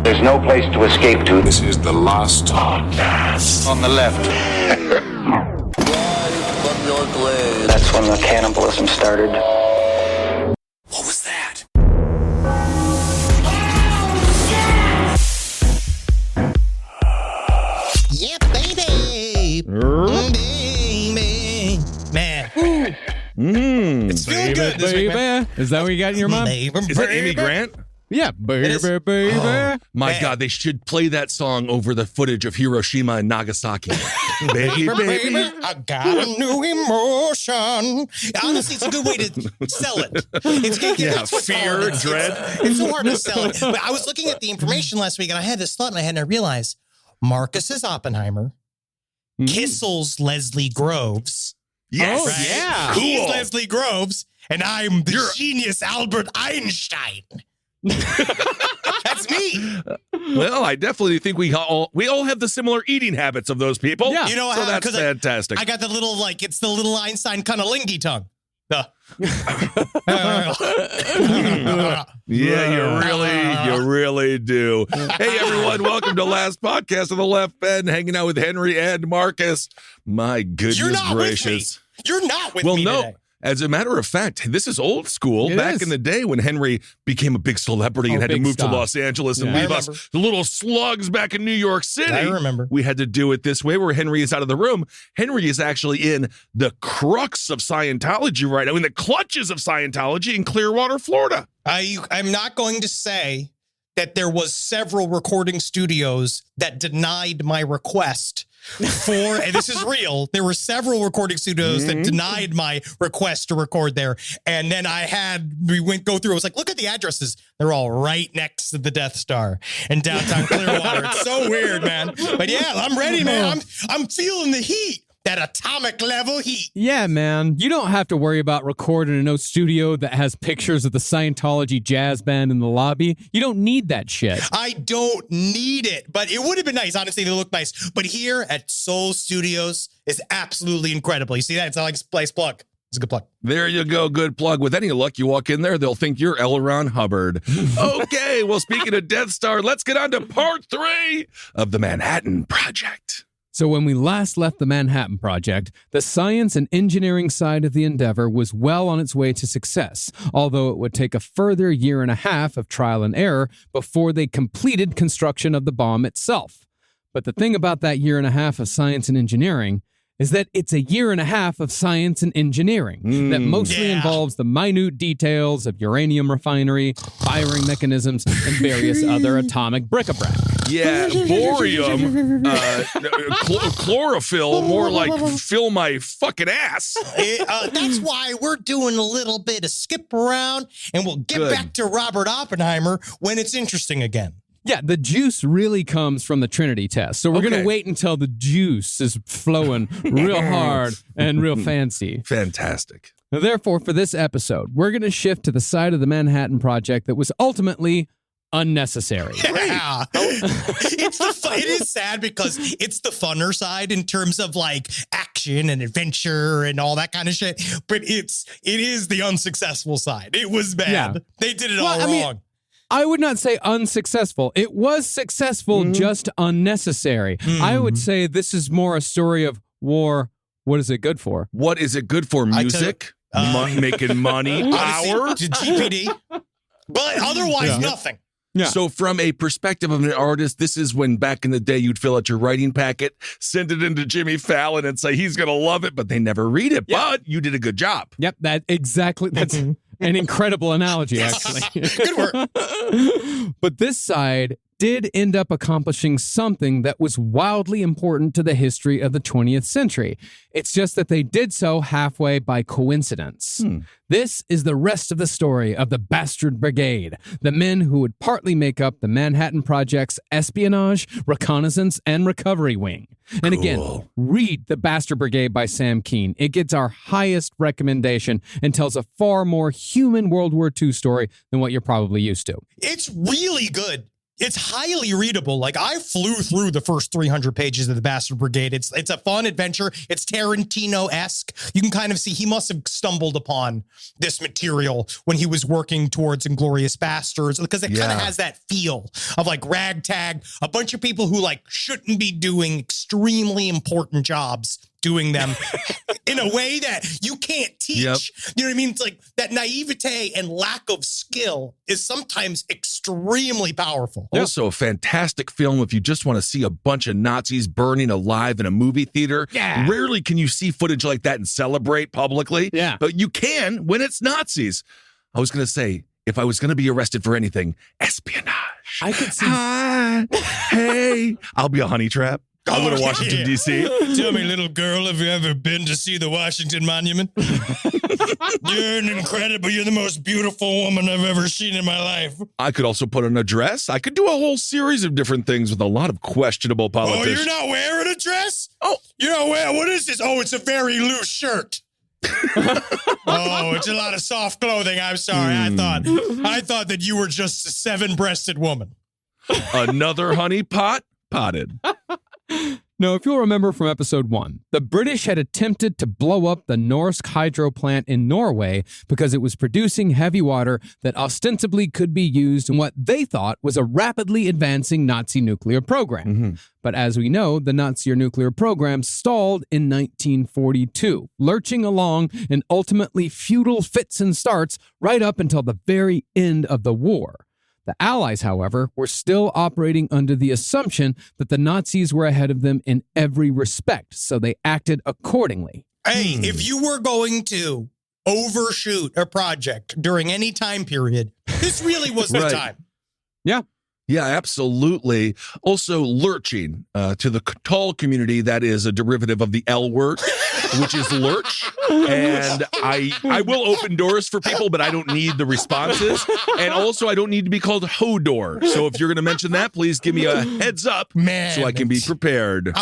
There's no place to escape to. This is the last podcast. On the left. That's when the cannibalism started. What was that? Yeah, baby. Baby. Man. It's feeling good this week, man. Is that what you got in your mind? Is that Amy Grant? Yeah, baby. Oh, my Man. God, they should play that song over the footage of Hiroshima and Nagasaki. Baby, baby. I got a new emotion. Honestly, it's a good way to sell it. It's what's fear, hard. dread. It's so hard to sell it. But I was looking at the information last week, and I had this thought in my head, and I realized Marcus is Oppenheimer, Kissel's Leslie Groves. Yes. Oh, yeah. He's Cool. Leslie Groves, and I'm the genius Albert Einstein. That's me. Well, I definitely think we all have the similar eating habits of those people. Yeah. You know So how? that's 'Cause fantastic. I got the little, it's the little Einstein kind of lingy tongue. Yeah, you really do. Hey, everyone, welcome to Last Podcast of the Left Bend, hanging out with Henry and Marcus. My goodness You're not gracious. with me. You're not with Well, me no. today. As a matter of fact, this is old school. It Back is. in the day when Henry became a big celebrity and had to big move star. to Los Angeles and Yeah. leave I us remember. the little slugs back in New York City. I remember. We had to do it this way where Henry is out of the room. Henry is actually in the crux of Scientology right now, in the clutches of Scientology in Clearwater, Florida. I'm not going to say that there was several recording studios that denied my request for, and this is real, there were several recording studios that denied my request to record there. And then we went go through, I was like, look at the addresses. They're all right next to the Death Star in downtown Clearwater. It's so weird, man. But yeah, I'm ready, man. I'm feeling the heat. That atomic level heat. Yeah, man. You don't have to worry about recording in no studio that has pictures of the Scientology jazz band in the lobby. You don't need that shit. I don't need it, but it would have been nice. Honestly, they look nice. But here at Soul Studios is absolutely incredible. You see that? It's not like a place plug. It's a good plug. There you go. Good plug. With any luck, you walk in there, they'll think you're L. Ron Hubbard. Okay, well, speaking of Death Star, let's get on to part 3 of the Manhattan Project. So when we last left the Manhattan Project, the science and engineering side of the endeavor was well on its way to success, although it would take a further 1.5 years of trial and error before they completed construction of the bomb itself. But the thing about that 1.5 years of science and engineering is that it's a 1.5 years of science and engineering that mostly involves the minute details of uranium refinery, firing mechanisms, and various other atomic bric-a-brac. Yeah, borium, chlorophyll, more like fill my fucking ass. That's why we're doing a little bit of skip around, and we'll get Good. back to Robert Oppenheimer when it's interesting again. Yeah, the juice really comes from the Trinity test. So we're going Okay. to wait until the juice is flowing real hard and real fancy. Fantastic. Now, therefore, for this episode, we're going to shift to the side of the Manhattan Project that was ultimately unnecessary. Yeah. It is sad because it's the funner side in terms of like action and adventure and all that kind of shit. But it is the unsuccessful side. It was bad. Yeah. They did it Well, all I mean, wrong. I would not say unsuccessful. It was successful, just unnecessary. I would say this is more a story of war. What is it good for? What is it good for? Music? Making money? Power? Honestly, to GPD. But otherwise, nothing. Yeah. So from a perspective of an artist, this is when back in the day you'd fill out your writing packet, send it into Jimmy Fallon and say he's going to love it, but they never read it. Yeah. But you did a good job. Yep, that's an incredible analogy, actually. Good work. But this side did end up accomplishing something that was wildly important to the history of the 20th century. It's just that they did so halfway by coincidence. This is the rest of the story of the Bastard Brigade, the men who would partly make up the Manhattan Project's espionage, reconnaissance, and recovery wing. And again, read The Bastard Brigade by Sam Keane. It gets our highest recommendation and tells a far more human World War II story than what you're probably used to. It's really good. It's highly readable. Like, I flew through the first 300 pages of the Bastard Brigade. It's a fun adventure. It's Tarantino-esque. You can kind of see he must have stumbled upon this material when he was working towards Inglourious Bastards, because it kind of has that feel of like ragtag, a bunch of people who like shouldn't be doing extremely important jobs, doing them in a way that you can't teach. Yep. You know what I mean? It's like that naivete and lack of skill is sometimes extremely powerful. Also, a fantastic film if you just want to see a bunch of Nazis burning alive in a movie theater. Yeah. Rarely can you see footage like that and celebrate publicly. Yeah. But you can when it's Nazis. I was going to say, if I was going to be arrested for anything, espionage. I could see. Hi. Hey. I'll be a honey trap. I'll go to Oh, Washington, yeah. D.C. Tell me, little girl, have you ever been to see the Washington Monument? You're the most beautiful woman I've ever seen in my life. I could also put on a dress. I could do a whole series of different things with a lot of questionable Oh, politicians. you're not wearing a dress? Oh. You're not wearing, what is this? Oh, it's a very loose shirt. Oh, it's a lot of soft clothing. I'm sorry. I thought that you were just a 7-breasted woman. Another honey pot potted. No, if you'll remember from episode 1, the British had attempted to blow up the Norse hydro plant in Norway because it was producing heavy water that ostensibly could be used in what they thought was a rapidly advancing Nazi nuclear program. Mm-hmm. But as we know, the Nazi nuclear program stalled in 1942, lurching along in ultimately futile fits and starts right up until the very end of the war. The Allies, however, were still operating under the assumption that the Nazis were ahead of them in every respect, so they acted accordingly. Hey, if you were going to overshoot a project during any time period, this really was the Right. time. Yeah. Yeah, absolutely. Also, lurching to the tall community, that is a derivative of the L word, which is lurch. And I will open doors for people, but I don't need the responses. And also, I don't need to be called Hodor. So if you're going to mention that, please give me a heads up, Man, so I can be prepared.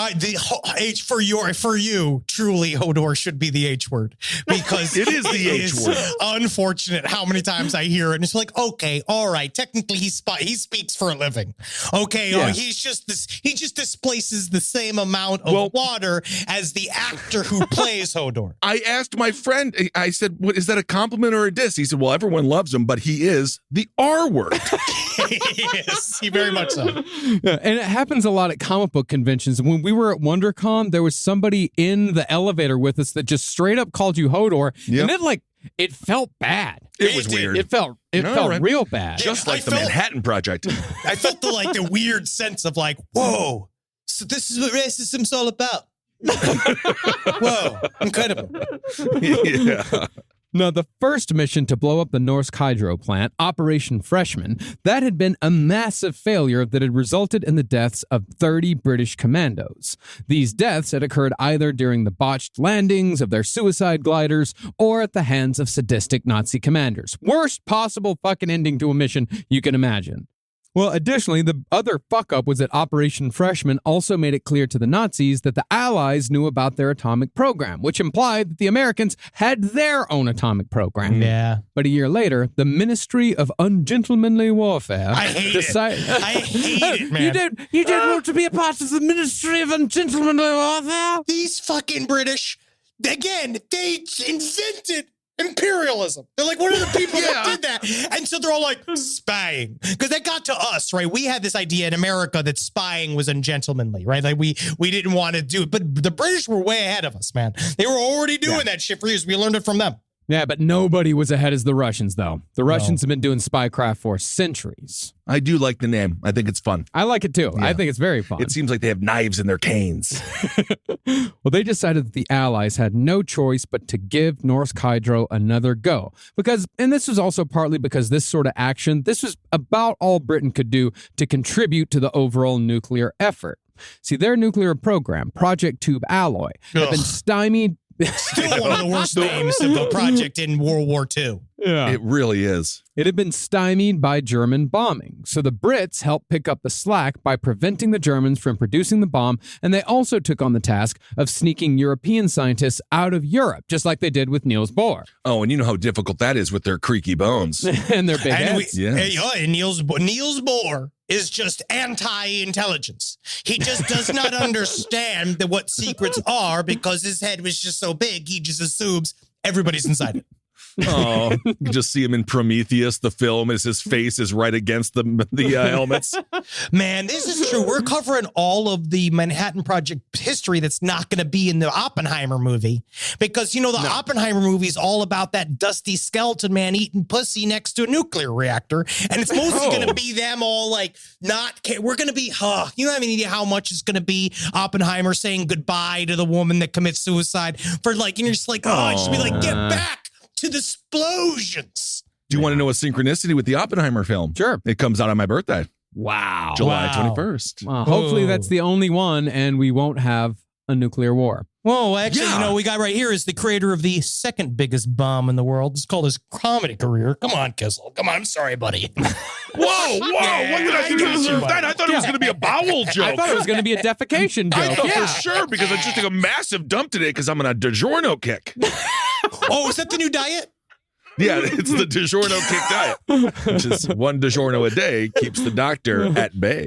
H for you, truly Hodor should be the H word, because It is the H word. Unfortunate how many times I hear it, and it's like, okay, all right, technically he speaks for a living. Okay, Yeah. he just displaces the same amount of water as the actor who plays Hodor. I asked my friend, I said, "What is that, a compliment or a diss?" He said, "Well, everyone loves him, but he is the R word." Yes, he very much so. Yeah, and it happens a lot at comic book conventions. When we were at WonderCon, there was somebody in the elevator with us that just straight up called you Hodor, Yep. and it felt bad. It was It did. weird. It felt right. real bad. Just I like the felt- Manhattan Project. I felt the weird sense of like, whoa, so this is what racism's all about. Whoa, incredible. Yeah. Now, the first mission to blow up the Norse hydro plant, Operation Freshman, that had been a massive failure that had resulted in the deaths of 30 British commandos. These deaths had occurred either during the botched landings of their suicide gliders or at the hands of sadistic Nazi commanders. Worst possible fucking ending to a mission you can imagine. Well, additionally, the other fuck-up was that Operation Freshman also made it clear to the Nazis that the Allies knew about their atomic program, which implied that the Americans had their own atomic program. Yeah. But a year later, the Ministry of Ungentlemanly Warfare I hate decided... it. I hate it, man. You didn't want to be a part of the Ministry of Ungentlemanly Warfare? These fucking British, again, they invented imperialism. They're like, what are the people that did that? And so they're all like, spying. Because that got to us, right? We had this idea in America that spying was ungentlemanly, right? Like we didn't want to do it. But the British were way ahead of us, man. They were already doing that shit for years. We learned it from them. Yeah, but nobody was ahead as the Russians, though. The Russians have been doing spycraft for centuries. I do like the name. I think it's fun. I like it, too. Yeah. I think it's very fun. It seems like they have knives in their canes. Well, they decided that the Allies had no choice but to give Norse Hydro another go. And this was also partly because this sort of action, this was about all Britain could do to contribute to the overall nuclear effort. See, their nuclear program, Project Tube Alloy, had been stymied. Still one of the worst names of a project in World War II. Yeah. It really is. It had been stymied by German bombing, so the Brits helped pick up the slack by preventing the Germans from producing the bomb, and they also took on the task of sneaking European scientists out of Europe, just like they did with Niels Bohr. Oh, and you know how difficult that is with their creaky bones. And their big heads. Yeah. Hey, Niels Bohr. is just anti-intelligence. He just does not understand what secrets are because his head was just so big. He just assumes everybody's inside it. Oh, you just see him in Prometheus, the film, as his face is right against the helmets. Man, this is true. We're covering all of the Manhattan Project history that's not going to be in the Oppenheimer movie because, the Oppenheimer movie is all about that dusty skeleton man eating pussy next to a nuclear reactor. And it's mostly going to be them all like, we're going to be, you don't have any idea how much it's going to be Oppenheimer saying goodbye to the woman that commits suicide for like, and you're just like, just be like, get back to the explosions. Do you want to know a synchronicity with the Oppenheimer film? Sure. It comes out on my birthday. Wow. July 21st. Well, hopefully that's the only one and we won't have a nuclear war. Well, actually, we got right here is the creator of the second biggest bomb in the world. It's called his comedy career. Come on, Kissel. Come on. I'm sorry, buddy. Whoa. What did I do to deserve that? I thought it was going to be a bowel joke. I thought it was going to be a defecation joke. I thought for sure because I just took a massive dump today because I'm on a DiGiorno kick. Oh, is that the new diet? Yeah, it's the DiGiorno kick diet, which is one DiGiorno a day keeps the doctor at bay.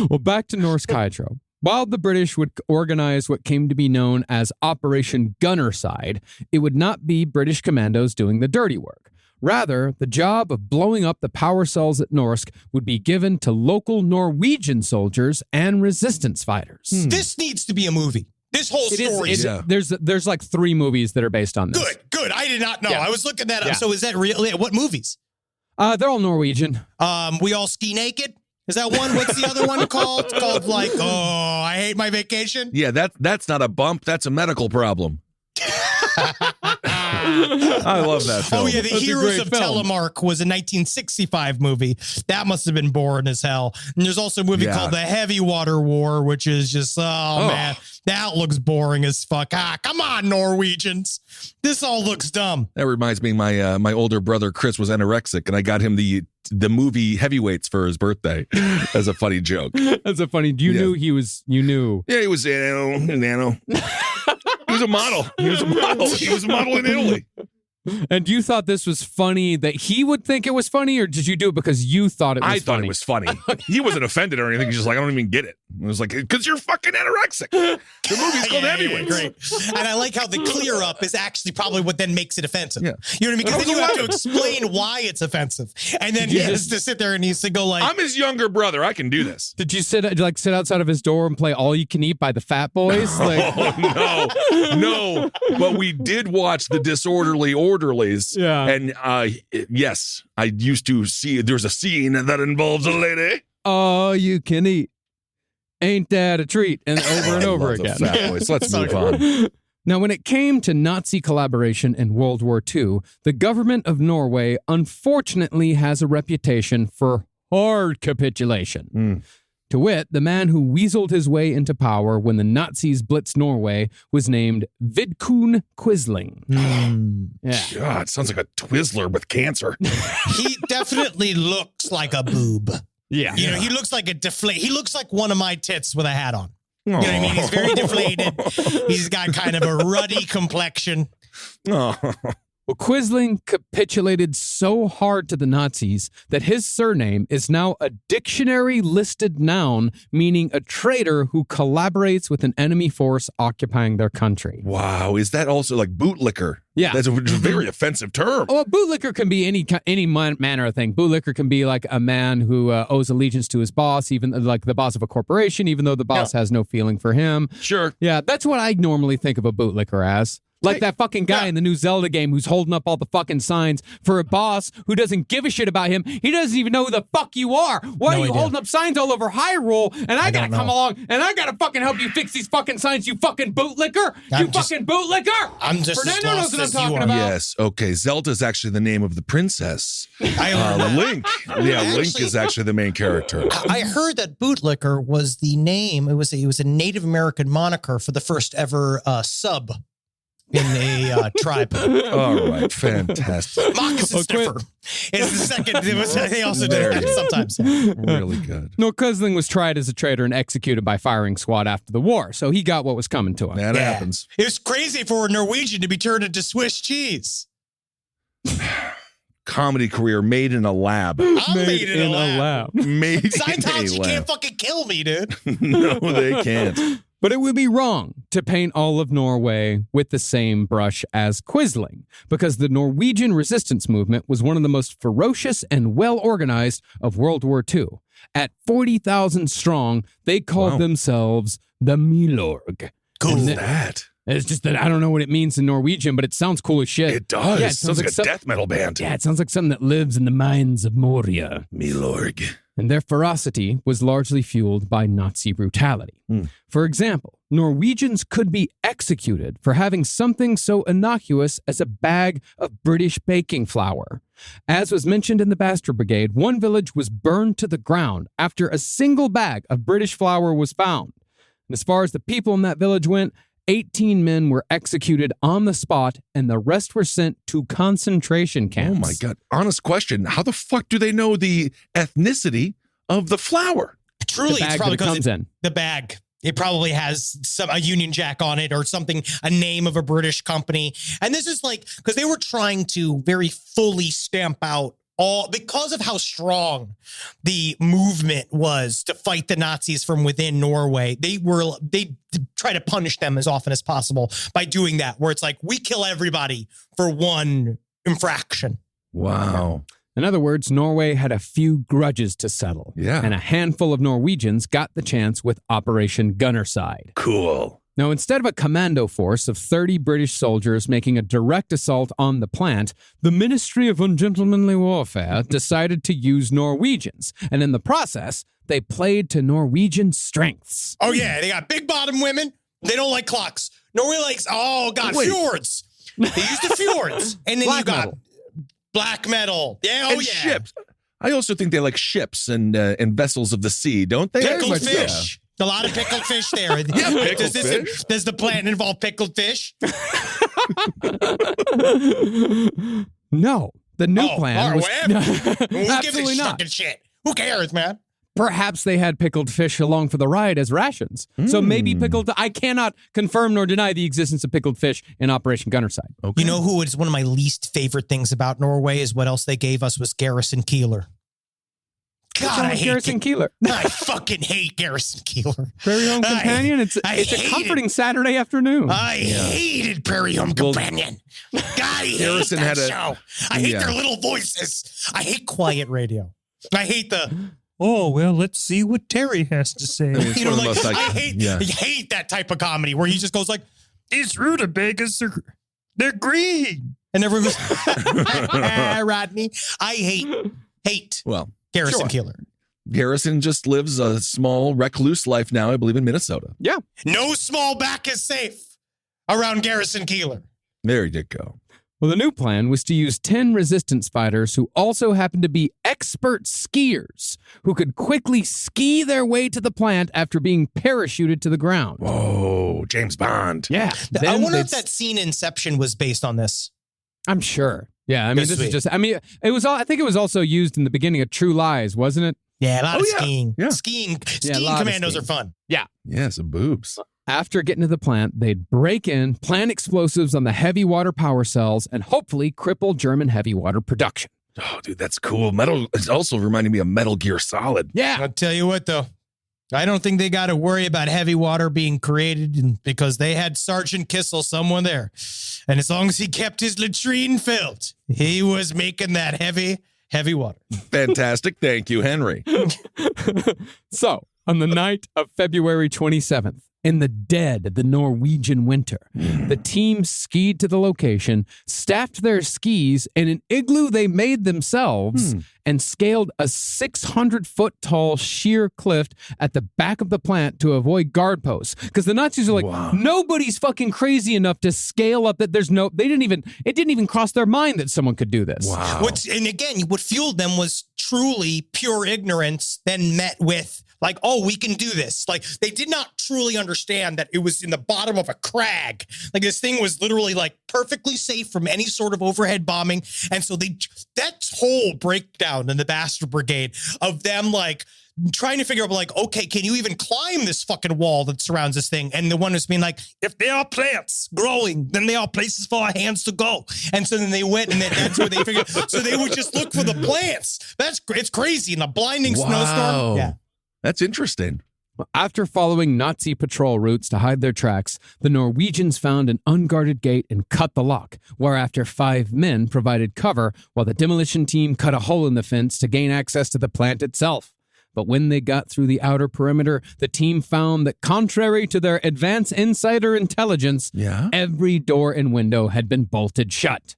Well, back to Norse Kaitro. While the British would organize what came to be known as Operation Gunnerside, it would not be British commandos doing the dirty work. Rather, the job of blowing up the power cells at Norsk would be given to local Norwegian soldiers and resistance fighters. This needs to be a movie. This whole story. There's like 3 movies that are based on this. Good. I did not know. Yeah. I was looking that up. Yeah. So is that real? What movies? They're all Norwegian. We All Ski Naked. Is that one? What's the other one called? It's called like, I Hate My Vacation. Yeah, that's not a bump. That's a medical problem. I love that film. Oh, yeah, The Heroes of Telemark was a 1965 movie. That must have been boring as hell. And there's also a movie called The Heavy Water War, which is just, man, that looks boring as fuck. Come on, Norwegians. This all looks dumb. That reminds me, my older brother Chris was anorexic, and I got him the movie Heavyweights for his birthday as a funny joke. That's a funny. You knew. Yeah, he was nano. He was a model. He was a model in Italy. And you thought this was funny that he would think it was funny, or did you do it because you thought it was funny? I thought it was funny. He wasn't offended or anything. He's just like, I don't even get it. It was like, because you're fucking anorexic. The movie's called Heavyweights. Great. And I like how the clear up is actually probably what then makes it offensive. Yeah. You know what I mean? Because then you have to explain why it's offensive. And then he has to sit there and he has to go like, I'm his younger brother. I can do this. Did you sit outside of his door and play All You Can Eat by the Fat Boys? No. But we did watch The Disorderly Orderlies. Yeah. And yes, I used to see there's a scene that involves a lady. All you can eat. Ain't that a treat? And over and over again. Fat Boys. Let's move on. Now, when it came to Nazi collaboration in World War II, the government of Norway unfortunately has a reputation for hard capitulation. To wit, the man who weaseled his way into power when the Nazis blitzed Norway was named Vidkun Quisling. Yeah. God, sounds like a Twizzler with cancer. he definitely looks like a boob. Yeah. You know, he looks like he looks like one of my tits with a hat on. You know what I mean? He's very deflated. He's got kind of a ruddy complexion. Well, Quisling capitulated so hard to the Nazis that his surname is now a dictionary-listed noun, meaning a traitor who collaborates with an enemy force occupying their country. Wow, is that also like bootlicker? Yeah. That's a very offensive term. Well, bootlicker can be any manner of thing. Bootlicker can be like a man who owes allegiance to his boss, even like the boss of a corporation, even though the boss has no feeling for him. Sure. Yeah, that's what I normally think of a bootlicker as. Like that fucking guy in the new Zelda game who's holding up all the fucking signs for a boss who doesn't give a shit about him. He doesn't even know who the fuck you are. Why are you holding up signs all over Hyrule? And I gotta come along and I gotta fucking help you fix these fucking signs, you fucking bootlicker. Fucking bootlicker. I'm just Fernando knows what I'm as talking you are. about. Yes, okay. Zelda's actually the name of the princess. I heard Link. Yeah, Link is actually the main character. I heard that bootlicker was the name. It was a Native American moniker for the first ever sub in a tribe. All right, fantastic. Moccasin sniffer is the second. They also do that sometimes. Really good. No, Quisling was tried as a traitor and executed by firing squad after the war, so he got what was coming to him. That happens. It was crazy for a Norwegian to be turned into Swiss cheese. comedy career made in a lab. I'm made in a lab. Made in a Scientology lab. can't fucking kill me, dude. No, they can't. But it would be wrong to paint all of Norway with the same brush as Quisling, because the Norwegian resistance movement was one of the most ferocious and well-organized of World War II. At 40,000 strong, they called themselves the Milorg. Cool. What's that? It's just that I don't know what it means in Norwegian, but it sounds cool as shit. It does. Yeah, it sounds like a death metal band. Yeah, it sounds like something that lives in the mines of Moria. Milorg. And their ferocity was largely fueled by Nazi brutality. For example, Norwegians could be executed for having something so innocuous as a bag of British baking flour. As was mentioned in the Bastard Brigade, one village was burned to the ground after a single bag of British flour was found. And as far as the people in that village went, 18 men were executed on the spot, and the rest were sent to concentration camps. Oh my God. Honest question. How the fuck do they know the ethnicity of the flour? Truly, it's probably because the bag. It probably has a Union Jack on it or something, a name of a British company. And this is like, because they were trying to very fully stamp out because of how strong the movement was to fight the Nazis from within Norway. They try to punish them as often as possible by doing that, where it's like, we kill everybody for one infraction. Wow. In other words, Norway had a few grudges to settle. Yeah. And a handful of Norwegians got the chance with Operation Gunnerside. Cool. Now, instead of a commando force of 30 British soldiers making a direct assault on the plant, the Ministry of Ungentlemanly Warfare decided to use Norwegians. And in the process, they played to Norwegian strengths. Oh, yeah. They got big bottom women. They don't like clocks. Norway likes, fjords. They use the fjords. And then you got black metal. Yeah, and ships. I also think they like ships and vessels of the sea, don't they? Pickled fish. A lot of pickled fish there. Does the plan involve pickled fish? No. The new plan was... Absolutely not. Fucking shit? Who cares, man? Perhaps they had pickled fish along for the ride as rations. So maybe I cannot confirm nor deny the existence of pickled fish in Operation Gunnerside. Okay. You know who is one of my least favorite things about Norway is what else they gave us was Garrison Keillor. God, I hate Garrison Keillor. I fucking hate Garrison Keillor. Prairie Home Companion. It's a comforting Saturday afternoon. I hated Prairie Home Companion. God, I hate that show. I hate their little voices. I hate quiet radio. I hate the... Oh, well, let's see what Terry has to say. You know, like, I hate that type of comedy where he just goes like, these rutabagas they're green. And everyone goes, Rodney. I hate Garrison Keillor. Garrison just lives a small recluse life now, I believe, in Minnesota. Yeah. No small back is safe around Garrison Keillor. There you go. Well, the new plan was to use 10 resistance fighters who also happened to be expert skiers who could quickly ski their way to the plant after being parachuted to the ground. Whoa, James Bond. Yeah. I wonder if that scene Inception was based on this. I'm sure. Yeah, I mean, this is just, it was all, I think it was also used in the beginning of True Lies, wasn't it? Yeah, a lot of skiing. Yeah. Skiing commandos are fun. Yeah. Yeah, some boobs. After getting to the plant, they'd break in, plant explosives on the heavy water power cells, and hopefully cripple German heavy water production. Oh, dude, that's cool. It's also reminding me of Metal Gear Solid. Yeah. I'll tell you what, though. I don't think they got to worry about heavy water being created because they had Sergeant Kissel, someone there. And as long as he kept his latrine filled, he was making that heavy water. Fantastic. Thank you, Henry. So, on the night of February 27th, in the dead of the Norwegian winter, the team skied to the location, staffed their skis in an igloo they made themselves, and scaled a 600-foot tall sheer cliff at the back of the plant to avoid guard posts. Because the Nazis are like, nobody's fucking crazy enough to scale up that it didn't even cross their mind that someone could do this. Wow. And again, what fueled them was truly pure ignorance, then met with like, oh, we can do this. Like, they did not truly understand that it was in the bottom of a crag. Like, this thing was literally like perfectly safe from any sort of overhead bombing. And so that whole breakdown in the Bastard Brigade of them like trying to figure out, like, okay, can you even climb this fucking wall that surrounds this thing? And the one was being like, if there are plants growing, then there are places for our hands to go. And so then they went, and that's where they figured. So they would just look for the plants. It's crazy in a blinding snowstorm. Yeah, that's interesting. After following Nazi patrol routes to hide their tracks, the Norwegians found an unguarded gate and cut the lock, whereafter 5 men provided cover while the demolition team cut a hole in the fence to gain access to the plant itself. But when they got through the outer perimeter, the team found that contrary to their advanced insider intelligence, every door and window had been bolted shut.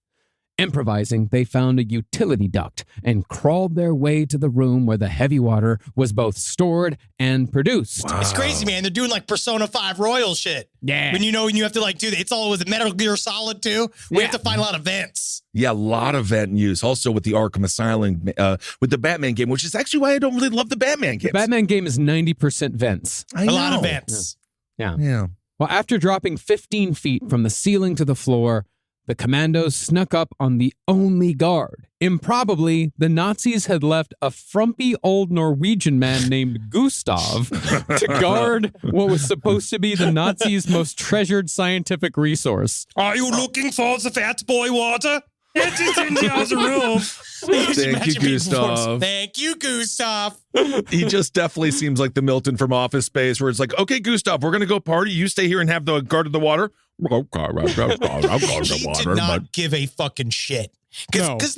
Improvising, they found a utility duct and crawled their way to the room where the heavy water was both stored and produced. Wow. It's crazy, man. They're doing like Persona 5 Royal shit. Yeah. When you have to like do that. It's all with Metal Gear Solid too. We have to find a lot of vents. Yeah, a lot of vent use. Also with the Arkham Asylum, with the Batman game, which is actually why I don't really love the Batman games. The Batman game is 90% vents. A lot of vents. Yeah. Well, after dropping 15 feet from the ceiling to the floor, the commandos snuck up on the only guard. Improbably, the Nazis had left a frumpy old Norwegian man named Gustav to guard what was supposed to be the Nazis' most treasured scientific resource. Are you looking for the fat boy water? It is in the other room. Thank you, Gustav. Thank you, Gustav. He just definitely seems like the Milton from Office Space, where it's like, okay, Gustav, we're going to go party. You stay here and have the guard of the water. He did not give a fucking shit. Because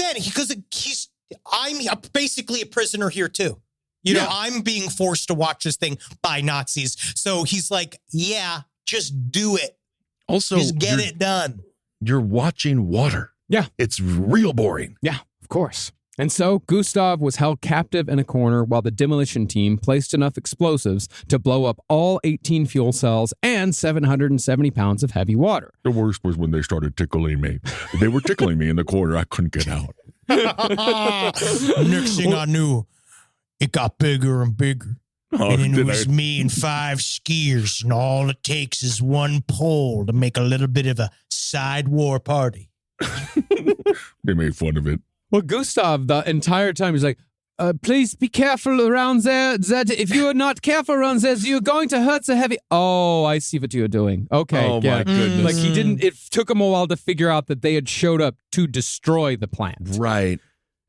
I'm basically a prisoner here too. You know, I'm being forced to watch this thing by Nazis. So he's like, yeah, just do it. Also, just get it done. You're watching water. Yeah. It's real boring. Yeah, of course. And so Gustav was held captive in a corner while the demolition team placed enough explosives to blow up all 18 fuel cells and 770 pounds of heavy water. The worst was when they started tickling me. They were tickling me in the corner. I couldn't get out. Next thing I knew, it got bigger and bigger. And then it was me and 5 skiers, and all it takes is one pole to make a little bit of a side war party. They made fun of it. Well, Gustav, the entire time, he's like, please be careful around there. That if you are not careful around there, you're going to hurt the heavy. Oh, I see what you're doing. Okay. Oh, my goodness. Like it took him a while to figure out that they had showed up to destroy the plant. Right.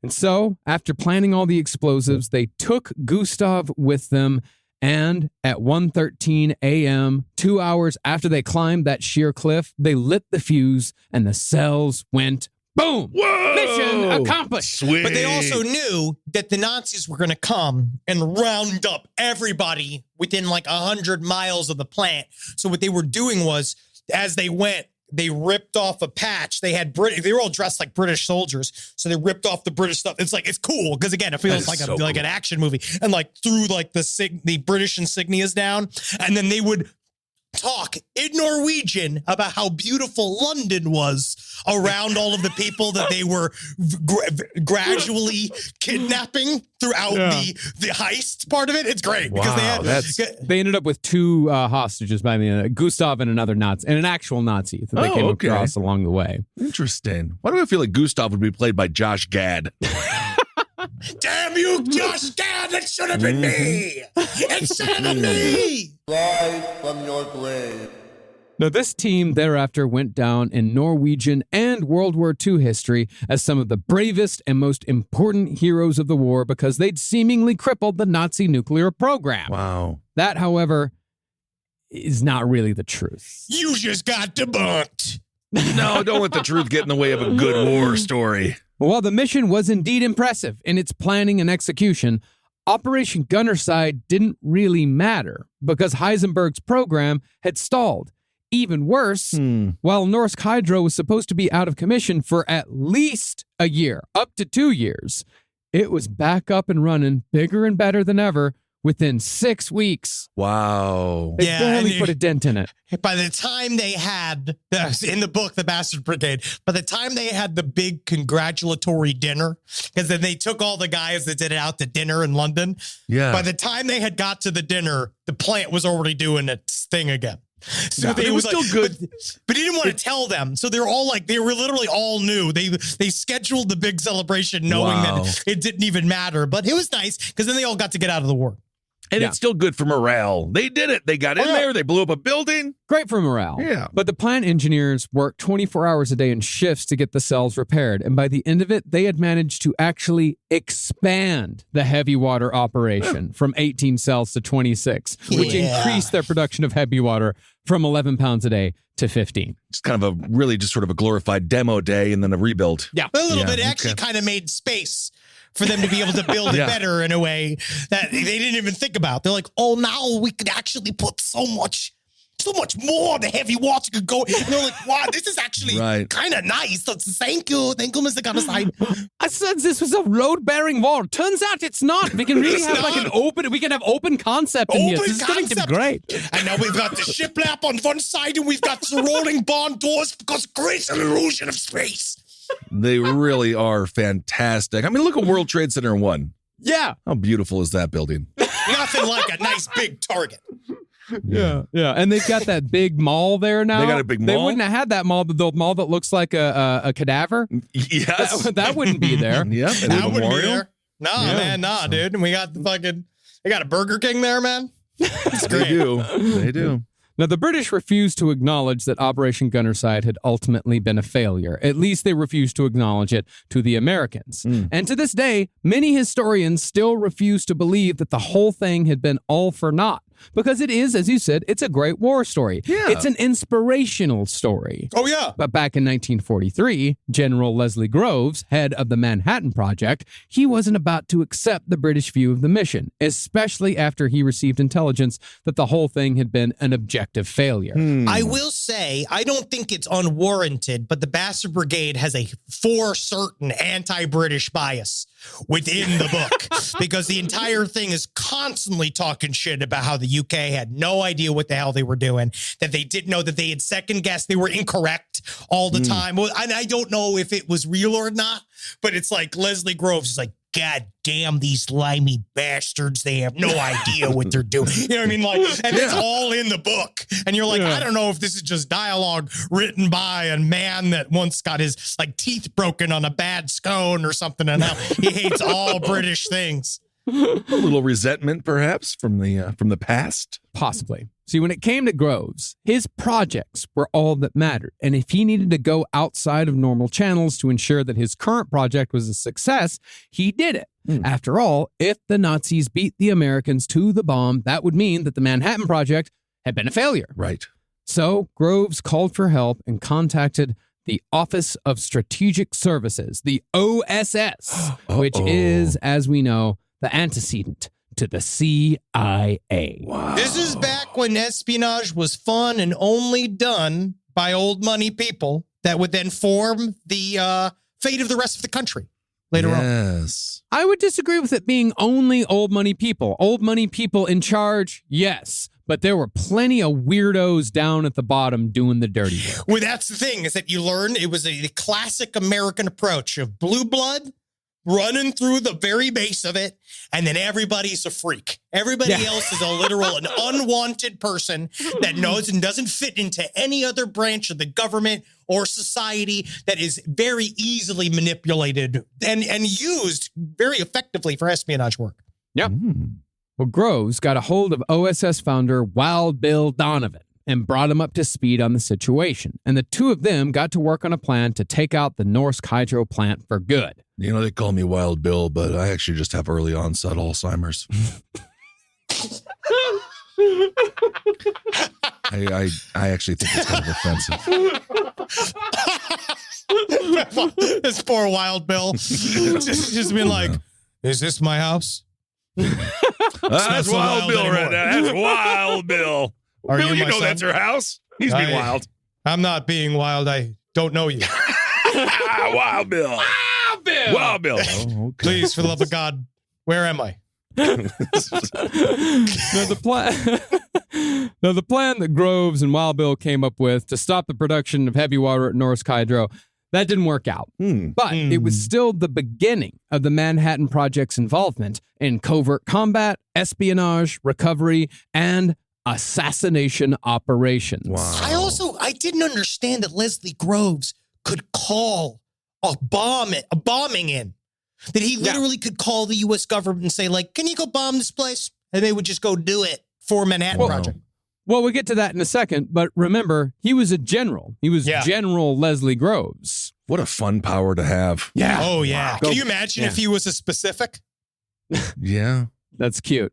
And so, after planning all the explosives, they took Gustav with them. And at 1:13 a.m., 2 hours after they climbed that sheer cliff, they lit the fuse and the cells went boom. Whoa! Mission accomplished. Sweet. But they also knew that the Nazis were going to come and round up everybody within like 100 miles of the plant. So what they were doing was, as they went, they ripped off a patch. They were all dressed like British soldiers. So they ripped off the British stuff. It's cool. Because again, it feels like an action movie. And like threw like the British insignias down. And then they would talk in Norwegian about how beautiful London was around all of the people that they were gradually kidnapping throughout the heist part of it. It's great. Wow, because they ended up with 2 hostages by the end. Gustav and another Nazi, and an actual Nazi that they came across along the way. Interesting. Why do I feel like Gustav would be played by Josh Gad? Damn you, Josh Gad! It should have been me! It should have been me! Rise from your grave. Now, this team thereafter went down in Norwegian and World War II history as some of the bravest and most important heroes of the war because they'd seemingly crippled the Nazi nuclear program. Wow. That, however, is not really the truth. You just got debunked. No, don't let the truth get in the way of a good war story. While the mission was indeed impressive in its planning and execution, Operation Gunnerside didn't really matter because Heisenberg's program had stalled. Even worse, while Norse Hydro was supposed to be out of commission for at least a year, up to 2 years, it was back up and running bigger and better than ever within 6 weeks. Wow. They barely put a dent in it. By the time they had, in the book, The Bastard Brigade, by the time they had the big congratulatory dinner, because then they took all the guys that did it out to dinner in London. Yeah. By the time they had got to the dinner, the plant was already doing its thing again. So but it was still good. But he didn't want to tell them. So they were literally all new. They scheduled the big celebration knowing that it didn't even matter. But it was nice because then they all got to get out of the war. And it's still good for morale. They did it. They got in there. They blew up a building. Great for morale. Yeah. But the plant engineers worked 24 hours a day in shifts to get the cells repaired. And by the end of it, they had managed to actually expand the heavy water operation from 18 cells to 26, which increased their production of heavy water from 11 pounds a day to 15. It's kind of just sort of a glorified demo day and then a rebuild. Yeah. A little bit. It actually kind of made space for them to be able to build it better in a way that they didn't even think about. They're like, oh, now we could actually put so much more. The heavy water could go. And they're like, wow, this is actually kind of nice. So thank you, Mr. Gunnerside. I said this was a load-bearing wall. Turns out it's not. We can really have open concept in here. This is going to be great. And now we've got the shiplap on one side and we've got the rolling barn doors because great illusion of space. They really are fantastic. I mean, look at World Trade Center 1. Yeah. How beautiful is that building? Nothing like a nice big Target. Yeah. And they've got that big mall there now. They got a big mall? They wouldn't have had that mall, the mall that looks like a cadaver. Yes. That wouldn't be there. Yep. And That the wouldn't be memorial. there. No, dude. And we got they got a Burger King there, man. It's great. They do. Now, the British refused to acknowledge that Operation Gunnerside had ultimately been a failure. At least they refused to acknowledge it to the Americans. And to this day, many historians still refuse to believe that the whole thing had been all for naught. Because it is, as you said, it's a great war story. Yeah. It's an inspirational story. Oh, yeah. But back in 1943, General Leslie Groves, head of the Manhattan Project, he wasn't about to accept the British view of the mission, especially after he received intelligence that the whole thing had been an objective failure. I will say, I don't think it's unwarranted, but the Bastard Brigade has a for certain anti-British bias within the book because the entire thing is constantly talking shit about how the UK had no idea what the hell they were doing, that they didn't know, that they had second guessed, they were incorrect all the time. Well, and I don't know if it was real or not, but it's like Leslie Groves is like, God damn these slimy bastards. They have no idea what they're doing. You know what I mean? Like, and it's all in the book. And you're like, I don't know if this is just dialogue written by a man that once got his teeth broken on a bad scone or something. And now he hates all British things. A little resentment, perhaps, from the past. Possibly. See, when it came to Groves, his projects were all that mattered. And if he needed to go outside of normal channels to ensure that his current project was a success, he did it. After all, if the Nazis beat the Americans to the bomb, that would mean that the Manhattan Project had been a failure. Right. So Groves called for help and contacted the Office of Strategic Services, the OSS, which is, as we know, the antecedent to the CIA. Wow. This is back when espionage was fun and only done by old money people that would then form the fate of the rest of the country later on. Yes. I would disagree with it being only old money people. Old money people in charge, yes. But there were plenty of weirdos down at the bottom doing the dirty work. Well, that's the thing, is that you learn it was the classic American approach of blue blood running through the very base of it, and then everybody's a freak. Everybody else is an unwanted person that knows and doesn't fit into any other branch of the government or society, that is very easily manipulated and used very effectively for espionage work. Yep. Well, Groves got a hold of OSS founder Wild Bill Donovan and brought him up to speed on the situation. And the two of them got to work on a plan to take out the Norse hydro plant for good. You know, they call me Wild Bill, but I actually just have early onset Alzheimer's. I actually think it's kind of offensive. This poor Wild Bill. just being like, is this my house? That's Wild Bill right now. That's Wild Bill. Bill, you know that's her house. He's being wild. I'm not being wild. I don't know you. Wild Bill. Wild Bill. Wild Bill. Oh, okay. Please, for the love of God, where am I? Now, the plan that Groves and Wild Bill came up with to stop the production of heavy water at Norse Hydro, that didn't work out. But it was still the beginning of the Manhattan Project's involvement in covert combat, espionage, recovery, and assassination operations. Wow. I didn't understand that Leslie Groves could call a bombing in. That he literally could call the U.S. government and say, like, can you go bomb this place? And they would just go do it for Manhattan Project. Well, we'll get to that in a second, but remember, he was a general. He was General Leslie Groves. What a fun power to have. Yeah. Oh, yeah. Can you imagine if he was a specific? Yeah. That's cute.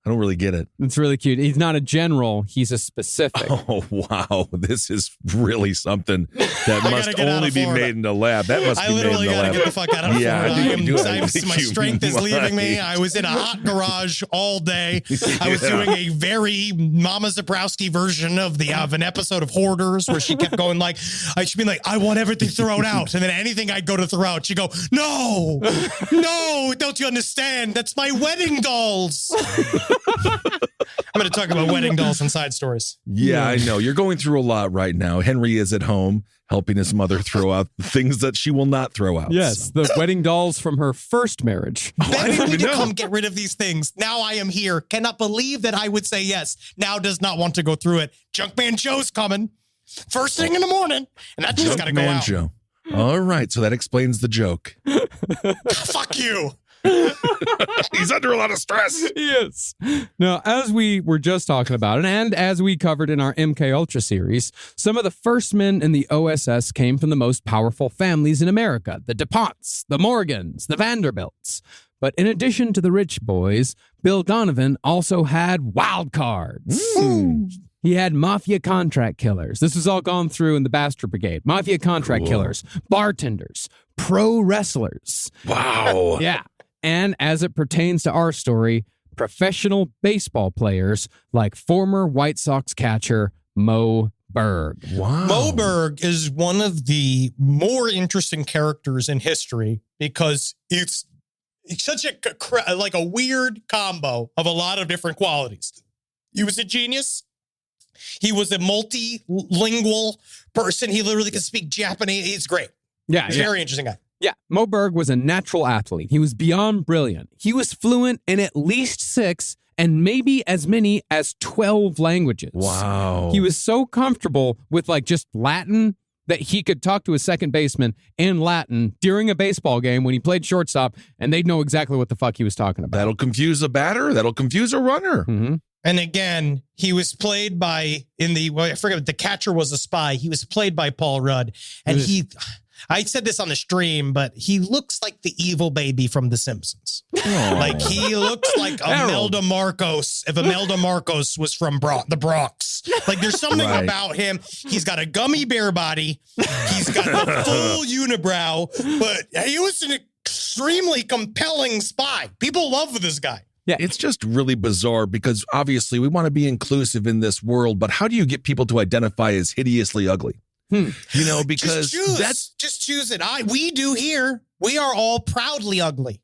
I don't really get it. It's really cute. He's not a general. He's a specific. Oh, wow. This is really something that must only be made in a lab. That must be made in the lab. I literally got to get the fuck out of Florida. My strength is leaving me. I was in a hot garage all day. I was doing a very Mama Zabrowski version of an episode of Hoarders where she kept going like, she'd be like, I want everything thrown out. And then anything I'd go to throw out, she'd go, no, don't you understand? That's my wedding dolls. I'm going to talk about wedding dolls and side stories. Yeah, I know. You're going through a lot right now. Henry is at home helping his mother throw out the things that she will not throw out. Yes, the wedding dolls from her first marriage. Begging me to come get rid of these things. Now I am here. Cannot believe that I would say yes. Now does not want to go through it. Junkman Joe's coming. First thing in the morning. And that just got to go out. Joe. All right, so that explains the joke. Fuck you. He's under a lot of stress. Yes. Now, as we were just talking about it, and as we covered in our MK Ultra series, some of the first men in the OSS came from the most powerful families in America, the DuPonts, the Morgans, the Vanderbilts. But in addition to the rich boys, Bill Donovan also had wild cards. He had mafia contract killers. This was all gone through in the Bastard Brigade. Mafia contract killers, bartenders, pro wrestlers. Wow. Yeah. And as it pertains to our story, professional baseball players like former White Sox catcher Mo Berg. Wow. Mo Berg is one of the more interesting characters in history because it's such a weird combo of a lot of different qualities. He was a genius. He was a multilingual person. He literally could speak Japanese. He's great. Yeah. He's a very interesting guy. Yeah, Mo Berg was a natural athlete. He was beyond brilliant. He was fluent in at least 6 and maybe as many as 12 languages. Wow. He was so comfortable with just Latin that he could talk to a second baseman in Latin during a baseball game when he played shortstop, and they'd know exactly what the fuck he was talking about. That'll confuse a batter. That'll confuse a runner. Mm-hmm. And again, he was played by, I forget, the catcher was a spy. He was played by Paul Rudd. And I said this on the stream, but he looks like the evil baby from The Simpsons. Oh. Like he looks like Imelda Marcos if Imelda Marcos was from the Bronx. Like there's something about him. He's got a gummy bear body. He's got a full unibrow, but he was an extremely compelling spy. People love this guy. Yeah, it's just really bizarre because obviously we want to be inclusive in this world, but how do you get people to identify as hideously ugly? Because just choose it. We do here. We are all proudly ugly.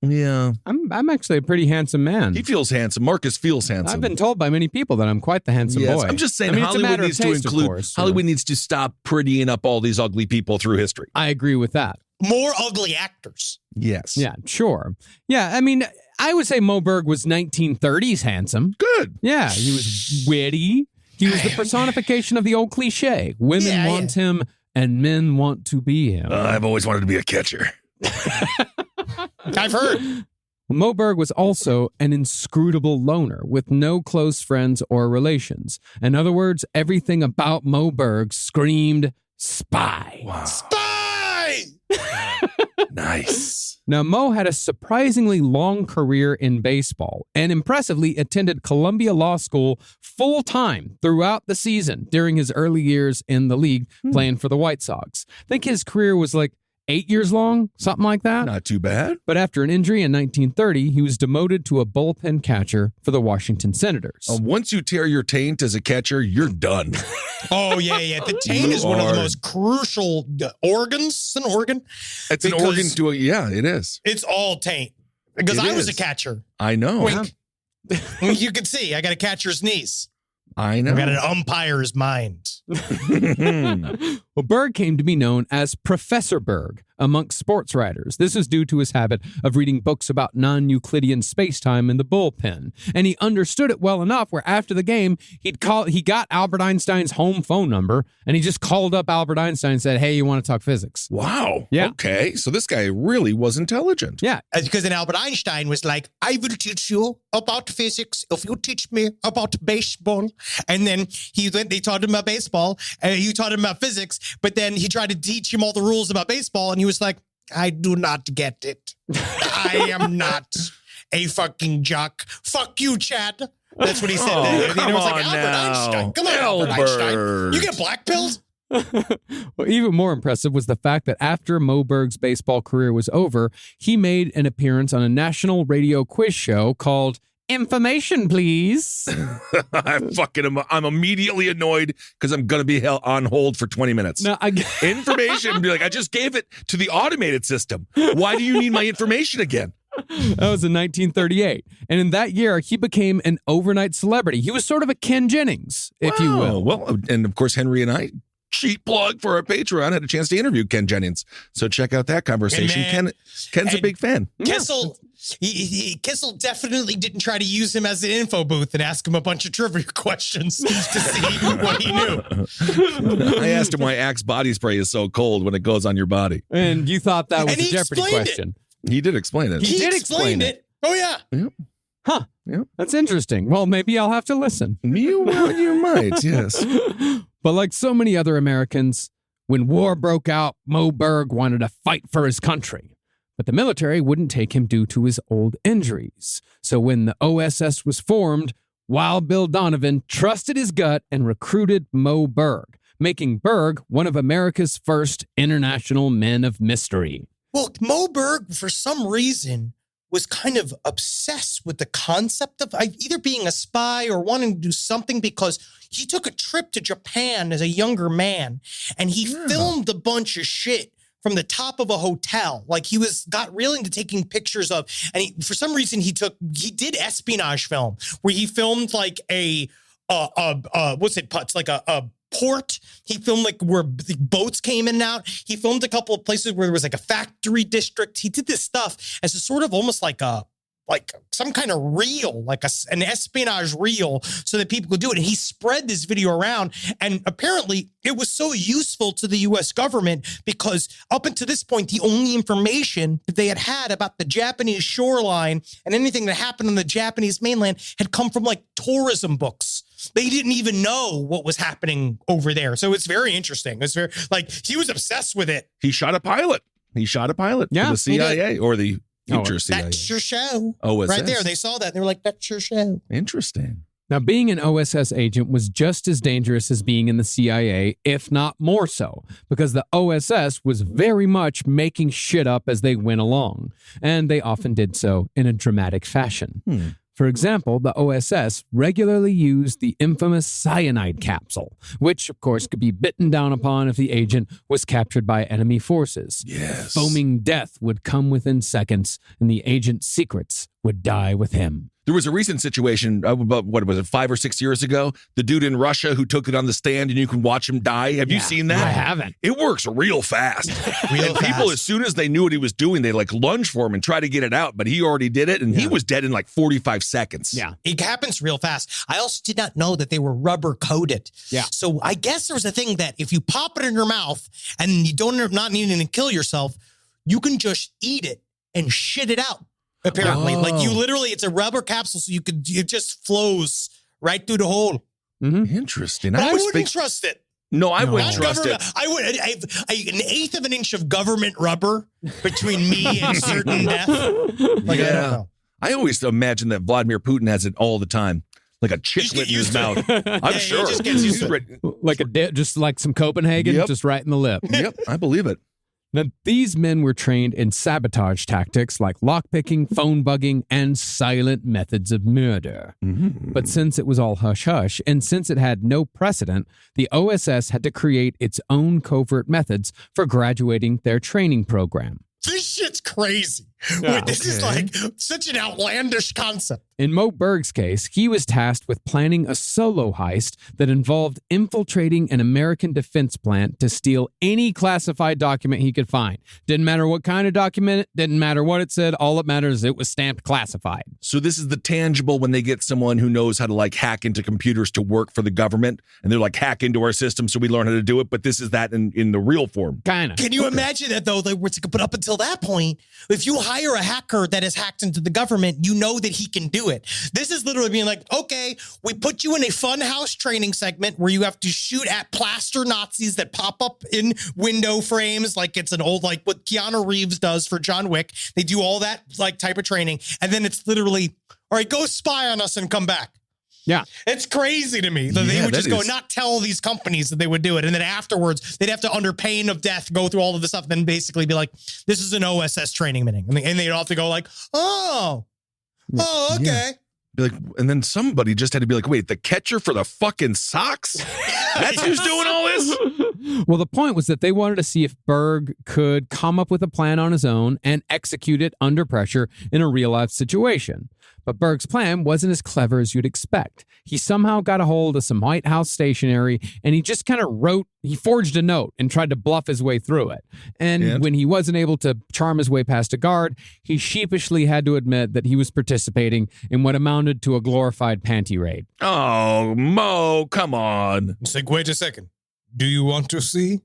Yeah. I'm actually a pretty handsome man. He feels handsome. Marcus feels handsome. I've been told by many people that I'm quite the handsome boy. I'm just saying Hollywood needs to include, Hollywood needs to stop prettying up all these ugly people through history. I agree with that. More ugly actors. Yes. Yeah, sure. Yeah, I mean, I would say Mo Berg was 1930s handsome. Good. Yeah, he was witty. He was the personification of the old cliche. Women want him and men want to be him. I've always wanted to be a catcher. I've heard. Mo Berg was also an inscrutable loner with no close friends or relations. In other words, everything about Mo Berg screamed spy. Wow. Spy! Nice. Now, Mo had a surprisingly long career in baseball and impressively attended Columbia Law School full-time throughout the season during his early years in the league playing for the White Sox. I think his career was 8 years long, something like that. Not too bad. But after an injury in 1930, he was demoted to a bullpen catcher for the Washington Senators. Once you tear your taint as a catcher, you're done. Oh, yeah. The taint is one of the most crucial organs. It's an organ. It's an organ to it is. It's all taint. Because I was a catcher. I know. Wink. You can see, I got a catcher's knees. I know. I got an umpire's mind. Well, Berg came to be known as Professor Berg amongst sports writers. This is due to his habit of reading books about non-Euclidean spacetime in the bullpen. And he understood it well enough where after the game, he got Albert Einstein's home phone number, and he just called up Albert Einstein and said, hey, you want to talk physics? Wow. Yeah. Okay. So this guy really was intelligent. Yeah. Because then Albert Einstein was like, I will teach you about physics if you teach me about baseball. And then they taught him about baseball, and you taught him about physics, but then he tried to teach him all the rules about baseball, and he was like, I do not get it. I am not a fucking jock. Fuck you, Chad. That's what he said. And it was like, Albert Einstein. Come on, Albert Einstein. You get black pills? Well, even more impressive was the fact that after Mo Berg's baseball career was over, he made an appearance on a national radio quiz show called Information, Please. I'm immediately annoyed because I'm going to be on hold for 20 minutes. No, Information, be like, I just gave it to the automated system. Why do you need my information again? That was in 1938. And in that year, he became an overnight celebrity. He was sort of a Ken Jennings, if you will. Well, and of course, Henry and I, cheap plug for our Patreon, had a chance to interview Ken Jennings. So check out that conversation. Ken's a big fan. Kissel, Kissel definitely didn't try to use him as an info booth and ask him a bunch of trivia questions to see what he knew. I asked him why Axe body spray is so cold when it goes on your body. And you thought that was And a he Jeopardy explained question. He did explain it. He did explained explain it. Oh, yeah. Yep. Huh. Yep. That's interesting. Well, maybe I'll have to listen. You might, yes. But like so many other Americans, when war broke out, Mo Berg wanted to fight for his country. But the military wouldn't take him due to his old injuries. So when the OSS was formed, Wild Bill Donovan trusted his gut and recruited Mo Berg, making Berg one of America's first international men of mystery. Well, Mo Berg, for some reason, was kind of obsessed with the concept of either being a spy or wanting to do something, because he took a trip to Japan as a younger man and he filmed a bunch of shit from the top of a hotel. Like he got real into taking pictures of, and for some reason he did espionage film where he filmed like what's it, Putz? Like a port. He filmed like where the boats came in and out. He filmed a couple of places where there was like a factory district. He did this stuff as a sort of almost like some kind of reel, like an espionage reel, so that people could do it. And he spread this video around. And apparently it was so useful to the U.S. government because up until this point, the only information that they had about the Japanese shoreline and anything that happened on the Japanese mainland had come from like tourism books. They didn't even know what was happening over there. So it's very interesting. It's very, like, he was obsessed with it. He shot a pilot. For the CIA or the future CIA. That's your show. OSS. Right there. They saw that. And they were like, that's your show. Interesting. Now, being an OSS agent was just as dangerous as being in the CIA, if not more so, because the OSS was very much making shit up as they went along, and they often did so in a dramatic fashion. For example, the OSS regularly used the infamous cyanide capsule, which, of course, could be bitten down upon if the agent was captured by enemy forces. Yes. Foaming death would come within seconds, and the agent's secrets would die with him. There was a recent situation about, 5 or 6 years ago? The dude in Russia who took it on the stand and you can watch him die. Have you seen that? I haven't. It works real fast. Real People, fast. as soon as they knew what he was doing, they like lunge for him and try to get it out. But he already did it, and he was dead in like 45 seconds. Yeah. It happens real fast. I also did not know that they were rubber coated. Yeah. So I guess there was a thing that if you pop it in your mouth and you not needing to kill yourself, you can just eat it and shit it out. Apparently, like you literally, it's a rubber capsule, so it just flows right through the hole. Mm-hmm. Interesting. But I wouldn't trust it. No, I wouldn't Not trust it. government. I would. An eighth of an inch of government rubber between me and certain death. Like, I don't know. I always imagine that Vladimir Putin has it all the time, like a chiclet in his mouth. I'm sure. He just gets used to it. Like just like some Copenhagen, Yep. just right in the lip. Yep, I believe it. Now, these men were trained in sabotage tactics like lockpicking, phone bugging, and silent methods of murder. But since it was all hush-hush, and since it had no precedent, the OSS had to create its own covert methods for graduating their training program. This shit's crazy. This is like such an outlandish concept. In Mo Berg's case, he was tasked with planning a solo heist that involved infiltrating an American defense plant to steal any classified document he could find. Didn't matter what kind of document, didn't matter what it said, all that matters is it was stamped classified. So this is the tangible when they get someone who knows how to like hack into computers to work for the government, and they're like, hack into our system so we learn how to do it, but this is that in the real form. Kind of. Can you imagine that, though? But up until that point, if you hire a hacker that has hacked into the government, you know that he can do it. This is literally being like, okay, we put you in a funhouse training segment where you have to shoot at plaster Nazis that pop up in window frames like it's an old, like what Keanu Reeves does for John Wick. They do all that like type of training. And then it's literally, all right, go spy on us and come back. Yeah. It's crazy to me that they would just go and not tell these companies that they would do it. And then afterwards, they'd have to, under pain of death, go through all of this stuff and then basically be like, this is an OSS training meeting. And they'd have to go like, oh, okay. Yeah. Be like, and then somebody just had to be like, wait, the catcher for the fucking socks? That's who's doing all this? Well, the point was that they wanted to see if Berg could come up with a plan on his own and execute it under pressure in a real-life situation. But Berg's plan wasn't as clever as you'd expect. He somehow got a hold of some White House stationery, and he just kind of forged a note and tried to bluff his way through it. And when he wasn't able to charm his way past a guard, he sheepishly had to admit that he was participating in what amounted to a glorified panty raid. Oh, Mo, come on. It's like, wait a second. Do you want to see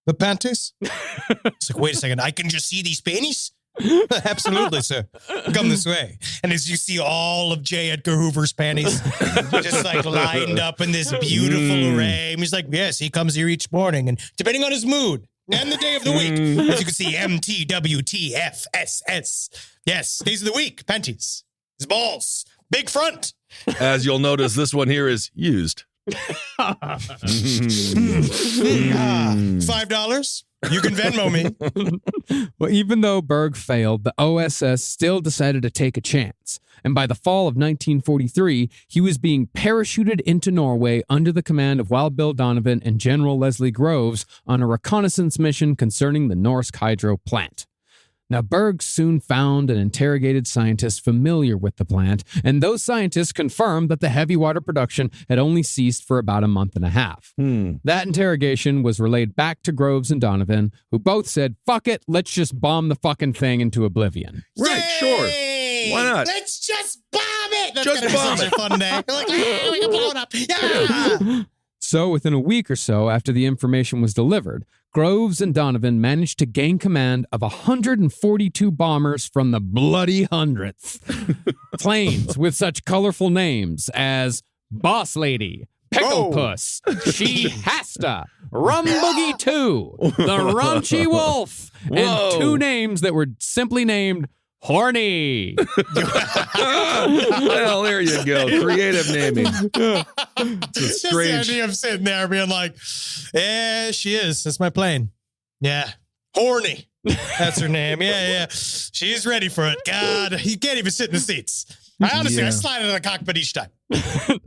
the panties? It's like, wait a second. I can just see these panties? Absolutely, sir. Come this way. And as you see all of J. Edgar Hoover's panties just like lined up in this beautiful array. And he's like, yes, he comes here each morning. And depending on his mood and the day of the week, as you can see, MTWTFSS. Yes, days of the week, panties. His balls, big front. As you'll notice, this one here is used. $5. You can Venmo me. Well, even though Berg failed, the OSS still decided to take a chance. And by the fall of 1943, he was being parachuted into Norway under the command of Wild Bill Donovan and General Leslie Groves on a reconnaissance mission concerning the Norse hydro plant. Now, Berg soon found and interrogated scientists familiar with the plant, and those scientists confirmed that the heavy water production had only ceased for about a month and a half. That interrogation was relayed back to Groves and Donovan, who both said, fuck it, let's just bomb the fucking thing into oblivion. Right, sure. Why not? Let's just bomb it. That's Just gonna be bomb such it. a fun day. You're like, we can blow it up. Yeah. So within a week or so after the information was delivered, Groves and Donovan managed to gain command of 142 bombers from the bloody 100th. Planes with such colorful names as Boss Lady, Pickle Puss, She Hasta, Rum Boogie 2, The Raunchy Wolf, and two names that were simply named Horny. Well, there you go. Creative naming. It's a Just the strange. idea of sitting there being like, yeah, she is. That's my plane. Yeah. Horny. That's her name. Yeah. She's ready for it. God, you can't even sit in the seats. I slide into the cockpit each time.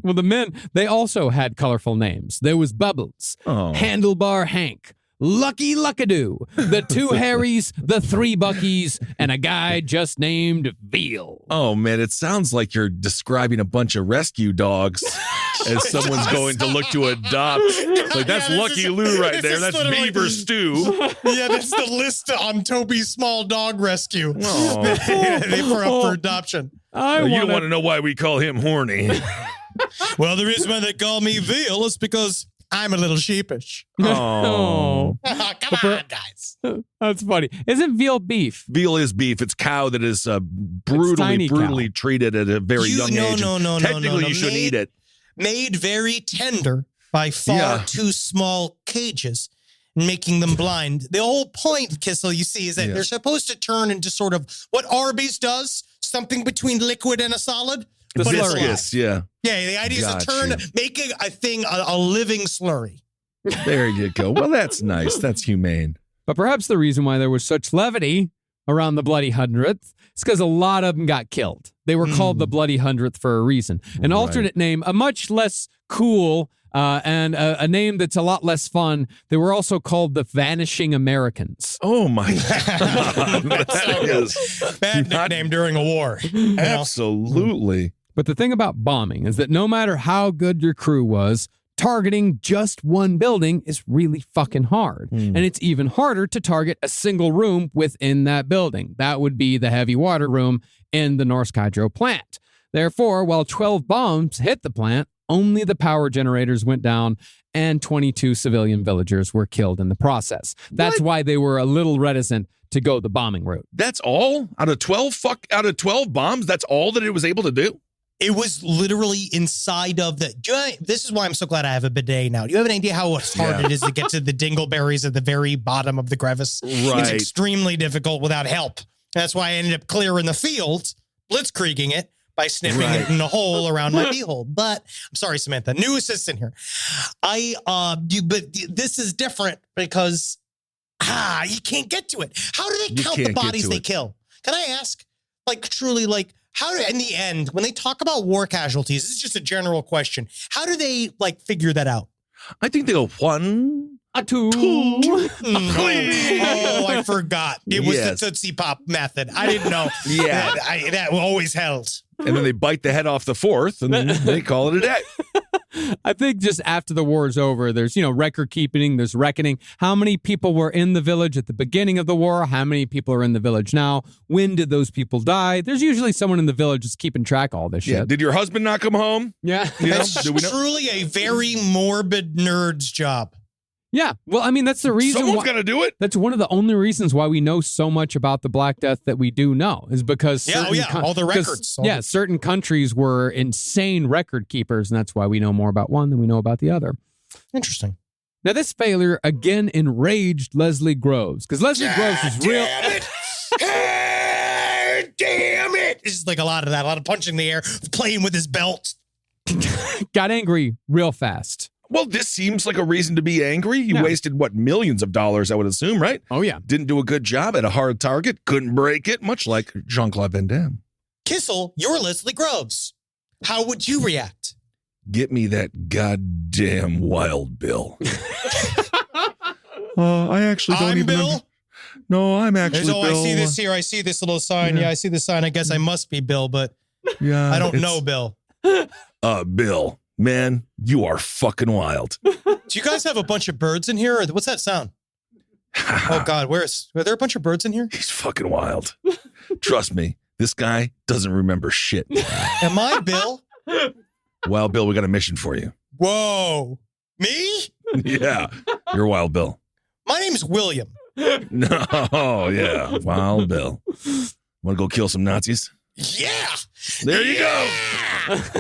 Well, the men, they also had colorful names. There was Bubbles, Handlebar Hank, Lucky Luckadoo, the two Harrys, the three Buckies, and a guy just named Veal. Oh, man, it sounds like you're describing a bunch of rescue dogs as someone's going to look to adopt. Like, that's Lucky Lou right there. That's Beaver Stew. Yeah, that's the list on Toby's Small Dog Rescue. Oh. They were up for adoption. You don't want to know why we call him horny. Well, the reason why they call me Veal is because I'm a little sheepish. Oh. Come on, guys. That's funny. Isn't veal beef? Veal is beef. It's cow that is tiny brutally cow. treated at a very young age. No. Technically, you shouldn't eat it. Made very tender by far too small cages, making them blind. The whole point, Kissel, you see, is that they're supposed to turn into sort of what Arby's does, something between liquid and a solid. The but it's viscous, alive. Yeah, the idea is to make a thing, a living slurry. There you go. Well, that's nice. That's humane. But perhaps the reason why there was such levity around the Bloody 100th is because a lot of them got killed. They were called the Bloody 100th for a reason. An alternate name, a much less cool And a name that's a lot less fun. They were also called the Vanishing Americans. Oh my God. That is Bad nickname during a war. You know? absolutely. But the thing about bombing is that no matter how good your crew was, targeting just one building is really fucking hard. And it's even harder to target a single room within that building. That would be the heavy water room in the Norse hydro plant. Therefore, while 12 bombs hit the plant, only the power generators went down and 22 civilian villagers were killed in the process. That's why they were a little reticent to go the bombing route. That's all? Out of 12 bombs, that's all that it was able to do? It was literally inside of the. This is why I'm so glad I have a bidet now. Do you have an idea how hard it is to get to the dingleberries at the very bottom of the crevice? Right. It's extremely difficult without help. That's why I ended up clearing the field, blitzkrieging it by sniffing it in the hole around my beehole. But I'm sorry, Samantha, new assistant here. But this is different because you can't get to it. How do they count the bodies they kill? Can I ask? Like truly, like. How do, in the end, when they talk about war casualties, this is just a general question. How do they like figure that out? I think they go 1, A 2. Oh, I forgot. It was the Tootsie Pop method. I didn't know. Yeah. That always held. And then they bite the head off the 4th, and then they call it a day. I think just after the war is over, there's, record keeping, there's reckoning. How many people were in the village at the beginning of the war? How many people are in the village now? When did those people die? There's usually someone in the village just keeping track of all this shit. Did your husband not come home? Yeah. That's truly a very morbid nerd's job. Yeah. Well, I mean, that's the reason. Someone's got to do it. That's one of the only reasons why we know so much about the Black Death that we do know is because all the records. Certain countries were insane record keepers, and that's why we know more about one than we know about the other. Interesting. Now, this failure again enraged Leslie Groves because Leslie Groves was real. Damn it! It's just like a lot of that, a lot of punching the air, playing with his belt. Got angry real fast. Well, this seems like a reason to be angry. You wasted, millions of dollars, I would assume, right? Oh, yeah. Didn't do a good job at a hard target. Couldn't break it, much like Jean-Claude Van Damme. Kissel, you're Leslie Groves. How would you react? Get me that goddamn Wild Bill. I actually don't even Bill? remember. No, I'm actually Bill. I see this here. I see this little sign. Yeah, I see the sign. I guess I must be Bill, but I don't know Bill. Bill. Man, you are fucking wild. Do you guys have a bunch of birds in here? Or what's that sound? Oh, God, are there a bunch of birds in here? He's fucking wild. Trust me, this guy doesn't remember shit. Am I Bill? Wild Bill, we got a mission for you. Whoa. Me? Yeah, you're Wild Bill. My name's William. No, yeah, Wild Bill. Want to go kill some Nazis? Yeah. There you go.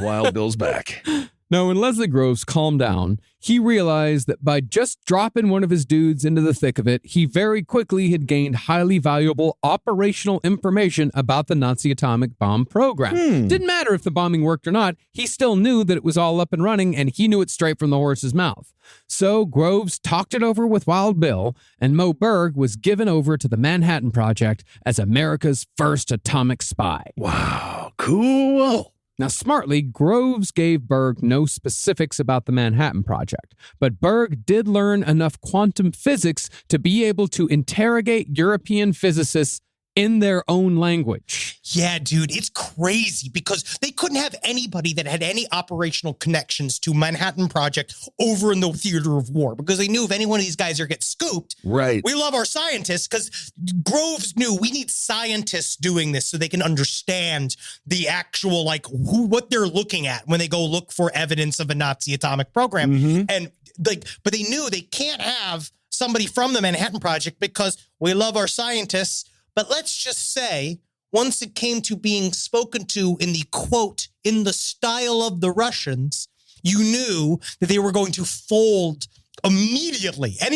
Wild Bill's back. Now, when Leslie Groves calmed down, he realized that by just dropping one of his dudes into the thick of it, he very quickly had gained highly valuable operational information about the Nazi atomic bomb program. Didn't matter if the bombing worked or not, he still knew that it was all up and running, and he knew it straight from the horse's mouth. So Groves talked it over with Wild Bill, and Mo Berg was given over to the Manhattan Project as America's first atomic spy. Wow, cool. Now, smartly, Groves gave Berg no specifics about the Manhattan Project, but Berg did learn enough quantum physics to be able to interrogate European physicists in their own language. Yeah, dude, it's crazy because they couldn't have anybody that had any operational connections to Manhattan Project over in the theater of war because they knew if any one of these guys are get scooped, right? We love our scientists because Groves knew we need scientists doing this so they can understand the actual what they're looking at when they go look for evidence of a Nazi atomic program. And but they knew they can't have somebody from the Manhattan Project because we love our scientists. But let's just say, once it came to being spoken to in the quote, in the style of the Russians, you knew that they were going to fold immediately. There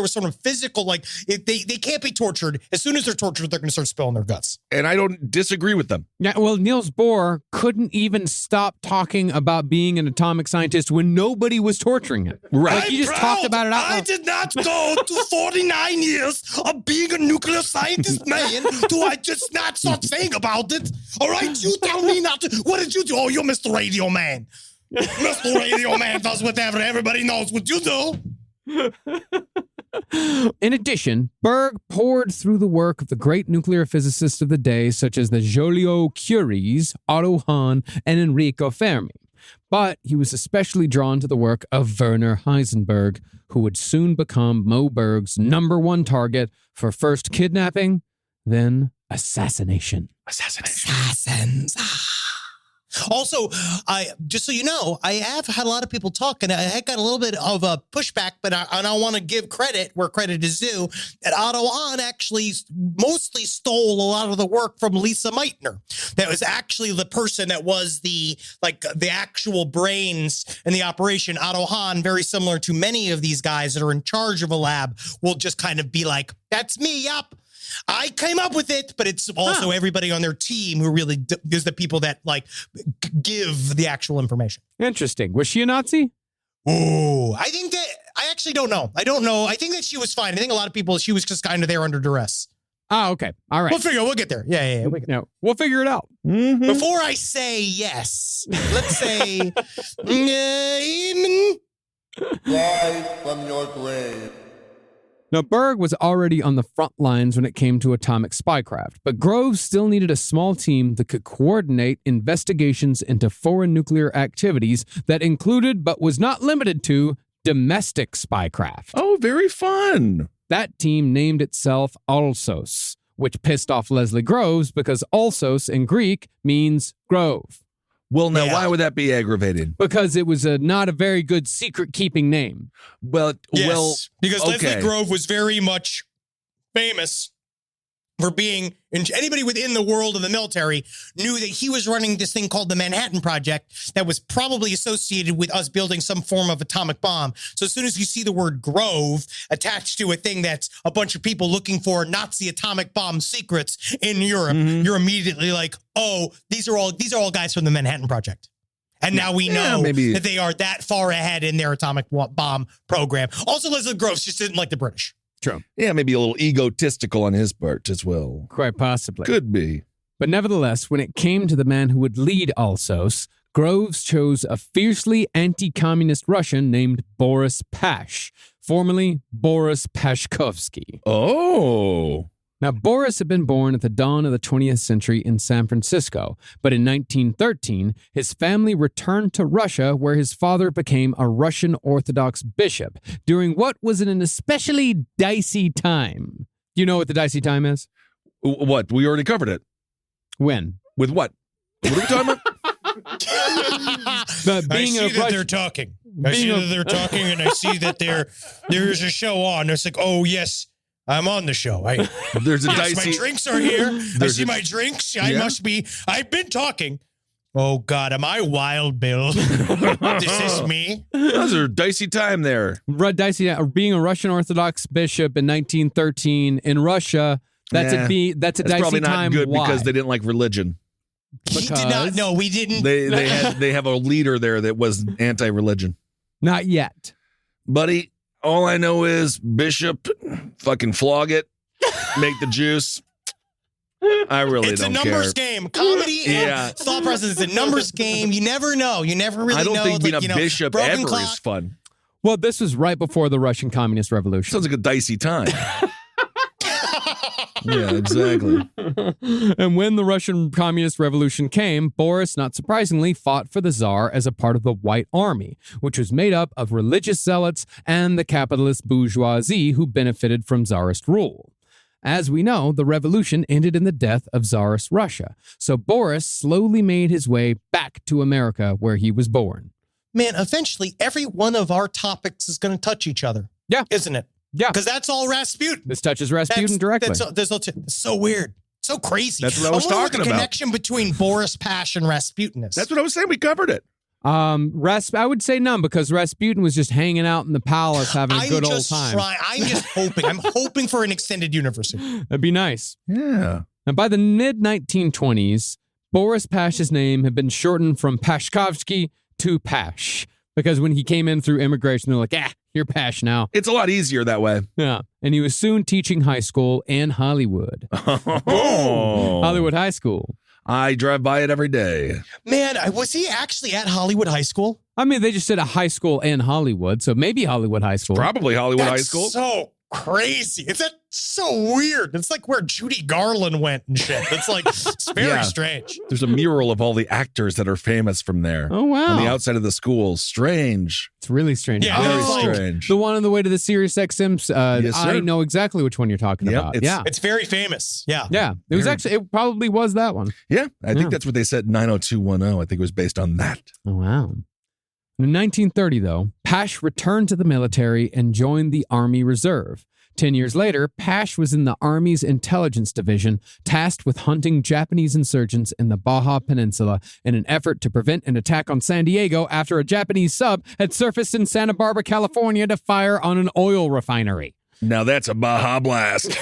was sort of physical, they can't be tortured. As soon as they're tortured, they're going to start spilling their guts. And I don't disagree with them. Yeah, well, Niels Bohr couldn't even stop talking about being an atomic scientist when nobody was torturing him. Right. He just talked about it out loud. I did not go to 49 years of being a nuclear scientist, man. Do I just not start saying about it? All right, you tell me not to. What did you do? Oh, you're Mr. Radio Man. Mr. Radio Man does whatever. Everybody knows what you do. In addition, Berg poured through the work of the great nuclear physicists of the day, such as the Joliot-Curies, Otto Hahn, and Enrico Fermi. But he was especially drawn to the work of Werner Heisenberg, who would soon become Mo Berg's #1 target for first kidnapping, then assassination. Assassins. Also, just so you know, I have had a lot of people talk, and I had got a little bit of a pushback, but I want to give credit where credit is due. That Otto Hahn actually mostly stole a lot of the work from Lisa Meitner. That was actually the person that was the actual brains in the operation. Otto Hahn, very similar to many of these guys that are in charge of a lab, will just kind of be like, "That's me, yup. I came up with it," but it's also everybody on their team who really is the people that give the actual information. Interesting. Was she a Nazi? Oh, I think that I actually don't know. I don't know. I think that she was fine. I think a lot of people, she was just kind of there under duress. Oh, okay. All right. We'll get there. Yeah. We'll figure it out. Mm-hmm. Before I say yes, let's say, Rise from your grave. Now, Berg was already on the front lines when it came to atomic spycraft, but Groves still needed a small team that could coordinate investigations into foreign nuclear activities that included, but was not limited to, domestic spycraft. Oh, very fun. That team named itself Alsos, which pissed off Leslie Groves because Alsos in Greek means grove. Well, now, Yeah. why would that be aggravating? Because it was not a very good secret-keeping name. Because Leslie Grove was very much famous for being, and anybody within the world of the military knew that he was running this thing called the Manhattan Project that was probably associated with us building some form of atomic bomb. So as soon as you see the word Grove attached to a thing that's a bunch of people looking for Nazi atomic bomb secrets in Europe, you're immediately like, oh, these are all guys from the Manhattan Project. And now we know that they are that far ahead in their atomic bomb program. Also, Leslie Groves just didn't like the British. True. Yeah, maybe a little egotistical on his part as well. Quite possibly. Could be. But nevertheless, when it came to the man who would lead Alsos, Groves chose a fiercely anti-communist Russian named Boris Pash, formerly Boris Pashkovsky. Oh. Now, Boris had been born at the dawn of the 20th century in San Francisco, but in 1913, his family returned to Russia, where his father became a Russian Orthodox bishop during what was an especially dicey time. You know what the dicey time is? What? We already covered it. When? With what? What are we talking about? They're talking. I see that they're talking, and I see that there's a show on. It's like, oh, yes. I'm on the show. There's a yes, dicey. my drinks are here. I see my drinks. I've been talking. Oh, God, am I Wild Bill? Is this me? Those are dicey time there. Dicey, being a Russian Orthodox bishop in 1913 in Russia, that's a dicey probably not time. Good Why? because they didn't like religion. He did not. No, we didn't. They have a leader there that was anti-religion. Not yet. Buddy, all I know is Bishop, fucking flog it, make the juice. I really it's don't care. It's a numbers game. Comedy and thought process is a numbers game. You never know. You never really know. I don't think being a bishop ever is fun. Well, this was right before the Russian Communist Revolution. Sounds like a dicey time. Yeah, exactly. And when the Russian Communist Revolution came, Boris, not surprisingly, fought for the Tsar as a part of the White Army, which was made up of religious zealots and the capitalist bourgeoisie who benefited from Tsarist rule. As we know, the revolution ended in the death of Tsarist Russia, so Boris slowly made his way back to America, where he was born. Man, eventually, every one of our topics is going to touch each other. Yeah. Isn't it? Yeah. Because that's all Rasputin. This touches Rasputin directly. That's so weird. So crazy. That's what I was talking the about. Connection between Boris Pash and Rasputin is. That's what I was saying. We covered it. I would say none, because Rasputin was just hanging out in the palace having a good old time. I'm just hoping. I'm hoping for an extended universe. That'd be nice. Yeah. Now, by the mid-1920s, Boris Pash's name had been shortened from Pashkovsky to Pash, because when he came in through immigration, they're like, you're Pash now. It's a lot easier that way. Yeah. And he was soon teaching high school in Hollywood. Oh. Hollywood High School. I drive by it every day. Man, was he actually at Hollywood High School? I mean, they just said a high school in Hollywood, so maybe Hollywood High School. Probably Hollywood High That's School. so crazy. It's so weird. It's like where Judy Garland went and shit. It's like, it's very Yeah. strange. There's a mural of all the actors that are famous from there. Oh, wow. On the outside of the school. Strange. It's really strange. Yeah, Very it's like- strange. The one on the way to the Sirius XM, Yes, sir. I know exactly which one you're talking Yep, about. it's- Yeah. It's very famous. Yeah. Yeah. It was Very- actually, it probably was that one. Yeah, I Yeah. think that's what they said. 90210. I think it was based on that. Oh, wow. In 1930, though, Pash returned to the military and joined the Army Reserve. 10 years later, Pash was in the Army's intelligence division, tasked with hunting Japanese insurgents in the Baja Peninsula in an effort to prevent an attack on San Diego after a Japanese sub had surfaced in Santa Barbara, California to fire on an oil refinery. Now that's a Baja Blast.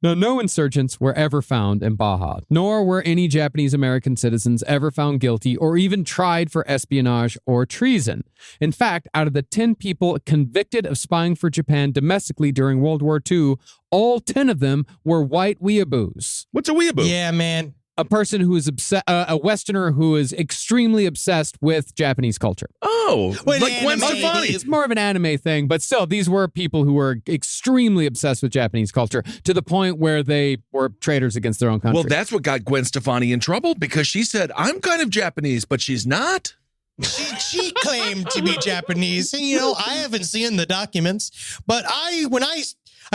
Now, no insurgents were ever found in Baja, nor were any Japanese American citizens ever found guilty or even tried for espionage or treason. In fact, out of the 10 people convicted of spying for Japan domestically during World War II, all 10 of them were white weeaboos. What's a weeaboo? Yeah, man. A person who is a Westerner who is extremely obsessed with Japanese culture. Oh, Wait, like Gwen anime. Stefani. It's more of an anime thing, but still, these were people who were extremely obsessed with Japanese culture to the point where they were traitors against their own country. Well, that's what got Gwen Stefani in trouble because she said, I'm kind of Japanese, but she's not. She claimed to be Japanese. And, I haven't seen the documents, but when I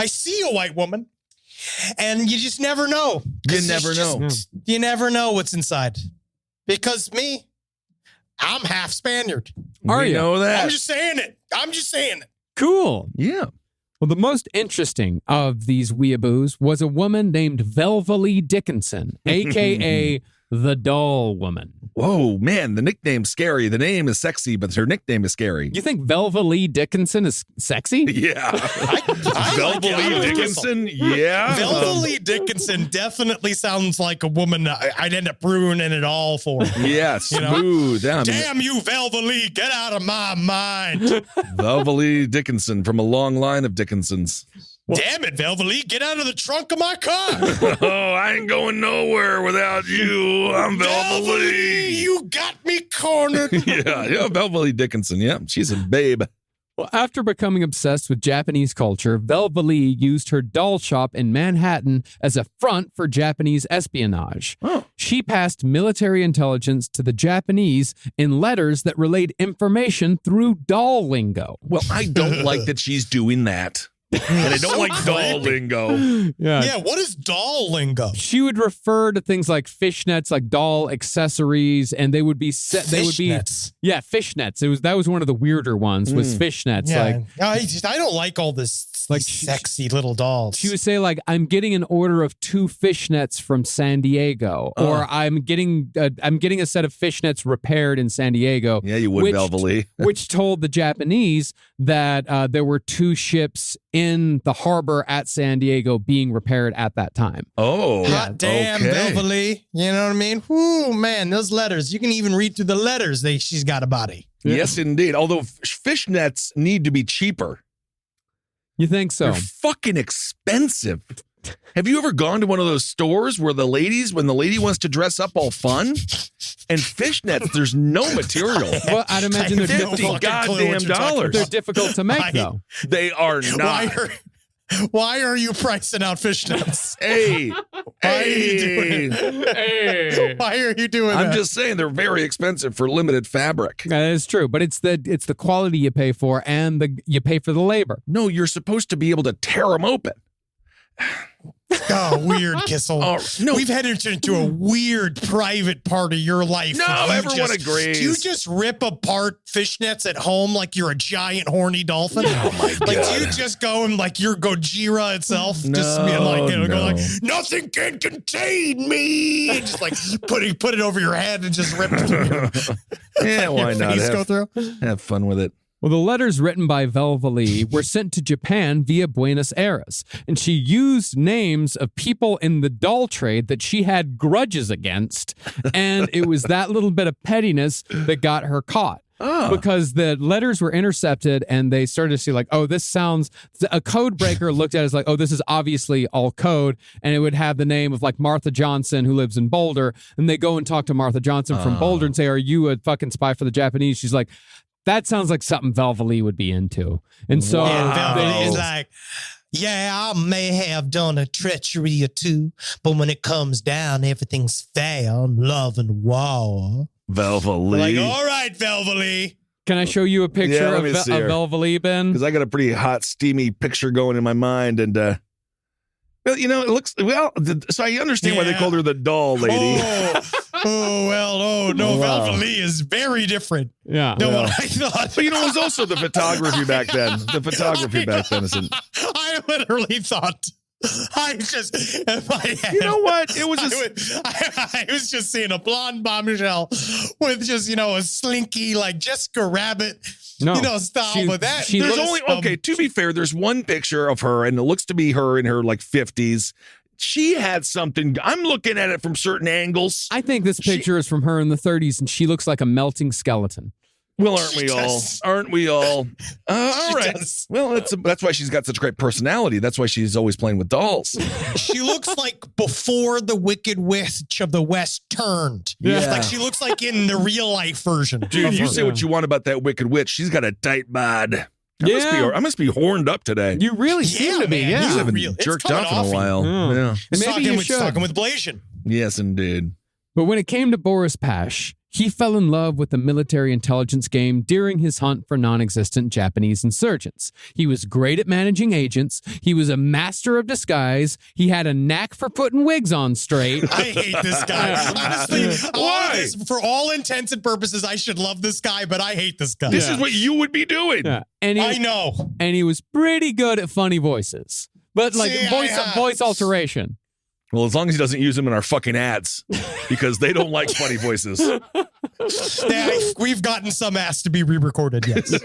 see a white woman, and you just never know. You 'Cause never it's know. You never know what's inside. Because I'm half Spaniard. Are we you? know that. I'm just saying it. cool. Yeah. Well, the most interesting of these weeaboos was a woman named Velvalee Dickinson, a.k.a. the Doll Woman. Whoa, man, the nickname's scary. The name is sexy, but her nickname is scary. You think Velvalee Dickinson is sexy? Yeah. I like it. Velvalee Dickinson? Yeah. Velvalee Dickinson definitely sounds like a woman I'd end up ruining it all for. Yeah, smooth. Yeah, I mean, Damn you, Velvalee, get out of my mind. Velvalee Dickinson from a long line of Dickinsons. Damn it, Velvalee, get out of the trunk of my car. Oh, I ain't going nowhere without you. I'm Velvalee. You got me cornered. Yeah, Velvalee Dickinson. Yeah, she's a babe. Well, after becoming obsessed with Japanese culture, Velvalee used her doll shop in Manhattan as a front for Japanese espionage. Oh. She passed military intelligence to the Japanese in letters that relayed information through doll lingo. Well, I don't like that she's doing that. And I don't like doll lingo. Yeah, what is doll lingo? She would refer to things like fishnets, like doll accessories, and they would be Fishnets. yeah, fishnets. That was one of the weirder ones was fishnets. Yeah, Like I don't like all this Like these sexy little dolls. she would say, like, I'm getting an order of 2 fishnets from San Diego, or I'm getting a set of fishnets repaired in San Diego. Yeah, you would, Velvalee. Which told the Japanese that there were 2 ships in the harbor at San Diego being repaired at that time. Oh, Hot damn, okay. Velvalee. You know what I mean? Whoo, man, those letters. You can even read through the letters. She's got a body. Yes, indeed. Although fishnets need to be cheaper. You think so? They're fucking expensive. Have you ever gone to one of those stores where when the lady wants to dress up all fun? And fishnets, there's no material. Well, I'd imagine they're I have no difficult. fucking clue goddamn what you're talking dollars. about. They're difficult to make, though. They are not. Why are you pricing out fishnets? Hey, Why are you doing hey. Why are you doing I'm that? just saying they're very expensive for limited fabric. That is true, but it's the quality you pay for, and you pay for the labor. No, you're supposed to be able to tear them open. Oh, weird, Kissel. Oh, no. We've headed into a weird private part of your life. No, You everyone just- agrees. Do you just rip apart fishnets at home like you're a giant horny dolphin? Oh, my Like, God. do you just go and like you're Gojira itself? Just No, being like, go no. like, nothing can contain me. And just like put it over your head and just rip it through your, Yeah, why your not? face go through. Have fun with it. Well, the letters written by Velvalee were sent to Japan via Buenos Aires, and she used names of people in the doll trade that she had grudges against, and it was that little bit of pettiness that got her caught. because the letters were intercepted and they started to see like, oh, this sounds, a code breaker looked at it as like, oh, this is obviously all code. And it would have the name of like Martha Johnson, who lives in Boulder. And they go and talk to Martha Johnson from Boulder and say, are you a fucking spy for the Japanese? She's like, that sounds like something Valvoline would be into. And so Valvoline is like, yeah, I may have done a treachery or two, but when it comes down, everything's fair and love and war. Valvoline. Like, all right, Valvoline. can I show you a picture let of me see her. Valvoline, Ben? Because I got a pretty hot, steamy picture going in my mind. And, well, you know, it looks, well, so I understand why they called her the doll lady. No, Wow. Valvoline is very different Yeah. than what I thought. But, you know, it was also the photography back then. The photography back then isn't. I literally thought, I just, in my head, You know what? It was just. I was just seeing a blonde bombshell with just, you know, a slinky, like Jessica Rabbit, No, you know, style. she- But that, she There's looks, only, okay, to be fair, there's one picture of her, and it looks to be her in her like 50s. She had something. I'm looking at it from certain angles. I think this picture is from her in the 30s, and she looks like a melting skeleton. Well, aren't we all? does. Aren't we all? All She right. does. Well, that's why she's got such great personality. That's why she's always playing with dolls. She looks like before the Wicked Witch of the West turned. Yeah. Like she looks like in the real life version. Dude, of you her. say what you want about that Wicked Witch. She's got a tight bod. Yeah. I must be horned up today. You really seem to be, man, yeah. you I haven't real- it's jerked coming off in a off you. while. Yeah. Maybe you should. Talking with Blasian. Yes, indeed. But when it came to Boris Pash, he fell in love with the military intelligence game during his hunt for non-existent Japanese insurgents. He was great at managing agents. He was a master of disguise. He had a knack for putting wigs on straight. I hate this guy. Honestly, Why? for all intents and purposes, I should love this guy, but I hate this guy. This is what you would be doing. Yeah. And I know. And he was pretty good at funny voices. But like See, voice alteration. Well, as long as he doesn't use them in our fucking ads, because they don't like funny voices. We've gotten some ass to be re-recorded, yes.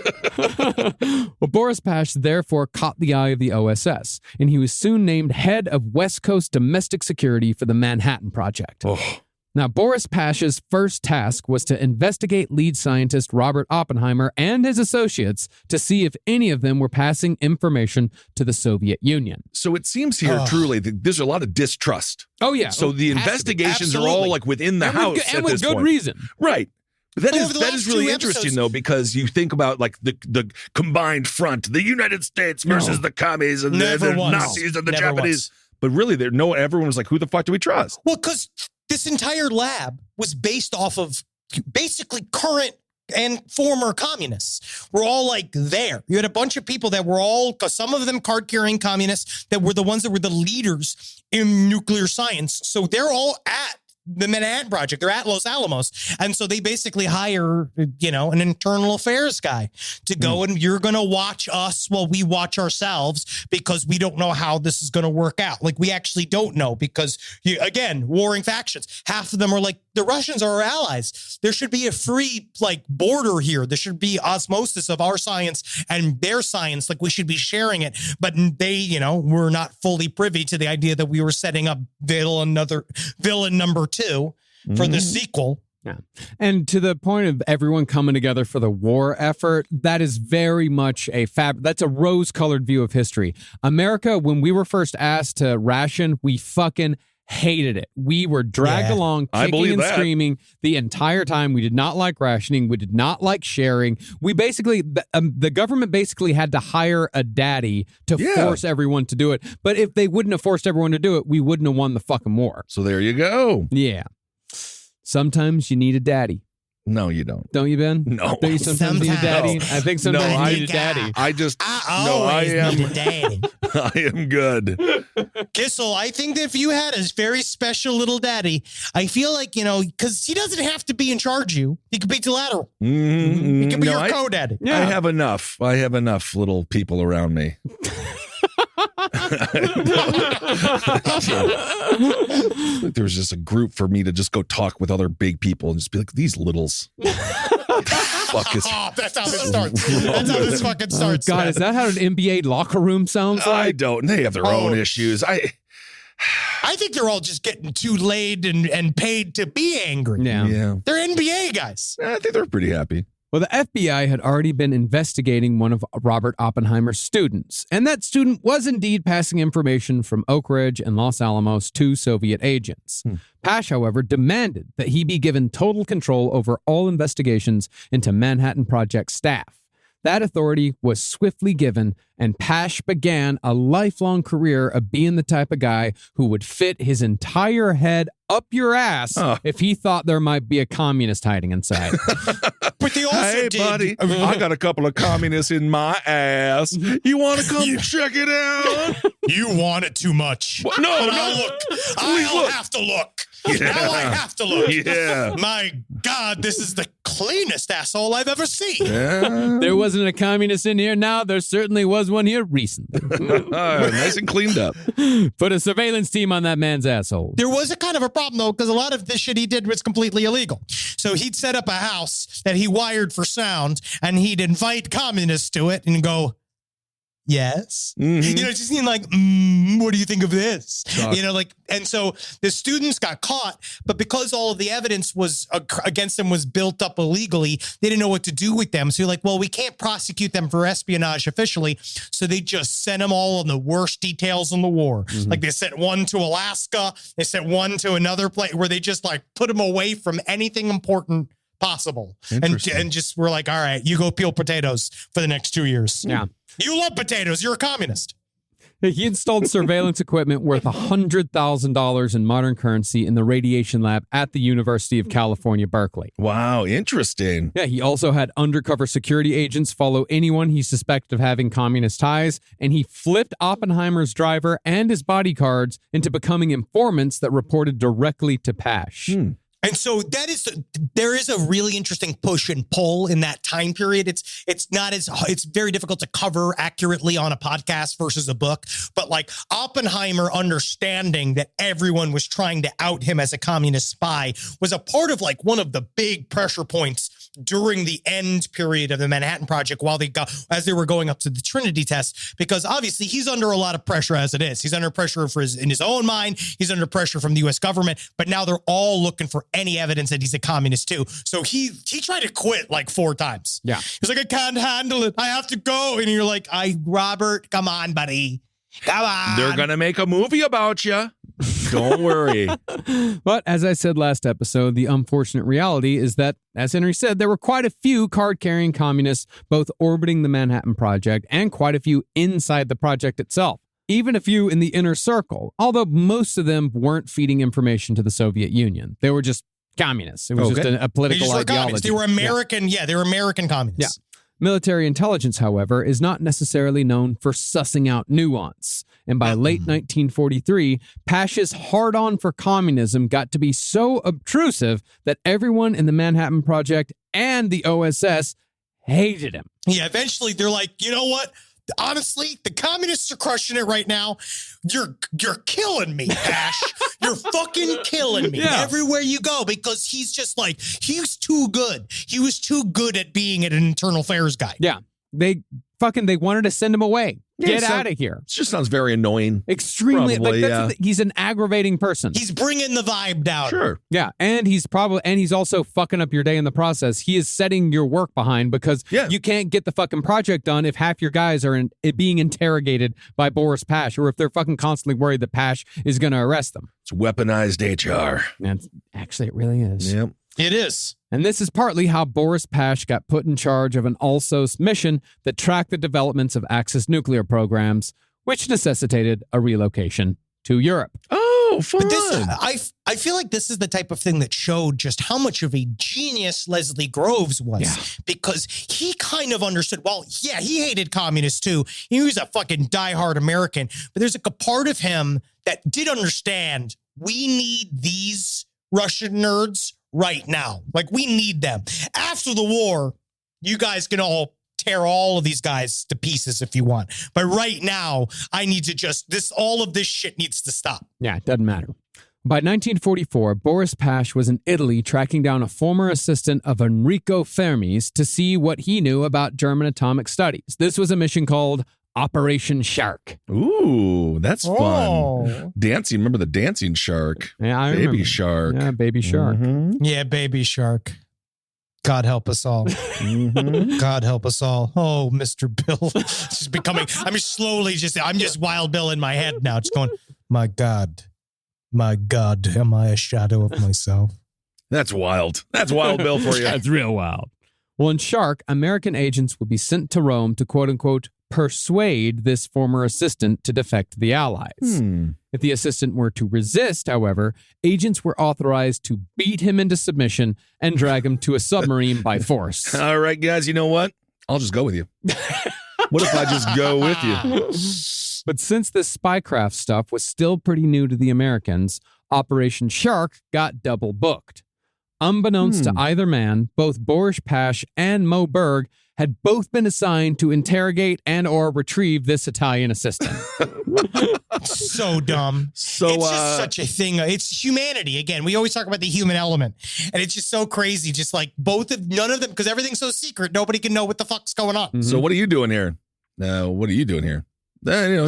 Well, Boris Pash therefore caught the eye of the OSS, and he was soon named head of West Coast domestic security for the Manhattan Project. Oh. Now, Boris Pash's first task was to investigate lead scientist Robert Oppenheimer and his associates to see if any of them were passing information to the Soviet Union. So it seems here truly that there's a lot of distrust. Oh, yeah. So the Has to be. investigations are all Absolutely. like within the And house with, at and with this good point. reason. Right. But that Over the is last really two interesting, episodes- though, because you think about like the combined front, the United States versus the commies and Never the once. Nazis and the Never Japanese. But really, everyone was like, who the fuck do we trust? Well, because this entire lab was based off of basically current and former communists. We're all like there. You had a bunch of people that were all, some of them card-carrying communists that were the ones that were the leaders in nuclear science. So they're all at the Manhattan Project. They're at Los Alamos. And so they basically hire, you know, an internal affairs guy to go and you're going to watch us while we watch ourselves because we don't know how this is going to work out. Like we actually don't know because, again, warring factions. Half of them are like, the Russians are our allies. There should be a free like border here. There should be osmosis of our science and their science. Like we should be sharing it. But they, you know, were not fully privy to the idea that we were setting up villain number 2 for the sequel. Yeah. And to the point of everyone coming together for the war effort, that is very much that's a rose-colored view of history. America, when we were first asked to ration, we fucking hated it. We were dragged along, I kicking believe and that. screaming the entire time. We did not like rationing. We did not like sharing. We basically, the government basically had to hire a daddy to force everyone to do it. But if they wouldn't have forced everyone to do it, we wouldn't have won the fucking war. So there you go. Yeah. Sometimes you need a daddy. No, you don't. Don't you, Ben? No. Don't you sometimes need a daddy? Sometimes. I think sometimes No, you need a daddy. I just, I no, I always am, need a daddy. I am good. Kissel, I think that if you had a very special little daddy, I feel like, you know, because he doesn't have to be in charge of you. He could be lateral. He could be your co-daddy. I have enough. I have enough little people around me. Like there was just a group for me to just go talk with other big people and just be like, these littles. Fuck is. Oh, that's how this starts. That's how this fucking starts. God, man. is that how an NBA locker room sounds I like? don't. They have their own issues. I think they're all just getting too laid and paid to be angry. Yeah. Yeah. They're NBA guys. I think they're pretty happy. Well, the FBI had already been investigating one of Robert Oppenheimer's students, and that student was indeed passing information from Oak Ridge and Los Alamos to Soviet agents. Pash, however, demanded that he be given total control over all investigations into Manhattan Project staff. That authority was swiftly given, and Pash began a lifelong career of being the type of guy who would fit his entire head up your ass if he thought there might be a communist hiding inside. But they also Hey, did. buddy, I got a couple of communists in my ass. You want to come check it out? You want it too much. No, But no. I'll look. I'll look. have to look. Yeah. Now I have to look. Yeah. My God, this is the cleanest asshole I've ever seen. Yeah. There wasn't a communist in here now. There certainly was one here recently. Nice and cleaned up. Put a surveillance team on that man's asshole. There was a kind of a problem, though, because a lot of this shit he did was completely illegal. So he'd set up a house that he wired for sound, and he'd invite communists to it and go, yes. Mhm. You know, just seeing like, what do you think of this? You know, like, and so the students got caught, but because all of the evidence was against them was built up illegally, they didn't know what to do with them. So you're like, well, we can't prosecute them for espionage officially. So they just sent them all on the worst details in the war. Like they sent one to Alaska. They sent one to another place where they just like put them away from anything important possible. And just were like, all right, you go peel potatoes for the next 2 years. Yeah. You love potatoes. You're a communist. He installed surveillance equipment worth $100,000 in modern currency in the radiation lab at the University of California, Berkeley. Wow, interesting. Yeah, he also had undercover security agents follow anyone he suspected of having communist ties, and he flipped Oppenheimer's driver and his bodyguards into becoming informants that reported directly to Pash. And so there is a really interesting push and pull in that time period. It's very difficult to cover accurately on a podcast versus a book, but like Oppenheimer understanding that everyone was trying to out him as a communist spy was a part of like one of the big pressure points during the end period of the Manhattan Project as they were going up to the Trinity test, because obviously he's under a lot of pressure as it is. He's under pressure in his own mind. He's under pressure from the U.S. government, but now they're all looking for any evidence that he's a communist too. So he tried to quit like 4 times. Yeah. He's like, I can't handle it. I have to go. And you're like, Robert, come on, buddy. Come on. They're going to make a movie about you. Don't worry. But as I said last episode, the unfortunate reality is that, as Henry said, there were quite a few card-carrying communists both orbiting the Manhattan Project and quite a few inside the project itself. Even a few in the inner circle, although most of them weren't feeding information to the Soviet Union. They were just communists. It was just a political ideology. They were American. Yeah, they were American communists. Yeah. Military intelligence, however, is not necessarily known for sussing out nuance. And by late 1943, Pash's hard-on for communism got to be so obtrusive that everyone in the Manhattan Project and the OSS hated him. Yeah, eventually they're like, you know what? Honestly, the communists are crushing it right now. You're killing me, Pash. You're fucking killing me everywhere you go, because he's just like, he's too good. He was too good at being an internal affairs guy. Yeah. They wanted to send him away. Get out of here. It just sounds very annoying. Extremely. Probably, He's an aggravating person. He's bringing the vibe down. Sure. Yeah. And he's also fucking up your day in the process. He is setting your work behind because you can't get the fucking project done if half your guys are being interrogated by Boris Pash, or if they're fucking constantly worried that Pash is going to arrest them. It's weaponized HR. And actually, it really is. Yep. It is. And this is partly how Boris Pash got put in charge of an Alsos mission that tracked the developments of Axis nuclear programs, which necessitated a relocation to Europe. Oh, fun. But I feel like this is the type of thing that showed just how much of a genius Leslie Groves was, because he kind of understood, well, yeah, he hated communists too. He was a fucking diehard American, but there's like a part of him that did understand we need these Russian nerds right now. Like, we need them. After the war, you guys can all tear all of these guys to pieces if you want. But right now, I need to all of this shit needs to stop. Yeah, it doesn't matter. By 1944, Boris Pash was in Italy tracking down a former assistant of Enrico Fermi's to see what he knew about German atomic studies. This was a mission called Operation Shark. Ooh, that's fun. Dancing. Remember the dancing shark? Yeah, I remember. Baby shark. Yeah, baby shark. Yeah, baby shark. God help us all. God help us all. Oh, Mr. Bill. It's just becoming, I'm just Wild Bill in my head now. Just going, my God, am I a shadow of myself? That's wild. That's Wild Bill for you. That's real wild. Well, in Shark, American agents would be sent to Rome to quote unquote persuade this former assistant to defect to the Allies. If the assistant were to resist, however, agents were authorized to beat him into submission and drag him to a submarine by force. All right, guys, you know what? I'll just go with you. What if I just go with you? But since this spycraft stuff was still pretty new to the Americans, Operation Shark got double booked. Unbeknownst to either man, both Boris Pash and Mo Berg had both been assigned to interrogate and or retrieve this Italian assistant. So dumb. So, it's just such a thing. It's humanity. Again, we always talk about the human element. And it's just so crazy. Just like none of them, because everything's so secret, nobody can know what the fuck's going on. So what are you doing here? What are you doing here? It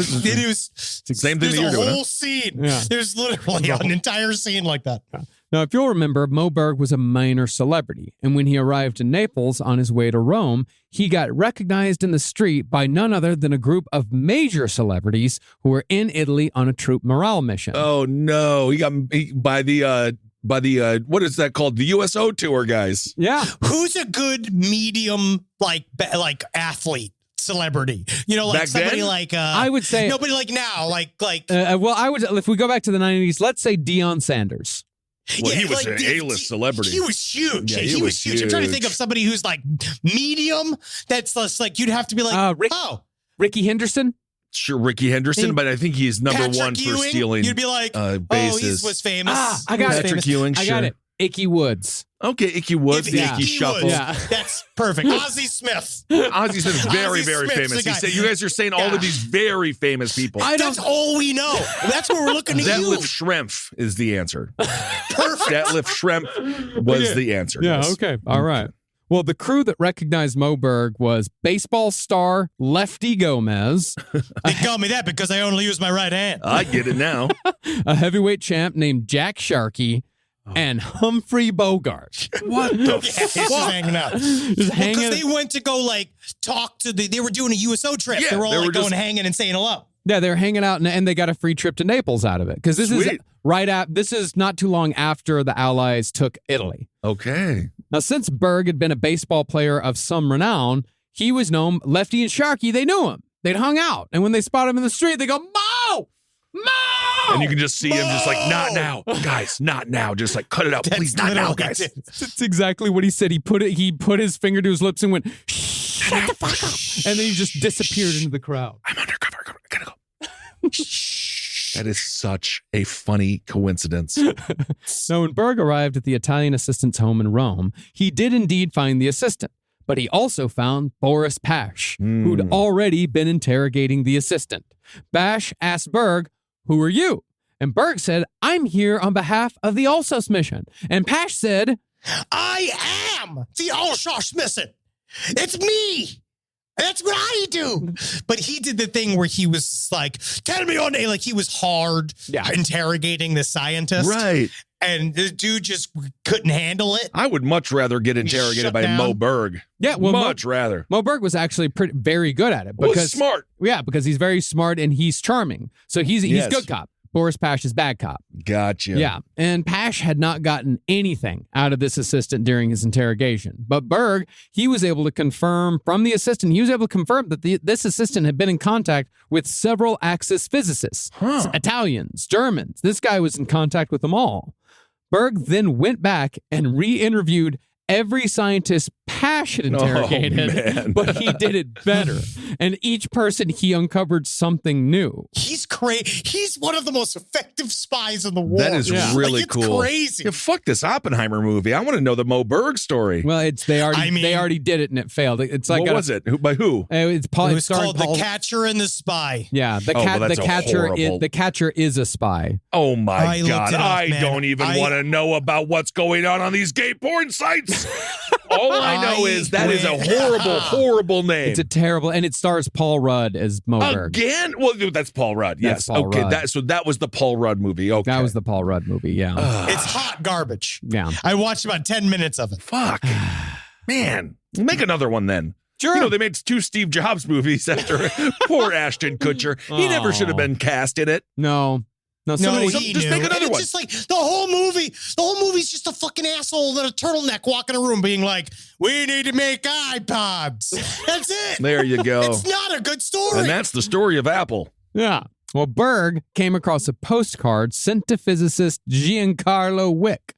was same thing that you're doing. There's a whole scene. Yeah. There's literally an entire scene like that. Now, if you'll remember, Mo Berg was a minor celebrity, and when he arrived in Naples on his way to Rome, he got recognized in the street by none other than a group of major celebrities who were in Italy on a troop morale mission. Oh no, he got by the what is that called? The USO tour guys. Yeah. Who's a good medium like athlete? Celebrity, like back somebody then? like I would say nobody like now, well, I would, if we go back to the 90s, let's say Deion Sanders. Well, he was an A-list celebrity. He was huge. Yeah, he was huge. I'm trying to think of somebody who's like medium. That's less like you'd have to be like, Ricky Henderson. Sure, Ricky Henderson, but I think he's number Patrick one for Ewing? stealing. You'd be like, bases. he was famous. I got it. Patrick Ewing. I got it. Icky Woods. Okay, Icky Woods, the Icky Shuffle. Yeah. That's perfect. Ozzie Smith. Ozzie Smith is very, Ozzie very Smith's famous. the He guy. said, you guys are saying all of these very famous people. That's all we know. That's what we're looking at. Detlef Schrempf is the answer. Perfect. Detlef Schrempf was the answer. Yeah, yes. okay. All right. Well, the crew that recognized Mo Berg was baseball star Lefty Gomez, They call me that because I only use my right hand. I get it now. a heavyweight champ named Jack Sharkey, and Humphrey Bogart. What the He's just hanging out. Just hanging. Because they went to go talk to they were doing a USO trip. Yeah, they were all they were going just- hanging and saying hello. Yeah, they're hanging out, and they got a free trip to Naples out of it. Because this is Sweet. this is not too long after the Allies took Italy. Okay. Now, since Berg had been a baseball player of some renown, he was known, Lefty and Sharkey, they knew him. They'd hung out. And when they spot him in the street, they go, Mo! Mo! And you can just see him just like, not now, guys, not now. Just like, cut it out, please, not now, guys. That's exactly what he said. He put his finger to his lips and went, shut the fuck up. And then he just disappeared into the crowd. I'm undercover. I gotta go. That is such a funny coincidence. So when Berg arrived at the Italian assistant's home in Rome, he did indeed find the assistant, but he also found Boris Pash, who'd already been interrogating the assistant. Pash asked Berg, "Who are you?" And Berg said, "I'm here on behalf of the Alsos mission." And Pash said, I am the Alsos mission. It's me. That's what I do. But he did the thing where he was like, tell me your name. Like he was hard interrogating the scientist. Right. And the dude just couldn't handle it. I would much rather get interrogated shut by down. Mo Berg. Yeah, well, much rather. Mo Berg was actually very good at it. Well, Because smart. Yeah, because he's very smart and he's charming. So he's Yes. good cop. Boris Pash is bad cop. Gotcha. Yeah. And Pash had not gotten anything out of this assistant during his interrogation. But Berg, he was able to confirm from the assistant, that this assistant had been in contact with several Axis physicists, Italians, Germans. This guy was in contact with them all. Berg then went back and re-interviewed every scientist Pash had interrogated, but he did it better. And each person, he uncovered something new. He's crazy. He's one of the most effective spies in the world. That is really it's cool. Crazy. Yeah, fuck this Oppenheimer movie. I want to know the Mo Berg story. Well, they already did it and it failed. It's like what was it? By who? It's Paul. It was called The Catcher and the Spy. Yeah, the catcher is a spy. Oh my I looked God! it up, I man. don't even want to know about what's going on these gay porn sites. All I know is that is a horrible, horrible name. It's a terrible, and it stars Paul Rudd as Mo Berg. Again? Well, that's Paul Rudd. That's Yes. Paul Okay. Rudd. That was the Paul Rudd movie. Okay. That was the Paul Rudd movie. Yeah. It's hot garbage. Yeah. I watched about 10 minutes of it. Fuck. Man, make another one then. Sure. You know, they made 2 Steve Jobs movies after poor Ashton Kutcher. He never should have been cast in it. No. No, he just knew. make another And it's one. just like the whole movie's just a fucking asshole in a turtleneck walking a room being like, we need to make iPods. That's it. There you go. It's not a good story. And that's the story of Apple. Yeah. Well, Berg came across a postcard sent to physicist Giancarlo Wick.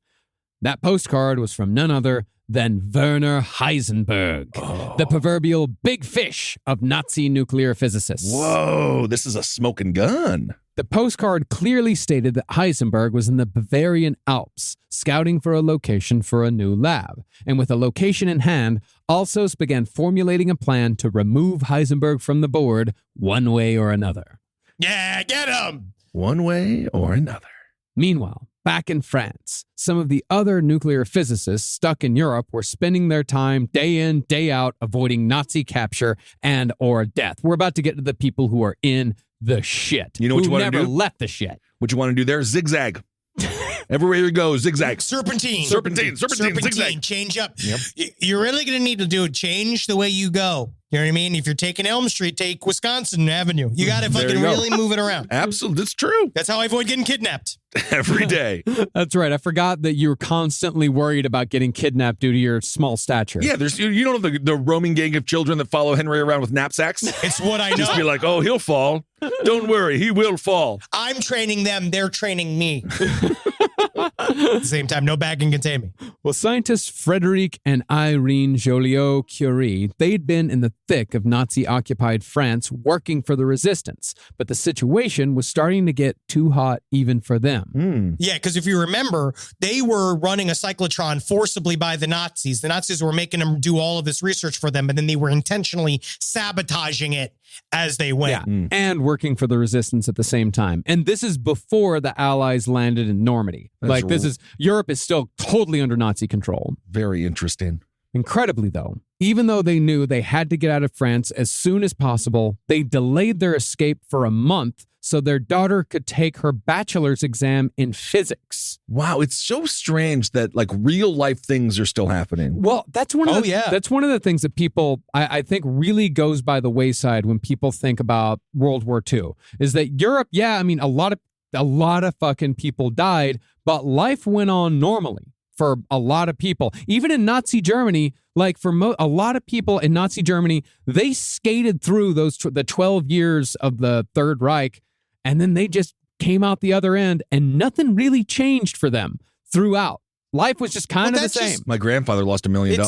That postcard was from none other than Werner Heisenberg, the proverbial big fish of Nazi nuclear physicists. Whoa, this is a smoking gun. The postcard clearly stated that Heisenberg was in the Bavarian Alps, scouting for a location for a new lab. And with a location in hand, Alsos began formulating a plan to remove Heisenberg from the board one way or another. Yeah, get him. One way or another. Meanwhile, back in France, some of the other nuclear physicists stuck in Europe were spending their time day in, day out, avoiding Nazi capture and or death. We're about to get to the people who are in the shit. You know what who you want to never do? left the shit. What you want to do there? Zigzag. Everywhere you go, zigzag. Serpentine. Zigzag. Change up. Yep. You're really going to need to do it. Change the way you go. You know what I mean? If you're taking Elm Street, take Wisconsin Avenue. You got to There fucking you go. really move it around. Absolutely. It's true. That's how I avoid getting kidnapped. Every day. That's right. I forgot that you were constantly worried about getting kidnapped due to your small stature. Yeah, there's you don't know the roaming gang of children that follow Henry around with knapsacks? It's what I know. Just be like, oh, he'll fall. Don't worry, he will fall. I'm training them. They're training me. At the same time, no bag can contain me. Well, scientists Frederic and Irene Joliot-Curie, they'd been in the thick of Nazi-occupied France working for the resistance, but the situation was starting to get too hot even for them. Yeah, because if you remember, they were running a cyclotron forcibly by the Nazis. The Nazis were making them do all of this research for them, and then they were intentionally sabotaging it as they went. Yeah, and working for the resistance at the same time. And this is before the Allies landed in Normandy. Europe is still totally under Nazi control. Very interesting. Incredibly, though, even though they knew they had to get out of France as soon as possible, they delayed their escape for a month so their daughter could take her bachelor's exam in physics. Wow, it's so strange that like real life things are still happening. Well, that's one of the things that people, I think, really goes by the wayside when people think about World War II, is that Europe, yeah, I mean, a lot of fucking people died, but life went on normally for a lot of people. Even in Nazi Germany, like for a lot of people in Nazi Germany, they skated through the 12 years of the Third Reich, and then they just came out the other end, and nothing really changed for them throughout. Life was just kind of the same. My grandfather lost $1 million.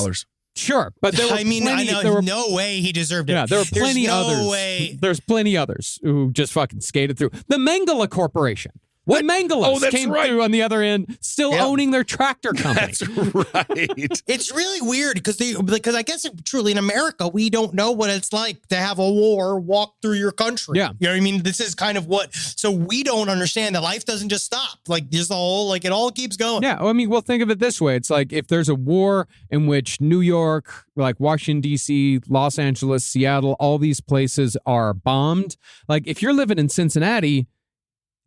Sure, but there were no way he deserved it. Yeah, there were plenty others. Way. There's plenty others who just fucking skated through. The Mengele Corporation. What Mengeles came through on the other end, still owning their tractor company. That's right. It's really weird because I guess truly in America, we don't know what it's like to have a war walk through your country. Yeah. You know what I mean? This is kind of so we don't understand that life doesn't just stop. Like there's it all keeps going. Yeah. Well, I mean, think of it this way. It's like if there's a war in which New York, like Washington, D.C., Los Angeles, Seattle, all these places are bombed. Like if you're living in Cincinnati,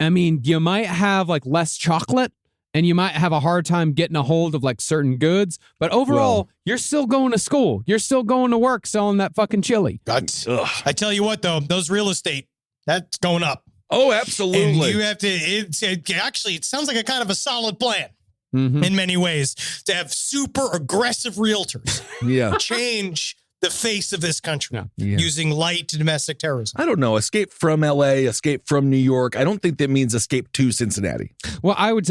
I mean, you might have like less chocolate and you might have a hard time getting a hold of like certain goods. But overall, you're still going to school. You're still going to work selling that fucking chili. I tell you what, though, those real estate, that's going up. Oh, absolutely. And you have to, it sounds like a kind of a solid plan in many ways to have super aggressive realtors change the face of this country using light domestic terrorism. I don't know. Escape from LA, escape from New York. I don't think that means escape to Cincinnati. Well, I would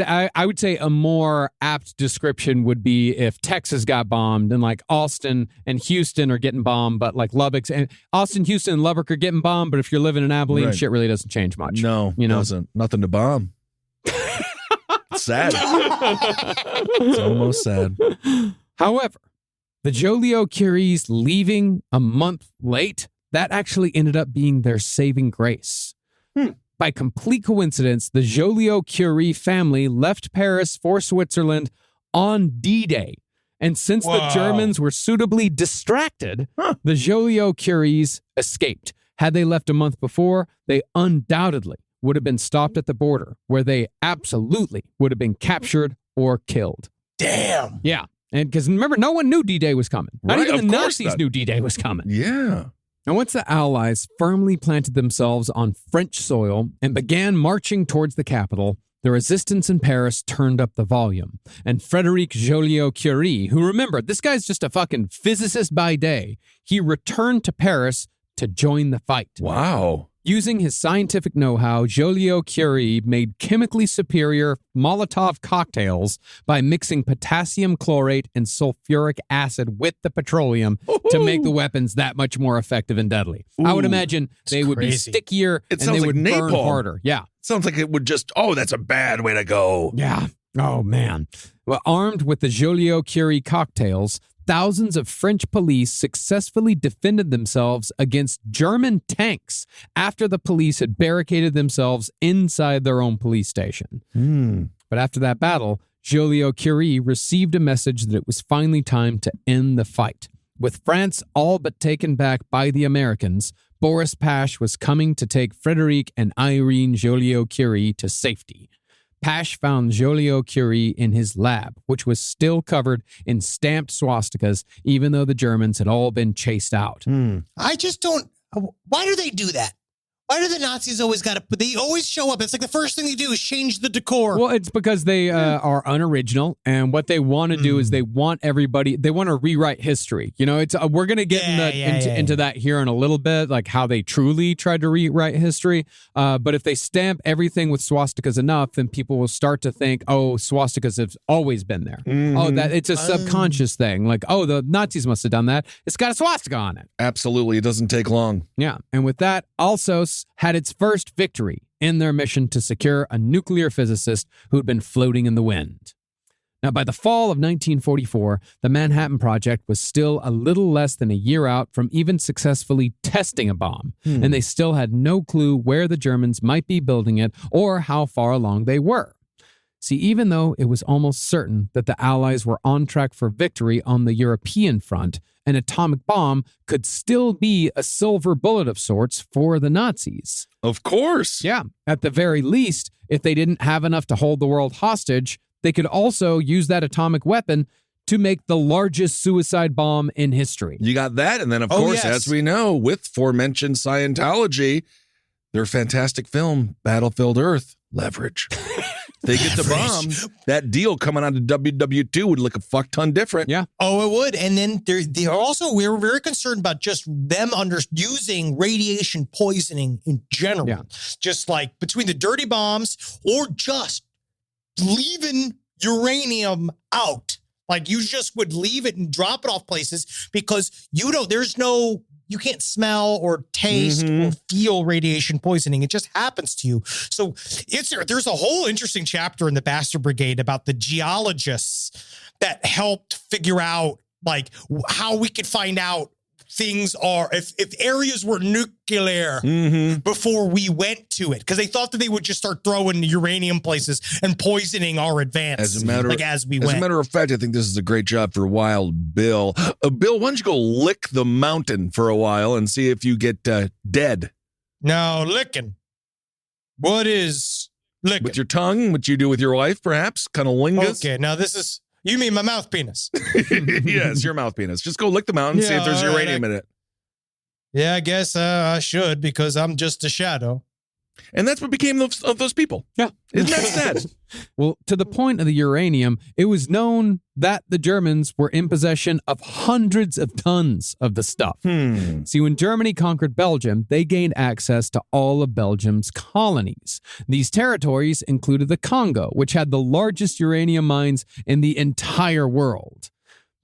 say a more apt description would be if Texas got bombed and like Austin and Houston are getting bombed, but like Lubbock's and Austin, Houston, and Lubbock are getting bombed. But if you're living in Abilene, shit really doesn't change much. No, doesn't. Nothing to bomb. It's sad. It's almost sad. However, the Joliot-Curie's leaving a month late, that actually ended up being their saving grace. By complete coincidence, the Joliot-Curie family left Paris for Switzerland on D-Day. And since the Germans were suitably distracted, the Joliot-Curies escaped. Had they left a month before, they undoubtedly would have been stopped at the border, where they absolutely would have been captured or killed. Damn. Yeah. And because remember, no one knew D-Day was coming. Not Right, even the of course Nazis not. knew D-Day was coming. Yeah. And once the Allies firmly planted themselves on French soil and began marching towards the capital, the resistance in Paris turned up the volume. And Frédéric Joliot-Curie, who, remember, this guy's just a fucking physicist by day, he returned to Paris to join the fight. Wow. Using his scientific know-how, Joliot-Curie made chemically superior Molotov cocktails by mixing potassium chlorate and sulfuric acid with the petroleum to make the weapons that much more effective and deadly. I would Ooh, imagine they would be crazy. stickier It and sounds they like would burn napalm. harder. Yeah. Sounds like it would just, that's a bad way to go. Yeah. Oh, man. Well, armed with the Joliot-Curie cocktails, thousands of French police successfully defended themselves against German tanks after the police had barricaded themselves inside their own police station. But after that battle, Joliot-Curie received a message that it was finally time to end the fight. With France all but taken back by the Americans, Boris Pash was coming to take Frédéric and Irene Joliot-Curie to safety. Pash found Joliot-Curie in his lab, which was still covered in stamped swastikas, even though the Germans had all been chased out. I just don't. Why do they do that? Why do the Nazis always got to? They always show up. It's like the first thing they do is change the decor. Well, it's because they are unoriginal, and what they want to do is they want everybody. They want to rewrite history. You know, it's we're gonna get into that here in a little bit, like how they truly tried to rewrite history. But if they stamp everything with swastikas enough, then people will start to think, oh, swastikas have always been there. Oh, that it's a subconscious thing. Like, oh, the Nazis must have done that. It's got a swastika on it. Absolutely. It doesn't take long. Yeah, and with that, Alsos had its first victory in their mission to secure a nuclear physicist who'd been floating in the wind. Now, by the fall of 1944, the Manhattan Project was still a little less than a year out from even successfully testing a bomb, and they still had no clue where the Germans might be building it or how far along they were. See, even though it was almost certain that the Allies were on track for victory on the European front, an atomic bomb could still be a silver bullet of sorts for the Nazis. Of course. Yeah, at the very least, if they didn't have enough to hold the world hostage, they could also use that atomic weapon to make the largest suicide bomb in history. You got that. And then, of course, yes. as we know, with aforementioned Scientology, their fantastic film, Battlefield Earth, leverage. They get the bomb. That deal coming out of WW2 would look a fuck ton different. Yeah. Oh, it would. And then they're also, we were very concerned about just them using radiation poisoning in general. Yeah. Just like between the dirty bombs or just leaving uranium out. Like you just would leave it and drop it off places because you can't smell or taste or feel radiation poisoning. It just happens to you. So there's a whole interesting chapter in the Bastard Brigade about the geologists that helped figure out like how we could find out things are, if areas were nuclear before we went to it. Because they thought that they would just start throwing uranium places and poisoning our advance as we went. As a matter of fact, I think this is a great job for Wild Bill. Bill, why don't you go lick the mountain for a while and see if you get dead? No, licking. What is licking? With your tongue, what you do with your wife, perhaps? Cunnilingus? Okay, now this is... You mean my mouth penis? Yes, your mouth penis. Just go lick the mountain, see if there's uranium in it. Yeah, I guess I should because I'm just a shadow. And that's what became of those people. Yeah. Isn't that sad? Well, to the point of the uranium, it was known that the Germans were in possession of hundreds of tons of the stuff. See, when Germany conquered Belgium, they gained access to all of Belgium's colonies. These territories included the Congo, which had the largest uranium mines in the entire world.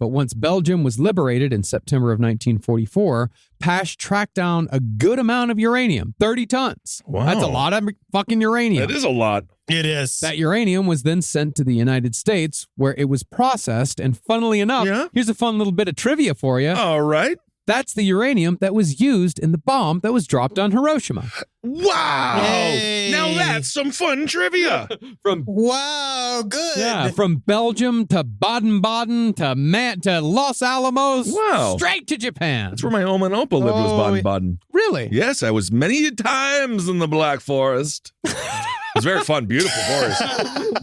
But once Belgium was liberated in September of 1944, Pash tracked down a good amount of uranium, 30 tons. Wow. That's a lot of fucking uranium. That is a lot. It is. That uranium was then sent to the United States, where it was processed. And funnily enough, here's a fun little bit of trivia for you. All right. That's the uranium that was used in the bomb that was dropped on Hiroshima. Wow. Hey. Now that's some fun trivia. Wow, good. Yeah, from Belgium to Baden-Baden to Los Alamos. Wow. Straight to Japan. That's where my Oma and Opa lived, was Baden-Baden. Really? Yes, I was many times in the Black Forest. was very fun. Beautiful forest.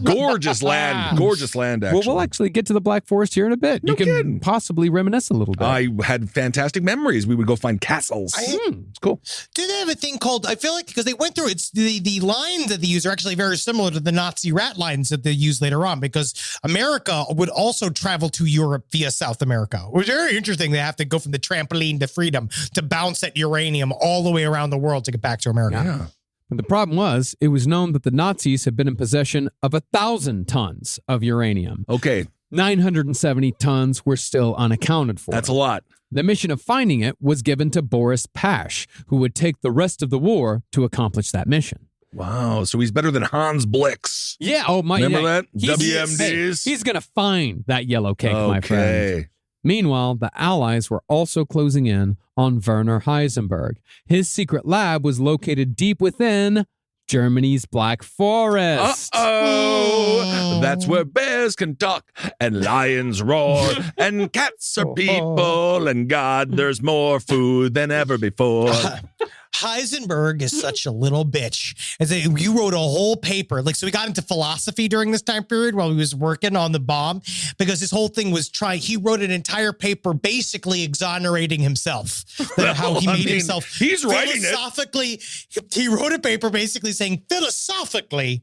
Gorgeous land. Gorgeous land, actually. Well, we'll actually get to the Black Forest here in a bit. No you can kidding. possibly reminisce a little bit. I had fantastic memories. We would go find castles. It's cool. Do they have a thing called, I feel like, because they went through, it's the lines that they use are actually very similar to the Nazi rat lines that they use later on, because America would also travel to Europe via South America. It was very interesting. They have to go from the trampoline to freedom to bounce that uranium all the way around the world to get back to America. Yeah. But the problem was, it was known that the Nazis had been in possession of 1,000 tons of uranium. Okay. 970 tons were still unaccounted for. That's a lot. The mission of finding it was given to Boris Pash, who would take the rest of the war to accomplish that mission. Wow. So he's better than Hans Blix. Yeah. Oh, my. Remember yeah. that? WMDs? He's going to find that yellow cake, my friend. Okay. Meanwhile, the Allies were also closing in on Werner Heisenberg. His secret lab was located deep within Germany's Black Forest. Uh-oh. That's where bears can talk and lions roar and cats are people and God, there's more food than ever before. Heisenberg is such a little bitch. And so you wrote a whole paper. So we got into philosophy during this time period while he was working on the bomb, because his whole thing was he wrote an entire paper basically exonerating himself. How he made himself. He's writing it. Philosophically, he wrote a paper basically saying, philosophically,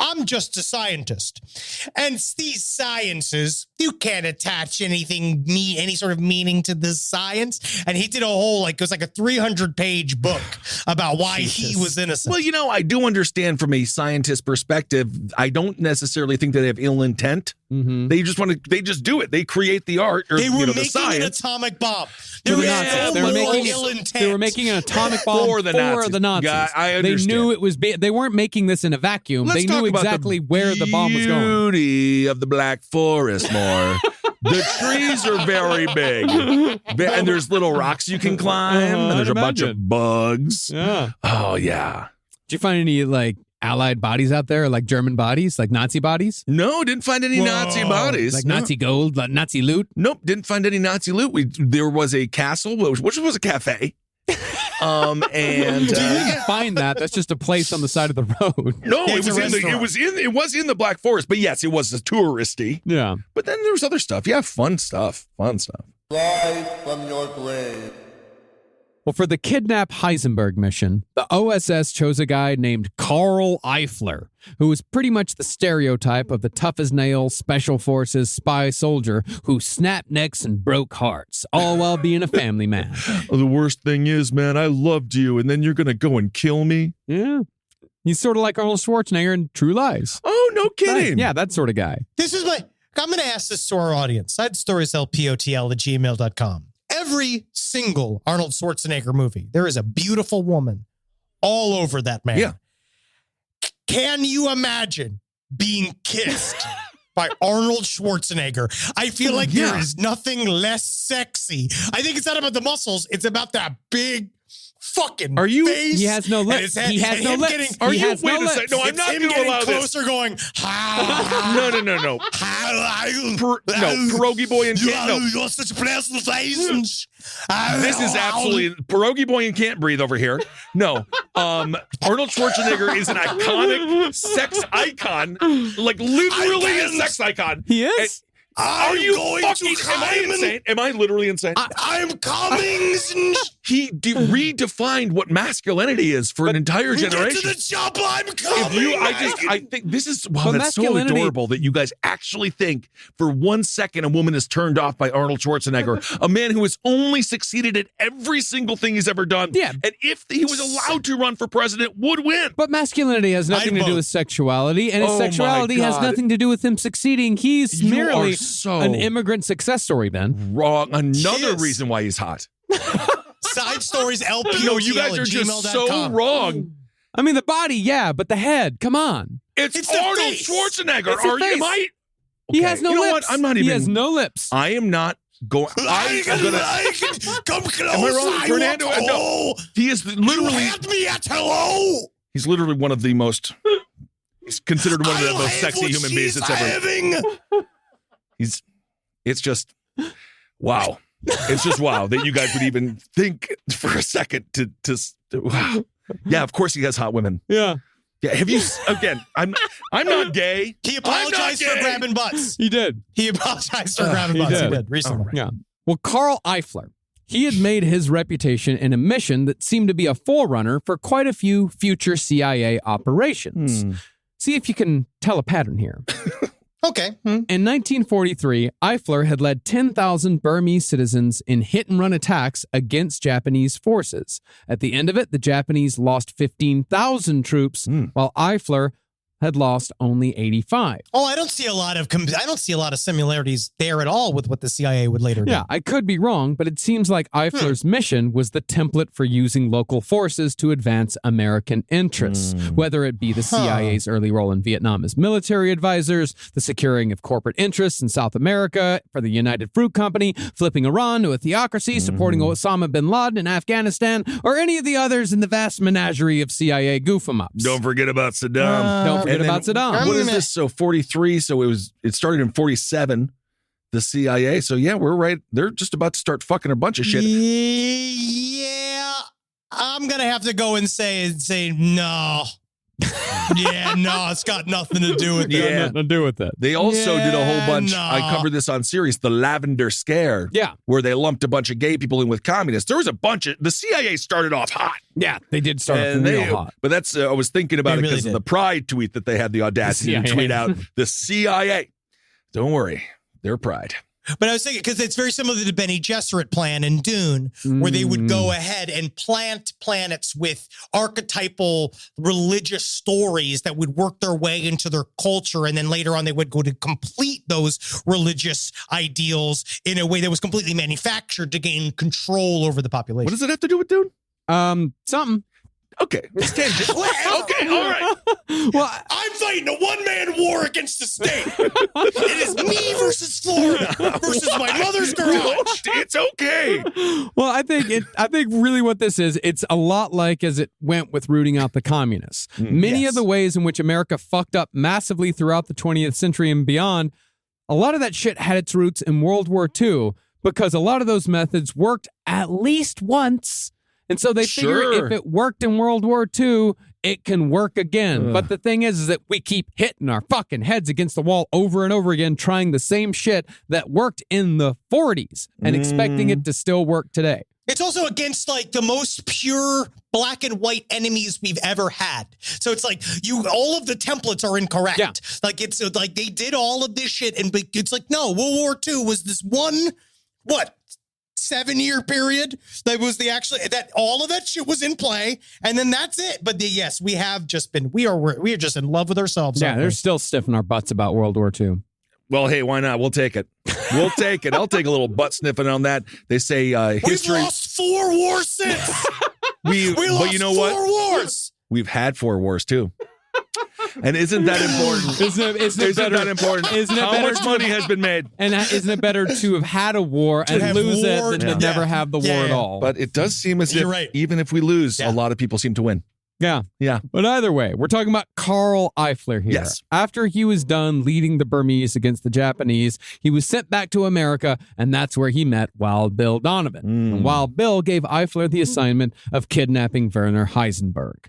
I'm just a scientist. And these sciences, you can't attach any sort of meaning to this science. And he did a whole, it was like a 300-page book about why he was innocent. Well, I do understand from a scientist perspective. I don't necessarily think that they have ill intent. Mm-hmm. They just do it. They create the art or they were the making science. an atomic bomb. They were They making an atomic bomb for the Nazis. Yeah, I understand. They knew it was. They weren't making this in a vacuum. Let's they talk knew about exactly where the bomb was going. Beauty of the Black Forest more. The trees are very big, and there's little rocks you can climb, and there's a bunch of bugs. Yeah. Oh yeah. Did you find any Allied bodies out there, like German bodies, like Nazi bodies? No, didn't find any Nazi bodies. Like No. Nazi gold, like Nazi loot? Nope, didn't find any Nazi loot. There was a castle, which was a cafe. And You can find that. That's just a place on the side of the road. no, Yeah, it was in the Black Forest, but yes, it was touristy. Yeah. But then there was other stuff. Yeah, fun stuff. Rise from your grave. Well, for the Kidnap Heisenberg mission, the OSS chose a guy named Karl Eifler, who was pretty much the stereotype of the tough-as-nails special forces spy soldier who snapped necks and broke hearts, all while being a family man. The worst thing is, man, I loved you, and then you're going to go and kill me? Yeah. He's sort of like Arnold Schwarzenegger in True Lies. Oh, no kidding. Yeah, that sort of guy. I'm going to ask this to our audience. sidestorieslpotl@gmail.com. Every single Arnold Schwarzenegger movie, there is a beautiful woman all over that man. Yeah. Can you imagine being kissed by Arnold Schwarzenegger? I feel like there is nothing less sexy. I think it's not about the muscles. It's about that big fucking face. He has no and lips. his head, He has and no him lips. getting- He has no wait a lips. second. No, I'm it's not him going to getting allow closer this. going, No. Pierogi Boy and Can't. No. You're such a pleasant face. This is absolutely Pierogi Boy and Can't Breathe over here. No. Arnold Schwarzenegger is an iconic sex icon. Like literally a sex icon. He is? Are you fucking am I insane? Am I literally insane? I'm coming. He redefined what masculinity is for an entire Get to generation. the job. I'm coming. I think this is wow, But that's so masculinity- adorable that you guys actually think for 1 second a woman is turned off by Arnold Schwarzenegger, a man who has only succeeded at every single thing he's ever done. Yeah. And if he was allowed to run for president, would win. But masculinity has nothing to do with sexuality, and his Oh my sexuality has God. nothing to do with him succeeding. He's You merely are so an immigrant success story, Ben. Wrong. Another Kiss. reason why he's hot. Side stories LP. No, you guys are just so wrong. I mean, the body, yeah, but the head, come on. It's It's the Arnold face. Schwarzenegger. It's the Are you? Am face. I? He Okay, has no you know lips. what? I'm not even. He has no lips. I am not going. I'm gonna. Come close. Am I wrong, Fernando? want No. hello. He is You literally. had me at hello. He's literally one of the most. He's considered one of the I'll most have sexy what human beings she's that's ever. having. It's just. Wow. It's just wow that you guys would even think for a second to wow. Yeah, of course he has hot women. Yeah. Yeah, have you again? I'm not gay. He apologized for grabbing butts. He did. He apologized for grabbing butts. He did recently. Yeah. Well, Carl Eifler, he had made his reputation in a mission that seemed to be a forerunner for quite a few future CIA operations. See if you can tell a pattern here. Okay. In 1943, Eifler had led 10,000 Burmese citizens in hit-and-run attacks against Japanese forces. At the end of it, the Japanese lost 15,000 troops, while Eifler had lost only 85. Oh, I don't see a lot of similarities there at all with what the CIA would later do. Yeah, I could be wrong, but it seems like Eifler's mission was the template for using local forces to advance American interests, whether it be the CIA's early role in Vietnam as military advisors, the securing of corporate interests in South America for the United Fruit Company, flipping Iran to a theocracy, supporting Osama bin Laden in Afghanistan, or any of the others in the vast menagerie of CIA goof-em-ups. Don't forget about Saddam. Don't forget about Saddam. What is this? So 43. So it started in 47. The CIA. So yeah, we're right. They're just about to start fucking a bunch of shit. Yeah, I'm gonna have to go and say no. Yeah, no, it's got nothing to do with that. Yeah. Nothing to do with that. They also did a whole bunch. No. I covered this on series, The Lavender Scare. Yeah. Where they lumped a bunch of gay people in with communists. There was a bunch of, the CIA started off hot. Yeah, they did start off And real hot. But that's, I was thinking about it They really because of did. the Pride tweet that they had the audacity to CIA. tweet out. The CIA. Don't worry. They're Pride. But I was thinking, because it's very similar to the Bene Gesserit plan in Dune, where they would go ahead and plant planets with archetypal religious stories that would work their way into their culture. And then later on, they would go to complete those religious ideals in a way that was completely manufactured to gain control over the population. What does it have to do with Dune? Something. Okay. It's tangent. Okay. All right. Well, I'm fighting a one-man war against the state. It is me versus Florida versus my mother's garage. It's okay. well, I think really what this is, it's a lot like as it went with rooting out the communists. Many of the ways in which America fucked up massively throughout the 20th century and beyond, a lot of that shit had its roots in World War II because a lot of those methods worked at least once. And so they figure if it worked in World War II, it can work again. But the thing is that we keep hitting our fucking heads against the wall over and over again, trying the same shit that worked in the 40s and expecting it to still work today. It's also against like the most pure black and white enemies we've ever had. So it's like all of the templates are incorrect. Yeah. Like it's like they did all of this shit and it's like, no, World War II was this one, 7-year period that was that all of that shit was in play, and then that's it. But yes, we are just in love with ourselves. Yeah, they're still stiffing our butts about World War II. Well, hey, why not? We'll take it. We'll take it. I'll take a little butt sniffing on that. They say history. We've lost 4 wars since. We lost but you know what? 4 wars. We've had 4 wars too. And isn't that important? Isn't that important? Isn't it How better much money has been made? And isn't it better to have had a war and have lose it war, than to yeah. never have the war at Yeah. all? But it does seem as if You're right. even if we lose, Yeah. a lot of people seem to win. Yeah. Yeah. But either way, we're talking about Carl Eifler here. Yes. After he was done leading the Burmese against the Japanese, he was sent back to America, and that's where he met Wild Bill Donovan. And Wild Bill gave Eifler the assignment of kidnapping Werner Heisenberg.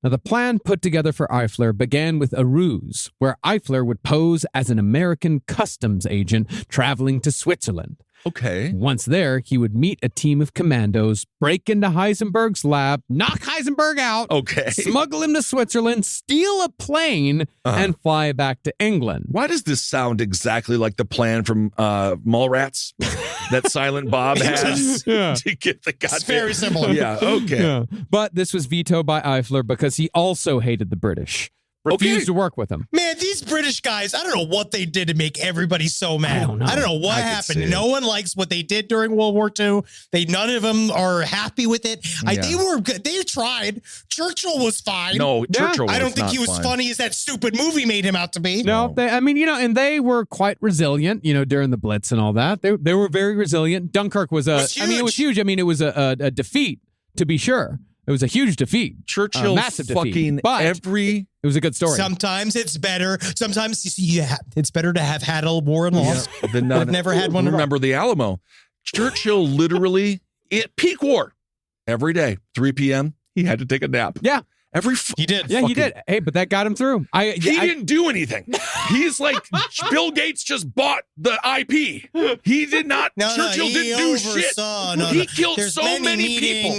Now, the plan put together for Eifler began with a ruse, where Eifler would pose as an American customs agent traveling to Switzerland. Okay. Once there, he would meet a team of commandos, break into Heisenberg's lab, knock Heisenberg out, Okay. smuggle him to Switzerland, steal a plane, and fly back to England. Why does this sound exactly like the plan from Mallrats that Silent Bob has to get the goddamn... It's very similar. Yeah, okay. Yeah. But this was vetoed by Eifler because he also hated the British. Refused to work with them. Man, these British guys, I don't know what they did to make everybody so mad. I don't know. I don't know what I could happened. see. No one likes what they did during World War II. None of them are happy with it. Yeah. They tried. Churchill was fine. No, Yeah. Churchill I don't was think not he was fine. funny as that stupid movie made him out to be. No, and they were quite resilient, during the Blitz and all that. They were very resilient. Dunkirk was It was it was huge. It was a defeat, to be sure. It was a huge defeat. Churchill massive defeat. fucking But every... it was a good story. Sometimes it's better. Sometimes it's better to have had a war and lost. Than I've never had one. Remember the Alamo. Churchill literally, peak war, every day, 3 p.m., he had to take a nap. Yeah. He did. Yeah, he did. Hey, but that got him through. He didn't do anything. He's like, Bill Gates just bought the IP. He did not. Churchill didn't do shit. He killed There's so many people.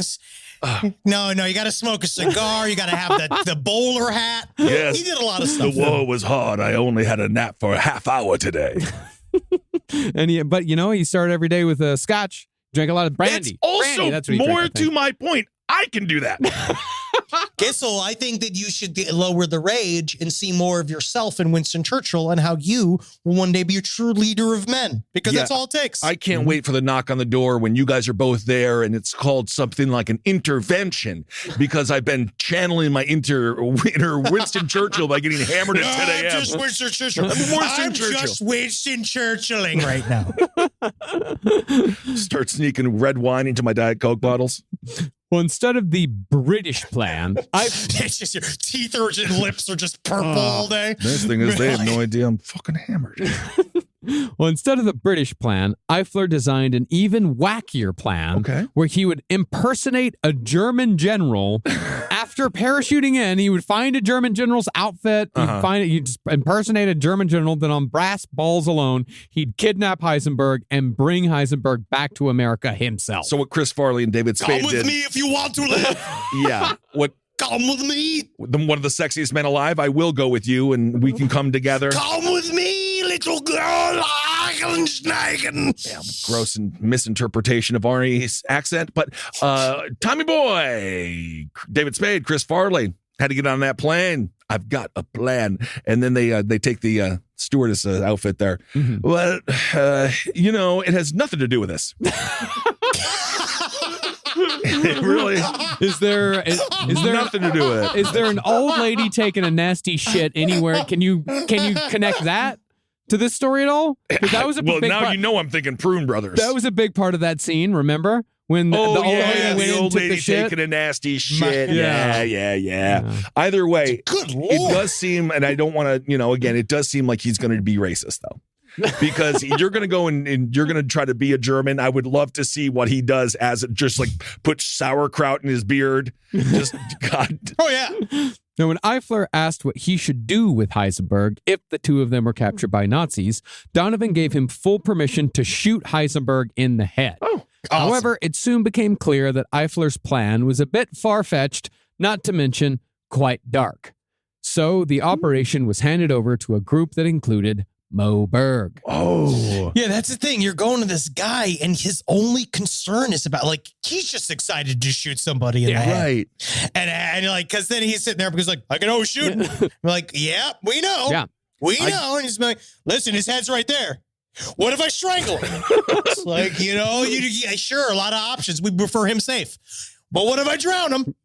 No, you got to smoke a cigar. You got to have the bowler hat. Yes. He did a lot of stuff. The war was hard. I only had a nap for a half hour today. But he started every day with a scotch, drank a lot of brandy. Also, that's what he more drank, to my point, I can do that. Gissel, I think that you should lower the rage and see more of yourself in Winston Churchill and how you will one day be a true leader of men, because that's all it takes. I can't wait for the knock on the door when you guys are both there, and it's called something like an intervention, because I've been channeling my inner Winston Churchill by getting hammered at 10 a.m. I'm just Winston Churchill. I'm just Winston Churchilling right now. Start sneaking red wine into my Diet Coke bottles. Well, instead of the British plan, it's just your teeth and lips are just purple all day. Nice thing is they have no idea I'm fucking hammered. Well, instead of the British plan, Eifler designed an even wackier plan where he would impersonate a German general. After parachuting in, he would find a German general's outfit. He'd just impersonate a German general. Then on brass balls alone, he'd kidnap Heisenberg and bring Heisenberg back to America himself. So what Chris Farley and David Spade Come with did. me if you want to live. Yeah. Come with me. One of the sexiest men alive. I will go with you, and we can come together. Come with me, little girl. Yeah, gross and misinterpretation of Arnie's accent, but Tommy Boy, David Spade, Chris Farley had to get on that plane. I've got a plan, and then they take the stewardess outfit there. Well, it has nothing to do with this. It really is there nothing to do with it. Is there an old lady taking a nasty shit anywhere? Can you connect that to this story at all? That was a big now part. I'm thinking Prune Brothers. That was a big part of that scene. Remember when the old lady went and took the shit? Taking a nasty shit. Yeah. Either way, it does seem, and I don't want to, again, it does seem like he's going to be racist though. Because you're going to go and you're going to try to be a German. I would love to see what he does as just like put sauerkraut in his beard. Just God. Oh, yeah. Now, when Eifler asked what he should do with Heisenberg if the two of them were captured by Nazis, Donovan gave him full permission to shoot Heisenberg in the head. Oh, awesome. However, it soon became clear that Eifler's plan was a bit far-fetched, not to mention quite dark. So the operation was handed over to a group that included Mo Berg. Oh. Yeah, that's the thing. You're going to this guy, and his only concern is about, he's just excited to shoot somebody in the head. Right. And because then he's sitting there because, I can always shoot him. We're like, yeah, we know. Yeah. We know. And he's like, listen, his head's right there. What if I strangle him? It's sure, a lot of options. We prefer him safe. But what if I drown him?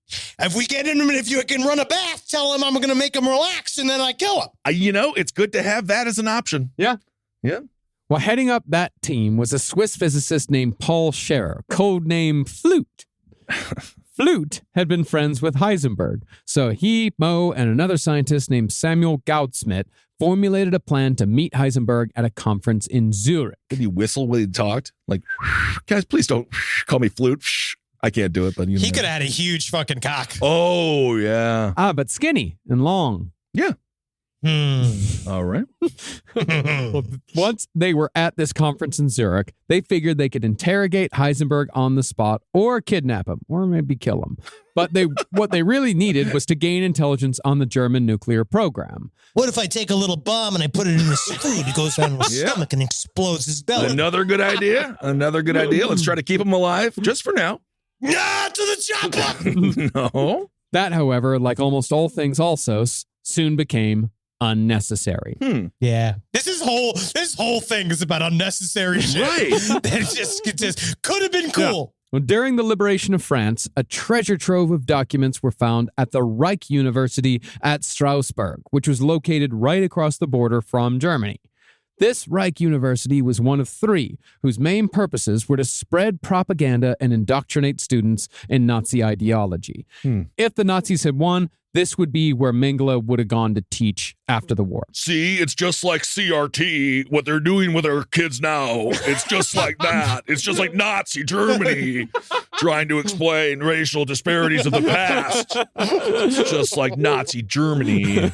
If we get him, and if you can run a bath, tell him I'm going to make him relax, and then I kill him. It's good to have that as an option. Yeah. Yeah. Well, heading up that team was a Swiss physicist named Paul Scherrer, codename Flute. Flute had been friends with Heisenberg, so he, Mo, and another scientist named Samuel Goudsmit formulated a plan to meet Heisenberg at a conference in Zurich. Did he whistle when he talked? Like, guys, please don't call me Flute. I can't do it, but he could have had a huge fucking cock. Oh, yeah. But skinny and long. Yeah. All right. Well, once they were at this conference in Zurich, they figured they could interrogate Heisenberg on the spot or kidnap him or maybe kill him. But what they really needed was to gain intelligence on the German nuclear program. What if I take a little bomb and I put it in his food? He goes down his stomach and explodes his belly. Another good idea. Let's try to keep him alive just for now. To the chopper. No. That, however, like almost all things Alsos, soon became unnecessary. Yeah. This whole thing is about unnecessary shit. Right. It just could have been cool. Well, during the liberation of France, a treasure trove of documents were found at the Reich University at Strasbourg, which was located right across the border from Germany. This Reich University was one of three whose main purposes were to spread propaganda and indoctrinate students in Nazi ideology. If the Nazis had won, this would be where Mengele would have gone to teach after the war. See, it's just like CRT, what they're doing with our kids now. It's just like that. It's just like Nazi Germany. trying to explain racial disparities of the past. It's just like Nazi Germany.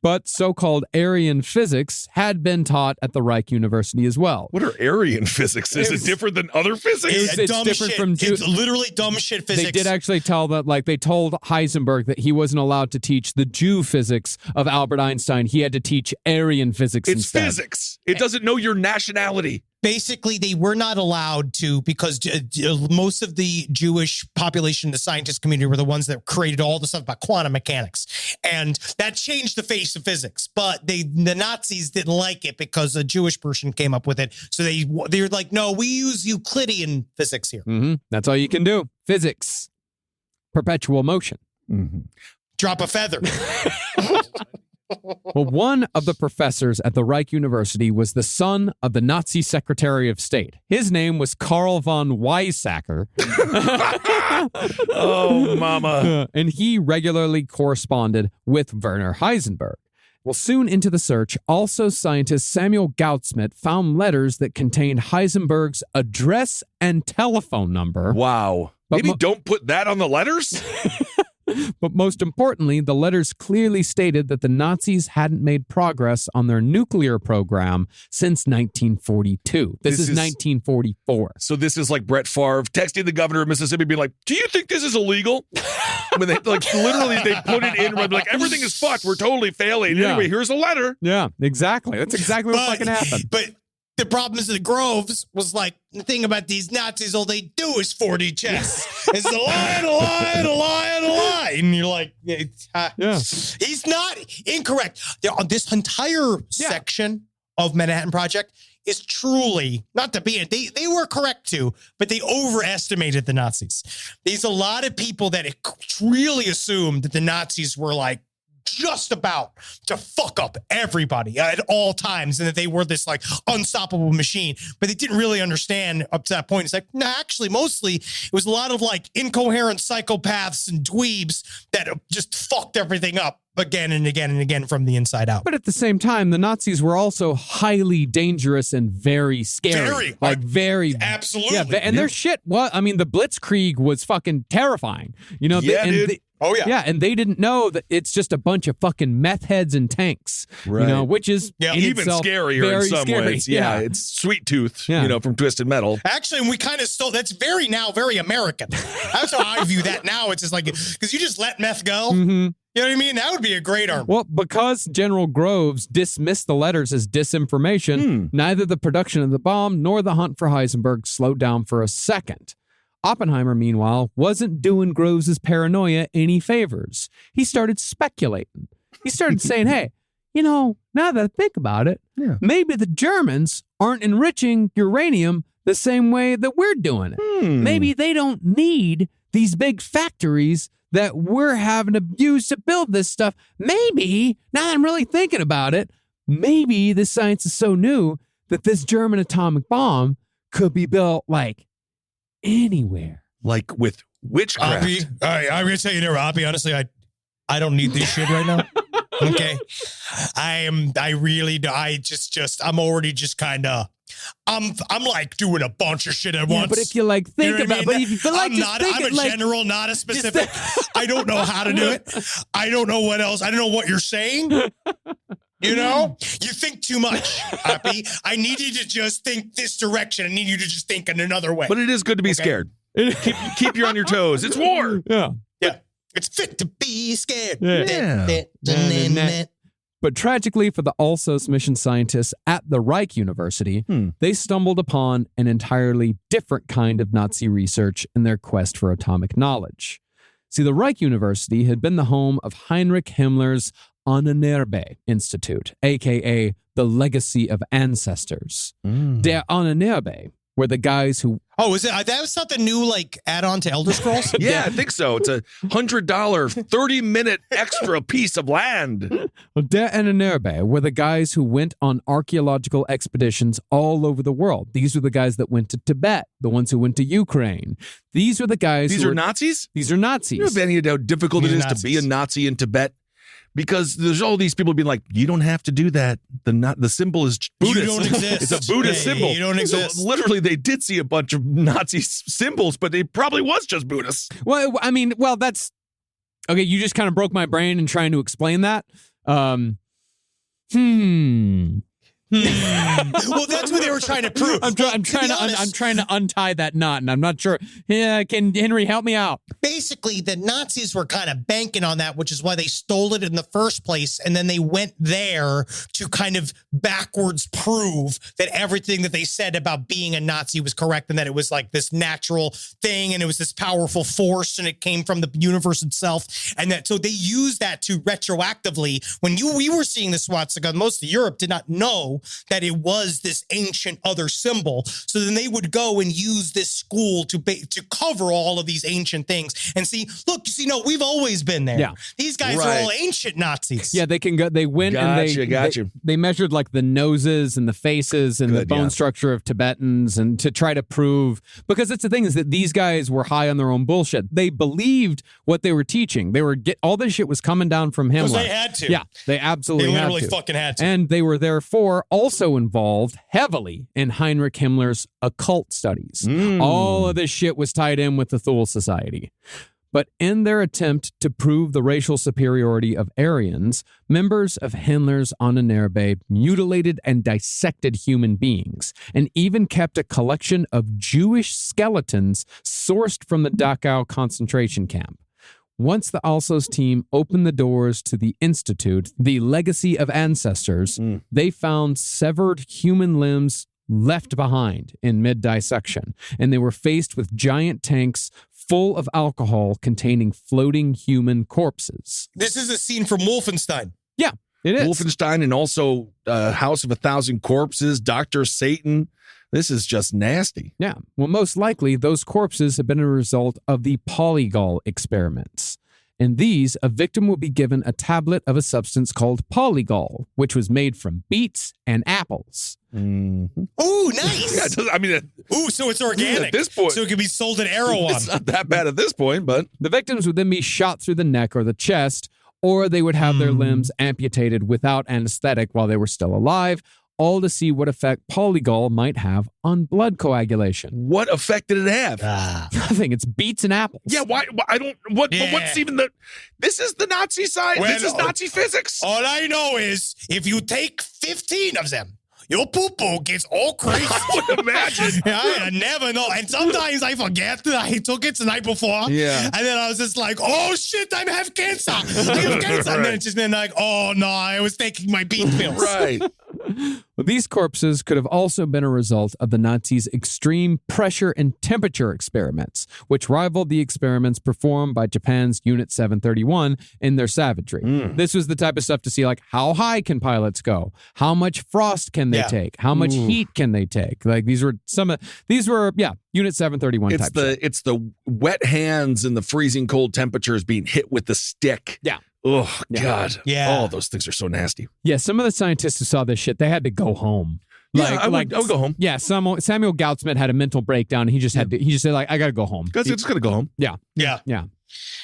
But so-called Aryan physics had been taught at the Reich University as well. What are Aryan physics? Is it different than other physics? It's dumb different shit. from It's literally dumb shit physics. They did actually tell that, like, they told Heisenberg that he wasn't allowed to teach the Jew physics of Albert Einstein. He had to teach Aryan physics It's instead. physics. It doesn't know your nationality. Basically, they were not allowed to because most of the Jewish population, the scientist community, were the ones that created all the stuff about quantum mechanics. And that changed the face of physics. But the Nazis didn't like it because a Jewish person came up with it. So they were like, no, we use Euclidean physics here. Mm-hmm. That's all you can do. Physics. Perpetual motion. Mm-hmm. Drop a feather. Well, one of the professors at the Reich University was the son of the Nazi Secretary of State. His name was Karl von Weizsäcker. Oh, mama. And he regularly corresponded with Werner Heisenberg. Well, soon into the search, also scientist Samuel Gautzschmidt found letters that contained Heisenberg's address and telephone number. Wow. But Maybe don't put that on the letters? But most importantly, the letters clearly stated that the Nazis hadn't made progress on their nuclear program since 1942. This is 1944. So this is like Brett Favre texting the governor of Mississippi being like, do you think this is illegal? When they like literally they put it in like everything is fucked. We're totally failing. Yeah. Anyway, here's a letter. Yeah, exactly. That's exactly what fucking happened. But the problem is that Groves was like, the thing about these Nazis, all they do is 4D chess. It's a lie, a lie, a lie, a lie. And you're like, Yeah. He's not incorrect. This entire section of Manhattan Project is truly, not to be, they were correct too, but they overestimated the Nazis. There's a lot of people that really assumed that the Nazis were like, just about to fuck up everybody at all times and that they were this like unstoppable machine, but they didn't really understand up to that point. It's like, nah, actually, mostly it was a lot of like incoherent psychopaths and dweebs that just fucked everything up again and again and again from the inside out. But at the same time, the Nazis were also highly dangerous and very scary. Very. Absolutely. Yeah, and their shit, I mean, the Blitzkrieg was fucking terrifying. You know, dude. Oh, yeah. Yeah, and they didn't know that it's just a bunch of fucking meth heads and tanks, right. You know, which is even scarier in some ways. Yeah, it's Sweet Tooth, from Twisted Metal. Actually, we kind of stole, that's very American. That's how I view that now. It's just like, because you just let meth go. Mm-hmm. You know what I mean? That would be a great arm. Well, because General Groves dismissed the letters as disinformation, neither the production of the bomb nor the hunt for Heisenberg slowed down for a second. Oppenheimer, meanwhile, wasn't doing Groves' paranoia any favors. He started speculating. He started saying, hey, you know, now that I think about it, maybe the Germans aren't enriching uranium the same way that we're doing it. Maybe they don't need these big factories that we're having to use to build this stuff. Maybe, now that I'm really thinking about it, maybe this science is so new that this German atomic bomb could be built like anywhere. Like with witchcraft. I'm going to tell you now, Robbie, honestly, I don't need this shit right now. Okay. I'm already just kind of, I'm like doing a bunch of shit at once. But if you like think about, but if you feel like I'm a general, not a specific. I don't know how to do it. I don't know what else. I don't know what you're saying. You know, you think too much, Happy. I need you to just think this direction. I need you to just think in another way. But it is good to be scared. Keep you on your toes. It's war. Yeah. It's fit to be scared. Yeah. But tragically for the Alsos mission scientists at the Reich University, they stumbled upon an entirely different kind of Nazi research in their quest for atomic knowledge. See, the Reich University had been the home of Heinrich Himmler's Ahnenerbe Institute, a.k.a. the Legacy of Ancestors. Der Ahnenerbe were the guys who... Oh, is it? That was not the new, like, add-on to Elder Scrolls? Yeah, I think so. It's a $100, 30-minute extra piece of land. Well, Der Ahnenerbe were the guys who went on archaeological expeditions all over the world. These were the guys that went to Tibet, the ones who went to Ukraine. These were the guys These are Nazis? These are Nazis. You have any idea how difficult it is to be a Nazi in Tibet? because there's all these people being like, you don't have to do that. The symbol is Buddhist. You don't exist. It's a Buddhist symbol. You don't exist. So literally, they did see a bunch of Nazi symbols, but it probably was just Buddhists. Well, I mean, that's okay. You just kind of broke my brain in trying to explain that. Well, that's what they were trying to prove. I'm trying to untie that knot, and I'm not sure. Yeah, can Henry help me out? Basically, the Nazis were kind of banking on that, which is why they stole it in the first place. And then they went there to kind of backwards prove that everything that they said about being a Nazi was correct and that it was like this natural thing and it was this powerful force and it came from the universe itself. And that so they used that to retroactively, when we were seeing the swastika, most of Europe did not know that it was this ancient other symbol. So then they would go and use this school to cover all of these ancient things and see, look, you see, no, we've always been there. Yeah. These guys are all ancient Nazis. Yeah, they can go. They went they measured like the noses and the faces and the bone structure of Tibetans, and to try to prove, because that's the thing, is that these guys were high on their own bullshit. They believed what they were teaching. They were all this shit was coming down from Himmler. Because they had to. Yeah, they absolutely They literally had to. fucking had to. And they were therefore also involved heavily in Heinrich Himmler's occult studies. All of this shit was tied in with the Thule Society. But in their attempt to prove the racial superiority of Aryans, members of Himmler's Ahnenerbe mutilated and dissected human beings, and even kept a collection of Jewish skeletons sourced from the Dachau concentration camp. Once the Alsos team opened the doors to the Institute, the legacy of ancestors, they found severed human limbs left behind in mid-dissection, and they were faced with giant tanks full of alcohol containing floating human corpses. This is a scene from Wolfenstein. Yeah, it is. Wolfenstein, and also House of 1,000 Corpses, Dr. Satan. This is just nasty. Yeah. Well, most likely, those corpses have been a result of the polygol experiments. In these, a victim will be given a tablet of a substance called polygol, which was made from beets and apples. Mm-hmm. Ooh, nice. Yeah, I mean, ooh, so it's organic. At this point, so it can be sold at Erewhon. It's not that bad at this point, but the victims would then be shot through the neck or the chest, or they would have their limbs amputated without anesthetic while they were still alive, all to see what effect polygol might have on blood coagulation. What effect did it have? Nothing. It's beets and apples. Yeah, why I don't, what's even this is the Nazi side? Well, this is Nazi physics? All I know is if you take 15 of them, your poo-poo gets all crazy. I would imagine. Yeah, I never know. And sometimes I forget that I took it the night before. Yeah. And then I was just like, oh shit, I have cancer. I have cancer. And then it's just been like, oh no, I was taking my beet pills. Right. Well, these corpses could have also been a result of the Nazis' extreme pressure and temperature experiments, which rivaled the experiments performed by Japan's Unit 731 in their savagery. This was the type of stuff to see, like, how high can pilots go? How much frost can they take? How much heat can they take? Like, these were Unit 731 type shit. It's the wet hands and the freezing cold temperatures being hit with the stick. Yeah. Oh, God. Yeah. Oh, those things are so nasty. Yeah, some of the scientists who saw this shit, they had to go home. I would go home. Yeah, Samuel Gautzman had a mental breakdown, and he just said, like, I got to go home. Because it's going to go home. Yeah.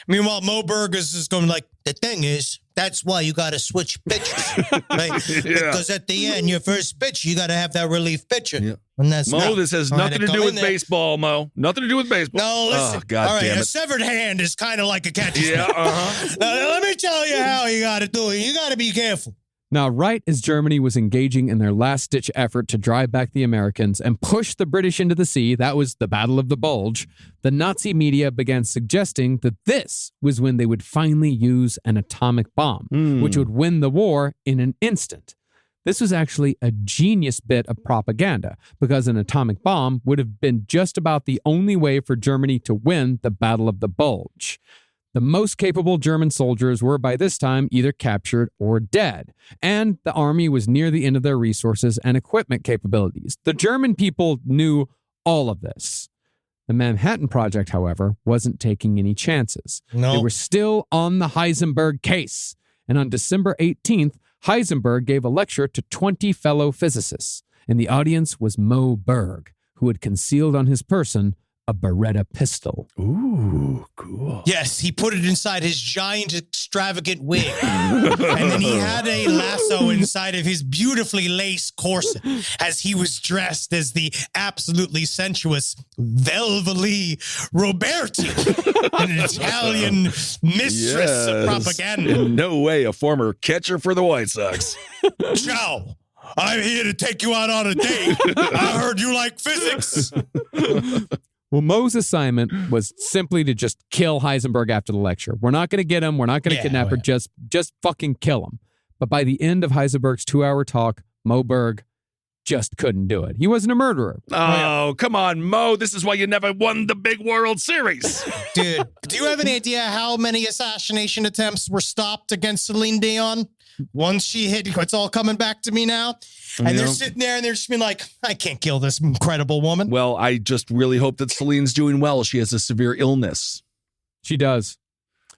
Meanwhile, Mo Berg is just going like, the thing is, that's why you got to switch pitches, right? Because at the end, your first pitch, you got to have that relief pitcher. Yeah. And that's Mo, this has nothing to do with baseball, Mo. Nothing to do with baseball. No, listen. Oh, God damn it. A severed hand is kind of like a catcher's mitt. Now, let me tell you how you got to do it. You got to be careful. Now, right as Germany was engaging in their last-ditch effort to drive back the Americans and push the British into the sea, that was the Battle of the Bulge, the Nazi media began suggesting that this was when they would finally use an atomic bomb, which would win the war in an instant. This was actually a genius bit of propaganda, because an atomic bomb would have been just about the only way for Germany to win the Battle of the Bulge. The most capable German soldiers were by this time either captured or dead, and the army was near the end of their resources and equipment capabilities. The German people knew all of this. The Manhattan Project, however, wasn't taking any chances. No. They were still on the Heisenberg case, and on December 18th, Heisenberg gave a lecture to 20 fellow physicists, and the audience was Mo Berg, who had concealed on his person a Beretta pistol. Ooh, cool. Yes, he put it inside his giant, extravagant wig. And then he had a lasso inside of his beautifully laced corset as he was dressed as the absolutely sensuous Velvoli Roberti, an Italian mistress of propaganda. In no way a former catcher for the White Sox. Ciao. I'm here to take you out on a date. I heard you like physics. Well, Mo's assignment was simply to just kill Heisenberg after the lecture. We're not going to get him. We're not going to kidnap her. Just fucking kill him. But by the end of Heisenberg's 2-hour talk, Mo Berg just couldn't do it. He wasn't a murderer. Oh, come on, Mo. This is why you never won the big World Series. Dude, do you have any idea how many assassination attempts were stopped against Celine Dion? Once she hit, it's all coming back to me now. And they're sitting there and they're just being like, I can't kill this incredible woman. Well, I just really hope that Celine's doing well. She has a severe illness. She does.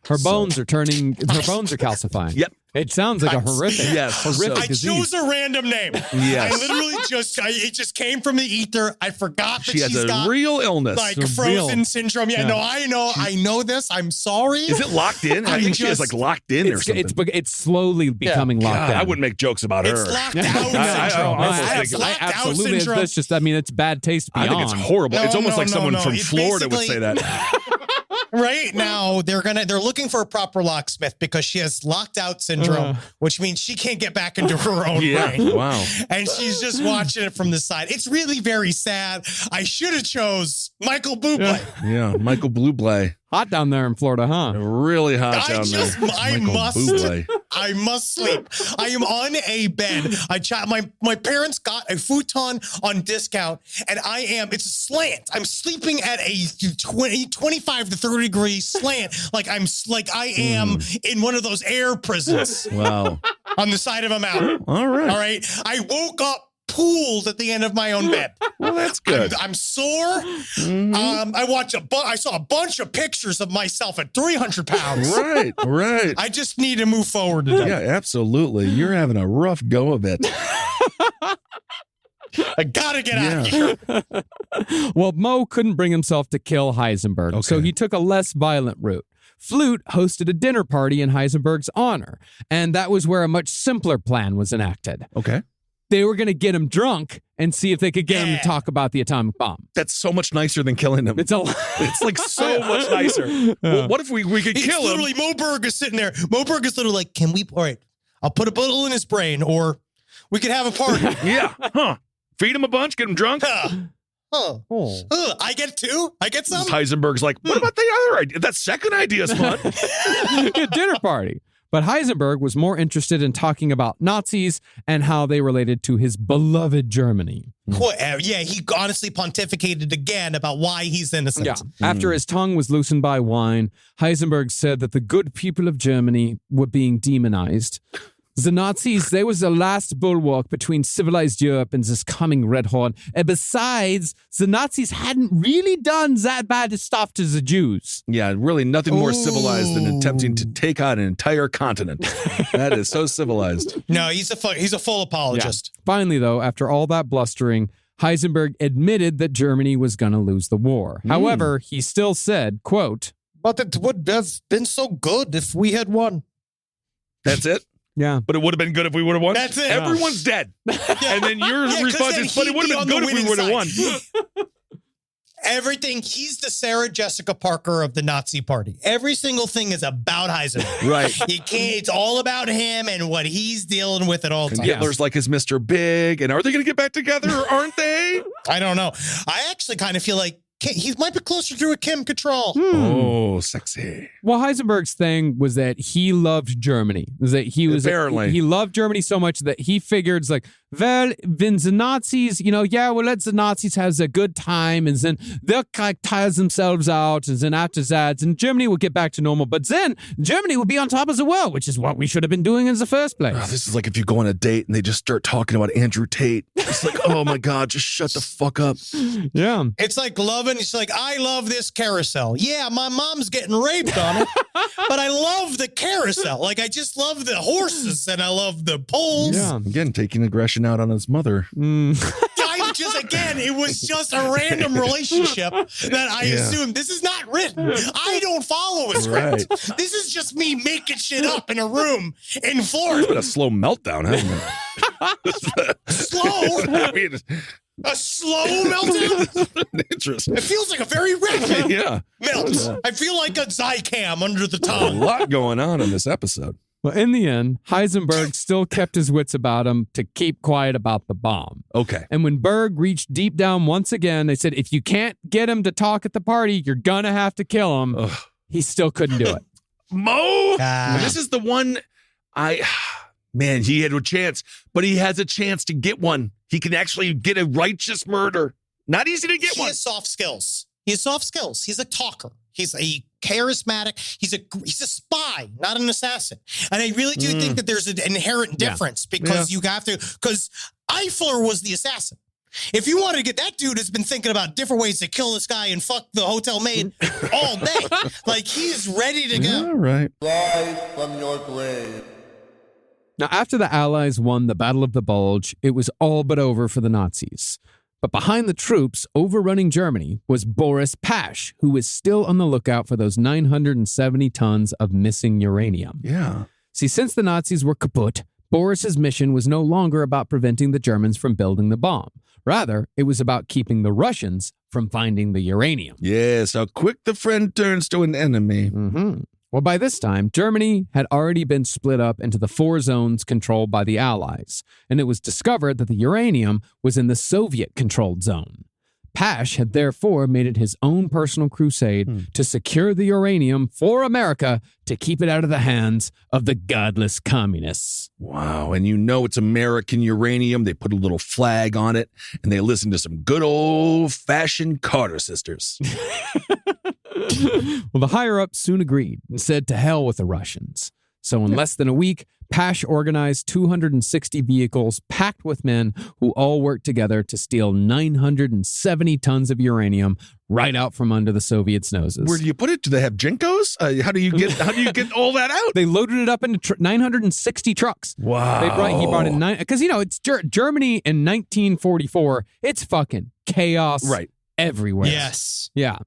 Her bones are calcifying. Yep. It sounds like a horrific, horrific I disease. chose a random name. Yes. I literally it just came from the ether. I forgot that She has she's a got real illness. like frozen syndrome. Yeah, no, I know this. I'm sorry. Is it locked in? I think she is like locked in or something. It's slowly becoming locked God, down. I wouldn't make jokes about her. It's locked out syndrome. It's locked out Absolutely. syndrome. That's just, it's bad taste beyond. I think it's horrible. It's almost like someone from It's Florida would say that. Right now, they're looking for a proper locksmith because she has locked out syndrome, which means she can't get back into her own brain. Wow. And she's just watching it from the side. It's really very sad. I should have chose Michael Bublé. Yeah, Michael Bublé. Hot down there in Florida, huh? Really hot down there. I must sleep. I am on a bed. My parents got a futon on discount, and it's a slant. I'm sleeping at a 25 to 30 degree slant, like I am in one of those air prisons. Wow. On the side of a mountain. All right. I woke up pooled at the end of my own bed. Well, that's good. I'm sore. I saw a bunch of pictures of myself at 300 pounds. Right. I just need to move forward today. Yeah, absolutely. You're having a rough go of it. I gotta get out of here. Well, Mo couldn't bring himself to kill Heisenberg, so he took a less violent route. Flute hosted a dinner party in Heisenberg's honor, and that was where a much simpler plan was enacted. Okay. They were going to get him drunk and see if they could get him to talk about the atomic bomb. That's so much nicer than killing him. It's like so much nicer. Well, what if we could kill him? Literally, Mo Berg is sitting there. Mo Berg is literally like, all right, I'll put a bullet in his brain, or we could have a party. Yeah. Huh. Feed him a bunch, get him drunk. I get two? I get some? Heisenberg's like, what about the other idea? That second idea's fun. A dinner party. But Heisenberg was more interested in talking about Nazis and how they related to his beloved Germany. Yeah, he honestly pontificated again about why he's innocent. Yeah. After his tongue was loosened by wine, Heisenberg said that the good people of Germany were being demonized. The Nazis, they was the last bulwark between civilized Europe and this coming Red Horde. And besides, the Nazis hadn't really done that bad stuff to the Jews. Yeah, really nothing more civilized than attempting to take out an entire continent. That is so civilized. No, he's a full apologist. Yeah. Finally, though, after all that blustering, Heisenberg admitted that Germany was going to lose the war. However, he still said, quote, "But it would have been so good if we had won." That's it? Yeah. But it would have been good if we would have won? That's it. Everyone's dead. And then your response is, but it would have been good if we would have won. Everything, he's the Sarah Jessica Parker of the Nazi party. Every single thing is about Heisenberg. Right. You can't, it's all about him and what he's dealing with at all times. Hitler's like his Mr. Big, and are they going to get back together or aren't they? I don't know. I actually kind of feel like he might be closer to a Kim Cattrall. Oh, sexy. Well, Heisenberg's thing was that he loved Germany. That he was Apparently. He loved Germany so much that he figured, it's like, well, when the Nazis, we'll let the Nazis have a good time, and then they'll like tire themselves out, and then after that, and Germany will get back to normal. But then Germany will be on top of the world, which is what we should have been doing in the first place. Oh, this is like if you go on a date and they just start talking about Andrew Tate. It's like, oh my God, just shut the fuck up. Yeah. It's like loving, it's like, I love this carousel. Yeah, my mom's getting raped on it, but I love the carousel. Like, I just love the horses and I love the poles. Yeah. Again, taking aggression out on his mother. I'm just, again, it was just a random relationship that I assumed. This is not written. I don't follow a script. Right. This is just me making shit up in a room in Florida. Been a slow meltdown, hasn't it? Slow? I mean, A slow meltdown? interesting. It feels like a very rapid Yeah. melt. I feel like a Zycam under the A tongue. lot going on in this episode. Well, in the end, Heisenberg still kept his wits about him to keep quiet about the bomb. Okay. And when Berg reached deep down once again, they said, if you can't get him to talk at the party, you're going to have to kill him. Ugh. He still couldn't do it. Mo, Ah. this is the one man, he had a chance, but he has a chance to get one. He can actually get a righteous murder. Not easy to get He one. has soft skills. He has soft skills. He's a talker. He's a charismatic. He's a spy, not an assassin. And I really do think that there's an inherent difference because you have to, because Eifler was the assassin. If you want to get that dude has been thinking about different ways to kill this guy and fuck the hotel maid all day. Like he's ready to go. All right. Rise from your grave. Now, after the Allies won the Battle of the Bulge, it was all but over for the Nazis. But behind the troops overrunning Germany was Boris Pash, who was still on the lookout for those 970 tons of missing uranium. Yeah. See, since the Nazis were kaput, Boris's mission was no longer about preventing the Germans from building the bomb. Rather, it was about keeping the Russians from finding the uranium. Yes, how quick the friend turns to an enemy. Mm-hmm. Well, by this time, Germany had already been split up into the 4 zones controlled by the Allies, and it was discovered that the uranium was in the Soviet-controlled zone. Pash had therefore made it his own personal crusade to secure the uranium for America to keep it out of the hands of the godless communists. Wow, and you know it's American uranium. They put a little flag on it, and they listen to some good old-fashioned Carter sisters. Well, the higher-ups soon agreed and said to hell with the Russians. So in less than a week, Pash organized 260 vehicles packed with men who all worked together to steal 970 tons of uranium right out from under the Soviets' noses. Where do you put it? Do they have Jinkos? How do you get all that out? They loaded it up into 960 trucks. Wow. He brought in because it's Germany in 1944. It's fucking chaos, Right. everywhere. Yes. Yeah.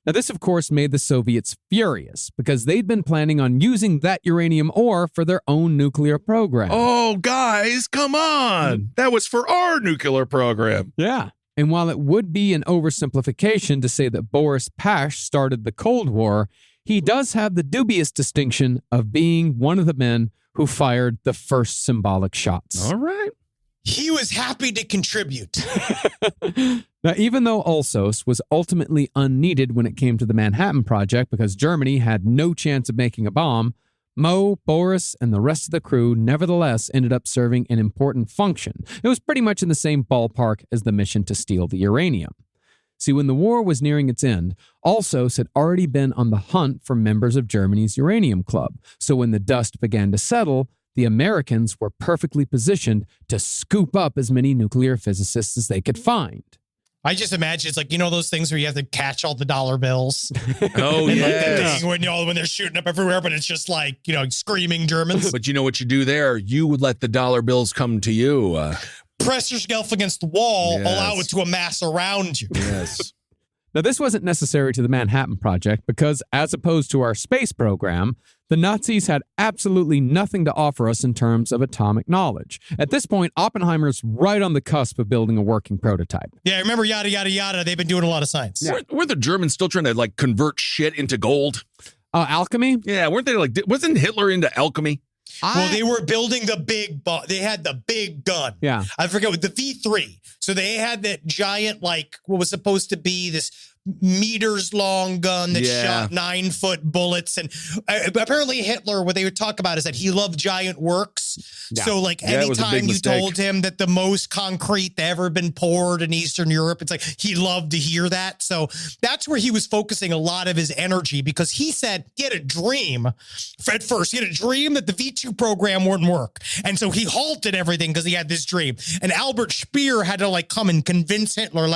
Now, this, of course, made the Soviets furious because they'd been planning on using that uranium ore for their own nuclear program. Oh, guys, come on. That was for our nuclear program. Yeah. And while it would be an oversimplification to say that Boris Pash started the Cold War, he does have the dubious distinction of being one of the men who fired the first symbolic shots. All right. He was happy to contribute. Now, even though Alsos was ultimately unneeded when it came to the Manhattan Project because Germany had no chance of making a bomb, Mo, Boris, and the rest of the crew nevertheless ended up serving an important function. It was pretty much in the same ballpark as the mission to steal the uranium. See, when the war was nearing its end, Alsos had already been on the hunt for members of Germany's uranium club. So when the dust began to settle, the Americans were perfectly positioned to scoop up as many nuclear physicists as they could find. I just imagine it's like, those things where you have to catch all the dollar bills. Oh, And like yeah. that thing when they're shooting up everywhere, but it's just like, screaming Germans. But you know what you do there? You would let the dollar bills come to you. Press yourself against the wall, Yes. allow it to amass around you. Yes. Now, this wasn't necessary to the Manhattan Project because, as opposed to our space program, the Nazis had absolutely nothing to offer us in terms of atomic knowledge. At this point, Oppenheimer's right on the cusp of building a working prototype. Yeah, remember yada, yada, yada. They've been doing a lot of science. Were the Germans still trying to convert shit into gold? Alchemy? Yeah, weren't they wasn't Hitler into alchemy? Well, they were building the big, they had the big gun. Yeah. I forget what the V3. So they had that giant, what was supposed to be this meters long gun that Yeah. shot 9-foot bullets. And apparently Hitler, what they would talk about is that he loved giant works. Yeah. So Yeah, it was a big anytime you mistake. told him that the most concrete that ever been poured in Eastern Europe, it's like he loved to hear that. So that's where he was focusing a lot of his energy because he said he had a dream at first. He had a dream that the V2 program wouldn't work. And so he halted everything because he had this dream. And Albert Speer had to come and convince Hitler,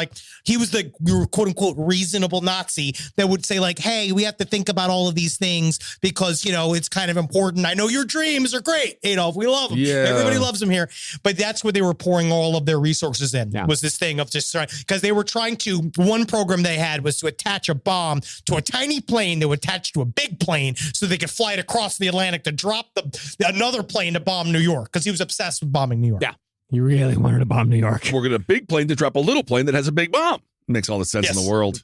he was the quote unquote real reasonable Nazi that would say like, hey, we have to think about all of these things because, it's kind of important. I know your dreams are great, Adolf. We love them. Yeah. Everybody loves them here. But that's where they were pouring all of their resources in, was this thing of just because they were trying to, one program they had was to attach a bomb to a tiny plane that would attach to a big plane so they could fly it across the Atlantic to drop another plane to bomb New York because he was obsessed with bombing New York. Yeah. He really wanted to bomb New York. We're going to a big plane to drop a little plane that has a big bomb. Makes all the sense in the world.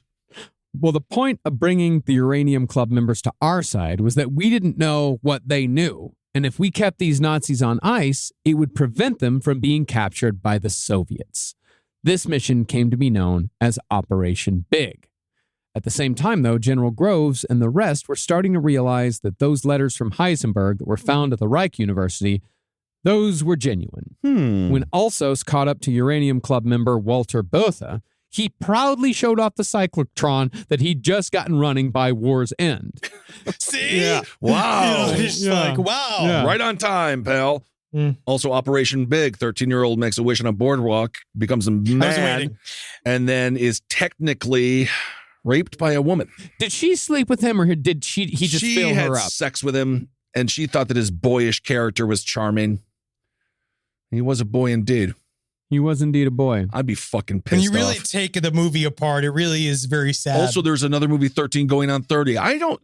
Well, the point of bringing the Uranium Club members to our side was that we didn't know what they knew. And if we kept these Nazis on ice, it would prevent them from being captured by the Soviets. This mission came to be known as Operation Big. At the same time, though, General Groves and the rest were starting to realize that those letters from Heisenberg that were found at the Reich University, those were genuine. When Alsos caught up to Uranium Club member Walter Botha, he proudly showed off the cyclotron that he'd just gotten running by war's end. See? Yeah. Wow. It's like, wow. Yeah. Right on time, pal. Also, Operation Big, 13-year-old makes a wish on a boardwalk, becomes a man, waiting. and then is technically raped by a woman. Did she sleep with him, or did he just fill had her up? sex with him, and she thought that his boyish character was charming. He was a boy indeed. He was indeed a boy. I'd be fucking pissed When you really off. take the movie apart, it really is very sad. Also, there's another movie, 13, going on 30.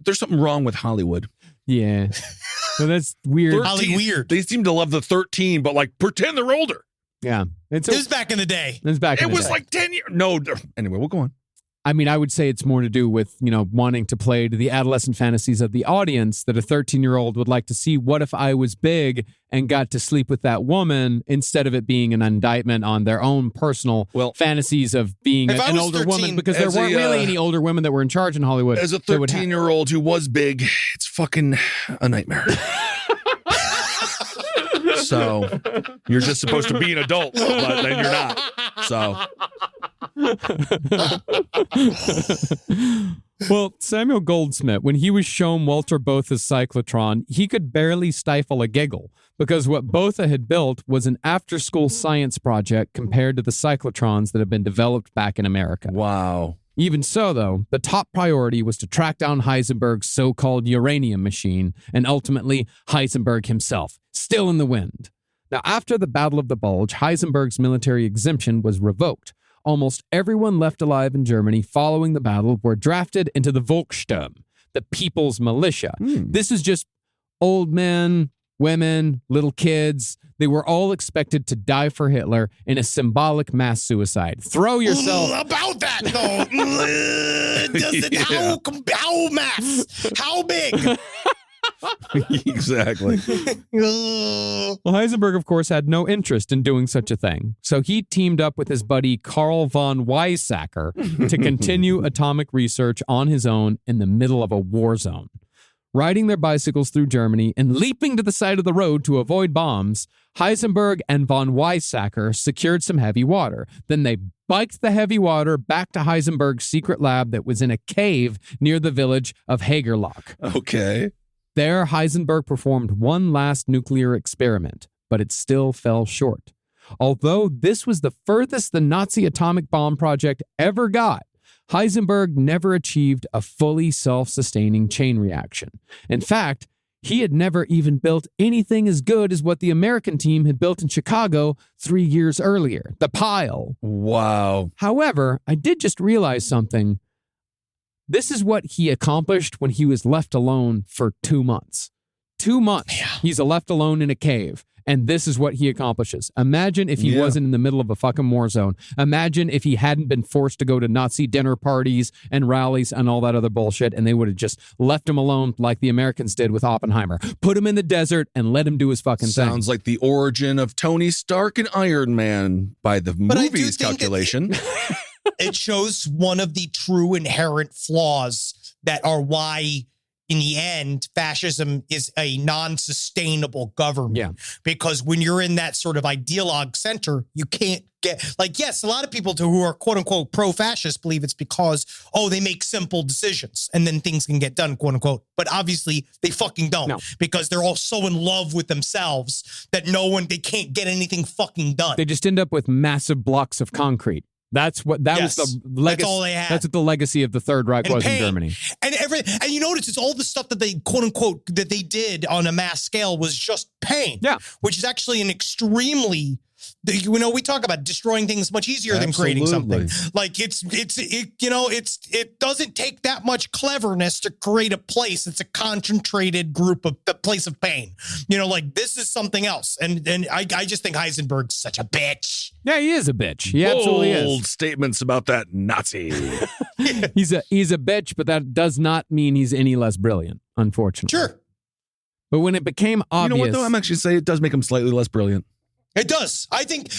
There's something wrong with Hollywood. Yeah. So that's weird. Holly weird. They seem to love the 13, but like pretend they're older. Yeah. It was back in the day. It's back in It the was day. like 10 years. No, anyway, we'll go on. I mean, I would say it's more to do with, wanting to play to the adolescent fantasies of the audience that a 13-year-old would like to see what if I was big and got to sleep with that woman instead of it being an indictment on their own personal fantasies of being If I an was older 13, woman, because there as weren't a, really any older women that were in charge in Hollywood. As a that would 13-year-old who was big, it's fucking a nightmare. So you're just supposed to be an adult, but then you're not. So. Well, Samuel Goldsmith, when he was shown Walter Botha's cyclotron, he could barely stifle a giggle because what Botha had built was an after-school science project compared to the cyclotrons that had been developed back in America. Wow. Even so, though, the top priority was to track down Heisenberg's so-called uranium machine and ultimately Heisenberg himself, still in the wind. Now, after the Battle of the Bulge, Heisenberg's military exemption was revoked. Almost everyone left alive in Germany following the battle were drafted into the Volkssturm, the People's Militia. This is just old men, women, little kids. They were all expected to die for Hitler in a symbolic mass suicide. Throw yourself... About that, though. How mass? How big? Exactly. Well, Heisenberg, of course, had no interest in doing such a thing. So he teamed up with his buddy Carl von Weizsäcker to continue atomic research on his own in the middle of a war zone. Riding their bicycles through Germany and leaping to the side of the road to avoid bombs, Heisenberg and von Weizsäcker secured some heavy water. Then they biked the heavy water back to Heisenberg's secret lab that was in a cave near the village of Hagerloch. Okay. There, Heisenberg performed one last nuclear experiment, but it still fell short. Although this was the furthest the Nazi atomic bomb project ever got, Heisenberg never achieved a fully self-sustaining chain reaction. In fact, he had never even built anything as good as what the American team had built in Chicago 3 years earlier, the pile. Wow. However, I did just realize something. This is what he accomplished when he was left alone for 2 months. 2 months, he's left alone in a cave, and this is what he accomplishes. Imagine if he wasn't in the middle of a fucking war zone. Imagine if he hadn't been forced to go to Nazi dinner parties and rallies and all that other bullshit, and they would have just left him alone like the Americans did with Oppenheimer. Put him in the desert and let him do his fucking thing. Sounds like the origin of Tony Stark and Iron Man by the movie's calculation. It shows one of the true inherent flaws that are why, in the end, fascism is a non-sustainable government. Yeah. Because when you're in that sort of ideologue center, you can't get, like, yes, a lot of people who are quote unquote pro-fascist believe it's because, they make simple decisions and then things can get done, quote unquote. But obviously they fucking don't because they're all so in love with themselves that they can't get anything fucking done. They just end up with massive blocks of concrete. That's what Yes. was the legacy. That's all they had. That's what the legacy of the Third Reich And was in pain. Germany. And you notice it's all the stuff that they quote unquote that they did on a mass scale was just pain. Yeah. Which is actually an extremely, we talk about destroying things much easier than creating something. Like it doesn't take that much cleverness to create a place. It's a concentrated group of the place of pain. Like this is something else. And I just think Heisenberg's such a bitch. Yeah, he is a bitch. He absolutely Bold is. statements about that Nazi. He's a bitch, but that does not mean he's any less brilliant, unfortunately. Sure. But when it became obvious, You know what, though? I'm actually saying it does make him slightly less brilliant. It does. I think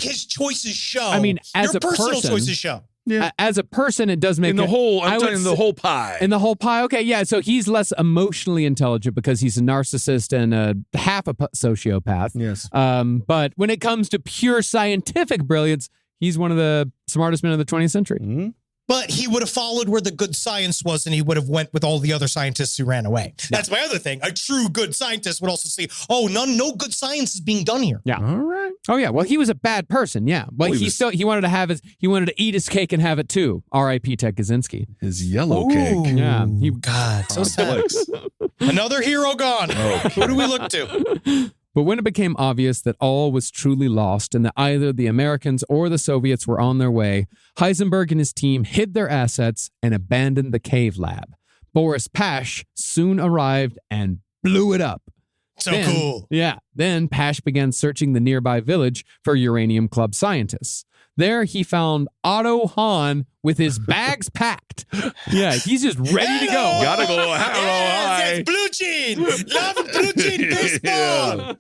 his choices show. I mean, as your a personal person- choices show. as a person, it does make In the it- whole, I I'm would telling you, the say- whole pie. in the whole pie. Okay, yeah. So he's less emotionally intelligent because he's a narcissist and half a sociopath. Yes. But when it comes to pure scientific brilliance, he's one of the smartest men of the 20th century. Mm-hmm. But he would have followed where the good science was, and he would have went with all the other scientists who ran away. That's my other thing. A true good scientist would also see, no good science is being done here. Yeah. All right. Oh yeah. Well, he was a bad person. Yeah, but Well, he wanted to eat his cake and have it too. R.I.P. Ted Kaczynski. His yellow cake. Yeah. God, so sad. Another hero gone. Who do we look to? But when it became obvious that all was truly lost and that either the Americans or the Soviets were on their way, Heisenberg and his team hid their assets and abandoned the cave lab. Boris Pash soon arrived and blew it up. So Then- cool. Yeah. Then Pash began searching the nearby village for uranium club scientists. There he found Otto Hahn with his bags packed. Yeah, he's just ready to go. Gotta go. Hello, hi. It's Blue Jean. Love Blue Jean baseball.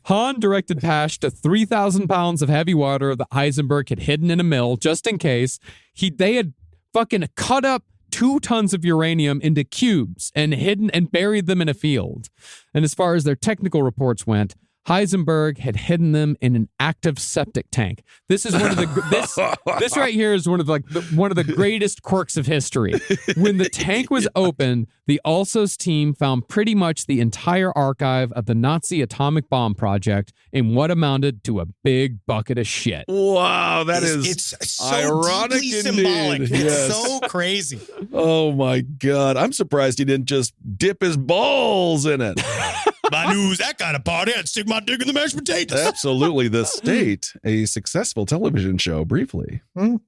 Hahn directed Pash to 3,000 pounds of heavy water that Heisenberg had hidden in a mill just in case. They had fucking cut up 2 tons of uranium into cubes and hidden and buried them in a field. And as far as their technical reports went, Heisenberg had hidden them in an active septic tank. This is one of the this right here is one of the greatest quirks of history. When the tank was opened, the Alsos team found pretty much the entire archive of the Nazi atomic bomb project in what amounted to a big bucket of shit. Wow, it's so ironic deeply indeed. symbolic. It's Yes. so crazy. Oh my God. I'm surprised he didn't just dip his balls in it. If I knew it was that kind of party, I'd stick my dick in the mashed potatoes. Absolutely. The State, a successful television show, briefly.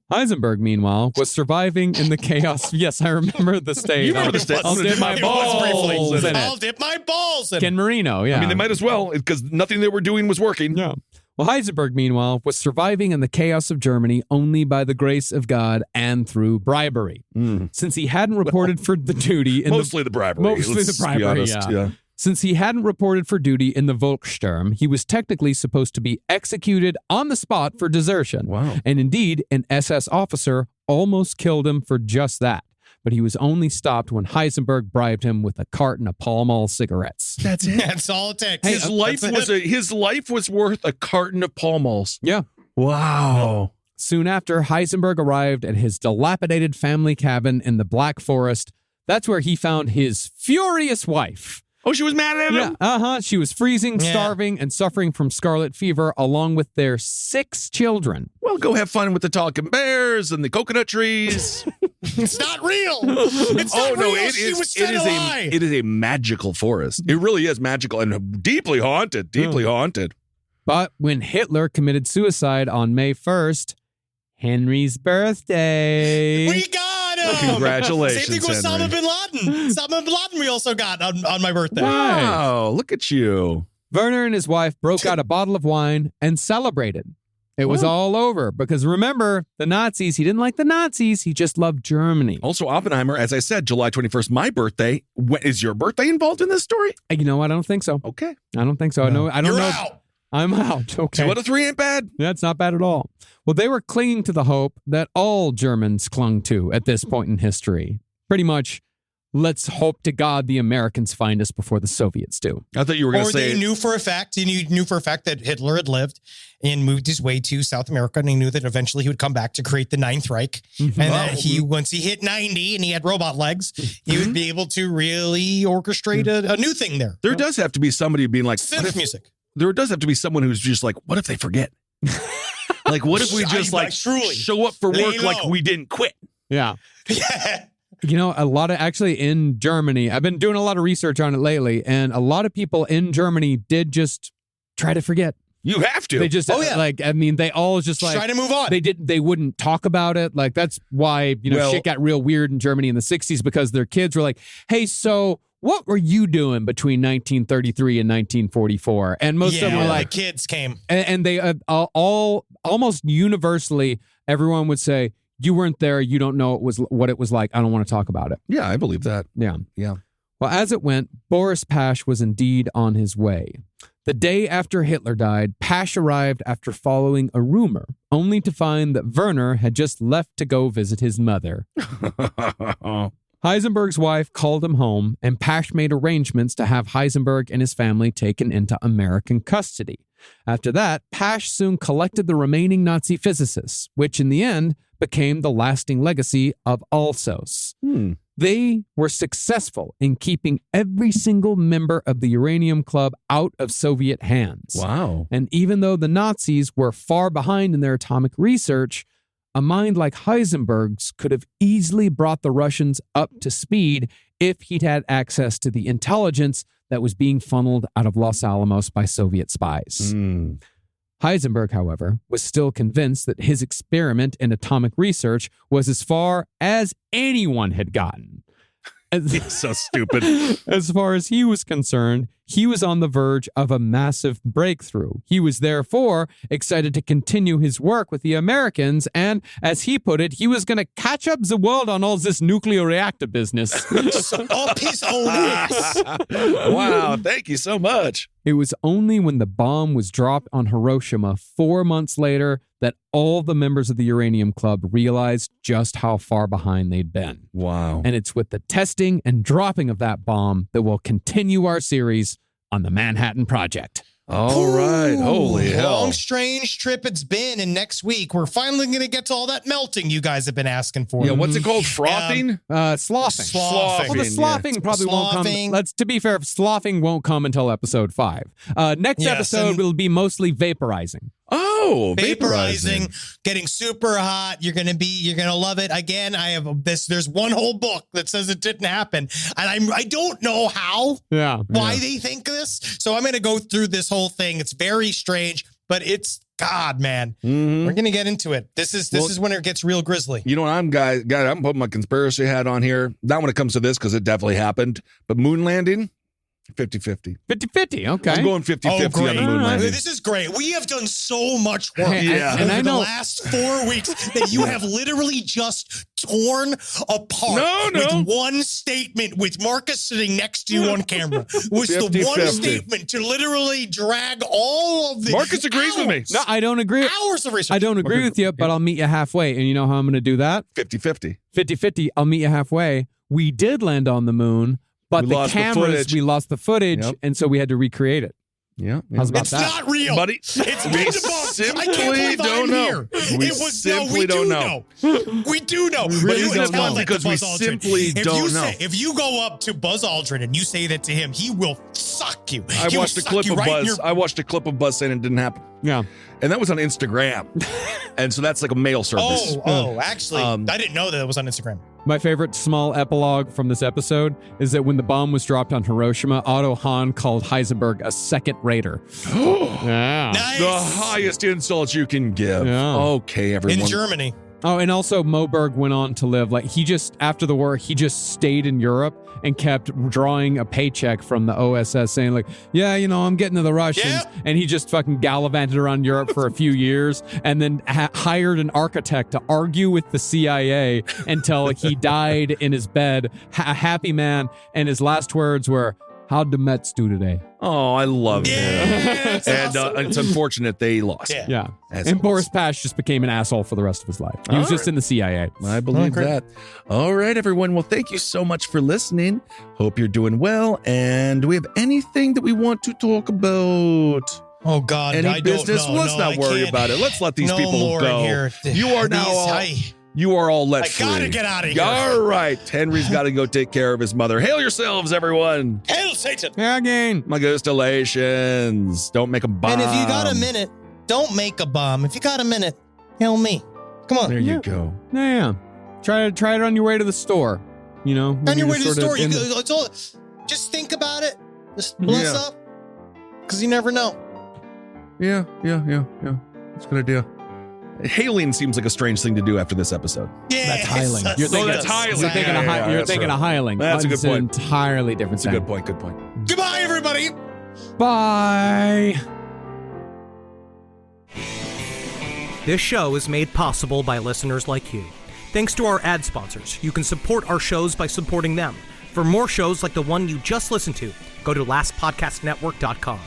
Heisenberg, meanwhile, was surviving in the chaos. Yes, I remember the state. You remember the state. I'll dip my It was briefly. balls in I'll it. dip my balls in Ken it. Marino, yeah. I mean, they might as well, because nothing they were doing was working. Yeah. Well, Heisenberg, meanwhile, was surviving in the chaos of Germany only by the grace of God and through bribery. Since he hadn't reported for the duty in Mostly the bribery. Mostly let's the be bribery, honest. yeah. Since he hadn't reported for duty in the Volkssturm, he was technically supposed to be executed on the spot for desertion. Wow. And indeed, an SS officer almost killed him for just that. But he was only stopped when Heisenberg bribed him with a carton of Pall Mall cigarettes. That's it. That's all it takes. His life was worth a carton of Pall Malls. Yeah. Wow. Soon after, Heisenberg arrived at his dilapidated family cabin in the Black Forest. That's where he found his furious wife. Oh, she was mad at him? Yeah, She was freezing, Yeah. starving, and suffering from scarlet fever, along with their 6 children. Well, go have fun with the talking bears and the coconut trees. It's not real. It's not real. She was set alive. It is a magical forest. It really is magical and deeply haunted. Deeply haunted. But when Hitler committed suicide on May 1st, Henry's birthday. We got him. Congratulations, Same thing with Henry. Osama bin Laden. Osama bin Laden we also got on my birthday. Wow, look at you. Werner and his wife broke out a bottle of wine and celebrated. It was all over because remember, the Nazis, he didn't like the Nazis. He just loved Germany. Also, Oppenheimer, as I said, July 21st, my birthday. Is your birthday involved in this story? You know what? I don't think so. Okay. I don't think so. I don't You're know. out. I'm out. Okay. 2 out of 3 ain't bad. That's not bad at all. Well, they were clinging to the hope that all Germans clung to at this point in history. Pretty much, let's hope to God the Americans find us before the Soviets do. I thought you were going Or to say. they knew for a fact, that Hitler had lived and moved his way to South America, and he knew that eventually he would come back to create the Ninth Reich. And that once he hit 90 and he had robot legs, he would be able to really orchestrate a new thing there. There does have to be somebody being like, Synth music. there does have to be someone who's just like, what if they forget? Like, what if we just truly show up for lay work like low. we didn't quit? Yeah. Yeah. You know, a lot of actually in Germany, I've been doing a lot of research on it lately, and a lot of people in Germany did just try to forget. You have to. They just they all just Try to move on. They wouldn't talk about it. Like that's why, shit got real weird in Germany in the 60s because their kids were like, "Hey, so what were you doing between 1933 and 1944?" And most of them were like, the kids came. and they all almost universally, everyone would say, "You weren't there. You don't know what it was like. I don't want to talk about it." Yeah, I believe that. Yeah. Yeah. Well, as it went, Boris Pash was indeed on his way. The day after Hitler died, Pash arrived after following a rumor, only to find that Werner had just left to go visit his mother. Heisenberg's wife called him home, and Pash made arrangements to have Heisenberg and his family taken into American custody. After that, Pash soon collected the remaining Nazi physicists, which in the end became the lasting legacy of Alsos. They were successful in keeping every single member of the Uranium Club out of Soviet hands. Wow. And even though the Nazis were far behind in their atomic research, a mind like Heisenberg's could have easily brought the Russians up to speed if he'd had access to the intelligence that was being funneled out of Los Alamos by Soviet spies. Heisenberg, however, was still convinced that his experiment in atomic research was as far as anyone had gotten. He's so stupid. As far as he was concerned, he was on the verge of a massive breakthrough. He was therefore excited to continue his work with the Americans, and as he put it, he was going to catch up the world on all this nuclear reactor business. Up his own ass. Wow, thank you so much. It was only when the bomb was dropped on Hiroshima 4 months later that all the members of the Uranium Club realized just how far behind they'd been. Wow. And it's with the testing and dropping of that bomb that we'll continue our series on the Manhattan Project. All right. Holy hell. Long, strange trip it's been. And next week, we're finally going to get to all that melting you guys have been asking for. Yeah, what's it called? Frothing? Sloughing. Sloughing. Well, the sloughing probably won't come. To be fair, sloughing won't come until episode 5. Next episode will be mostly vaporizing. Oh, vaporizing, getting super hot. You're gonna love it. Again, I have this. There's one whole book that says it didn't happen, and I don't know how. Why they think this. So I'm gonna go through this whole thing. It's very strange, but it's God, man. We're gonna get into it. This is when it gets real grisly. You know what, I'm putting my conspiracy hat on here. Not when it comes to this, because it definitely happened. But moon landing, 50-50. 50-50, okay. I'm going 50-50 on the moon landing. This is great. We have done so much work and I know the last 4 weeks that you have literally just torn apart with one statement with Marcus sitting next to you on camera. Was the one statement to literally drag all of this. Marcus agrees with me. No, I don't agree. Hours of research. I don't agree with you, but I'll meet you halfway. And you know how I'm going to do that? 50-50. 50-50. I'll meet you halfway. We did land on the moon. But we lost the footage, and so we had to recreate it. Yeah. How's about it's that? Not real. Buddy, it's been debunked. I can't simply believe don't I'm know. here. We It was simply we don't do know. We do know. We But really you don't tell know that because to we Buzz Aldrin. simply don't know. If you go up to Buzz Aldrin and you say that to him, he will suck you. I watched a clip of Buzz. I watched a clip of Buzz saying it didn't happen. Yeah. And that was on Instagram. And so that's like a mail service. Actually, I didn't know that it was on Instagram. My favorite small epilogue from this episode is that when the bomb was dropped on Hiroshima, Otto Hahn called Heisenberg a second rater. Yeah. Nice. The highest insult you can give. Yeah. Okay, everyone. In Germany. Oh, and also Mo Berg went on to live, after the war, he just stayed in Europe and kept drawing a paycheck from the OSS saying I'm getting to the Russians. Yep. And he just fucking gallivanted around Europe for a few years and then hired an architect to argue with the CIA until he died in his bed, a happy man. And his last words were, "How'd the Mets do today?" Oh, I love him. That's And awesome. it's unfortunate they lost. Yeah. And Boris Pash just became an asshole for the rest of his life. He was just in the CIA. I believe Okay. that. All right, everyone. Well, thank you so much for listening. Hope you're doing well. And do we have anything that we want to talk about? Oh, God. Any I business? don't know. Let's not worry about it. Let's let these no people more go. in here. You are now you are all let free. I gotta get out of here. All right. Henry's got to go take care of his mother. Hail yourselves, everyone. Hail Satan. Yeah, again. My constellations. Don't make a bomb. And if you got a minute, don't make a bomb. If you got a minute, Hail me. Come on. There you go. Yeah. Try it on your way to the store. You know, On your way to the sort of store, you in- go, it's all, just think about it. Just bless up. Because you never know. Yeah. That's a good idea. Hailing seems like a strange thing to do after this episode. Yeah, That's hiling. You're thinking, that's hiling. You're thinking, Yeah, of, that's hiling. That's a good It's point. An entirely different That's a thing. good point. Goodbye, everybody. Bye. This show is made possible by listeners like you. Thanks to our ad sponsors, you can support our shows by supporting them. For more shows like the one you just listened to, go to lastpodcastnetwork.com.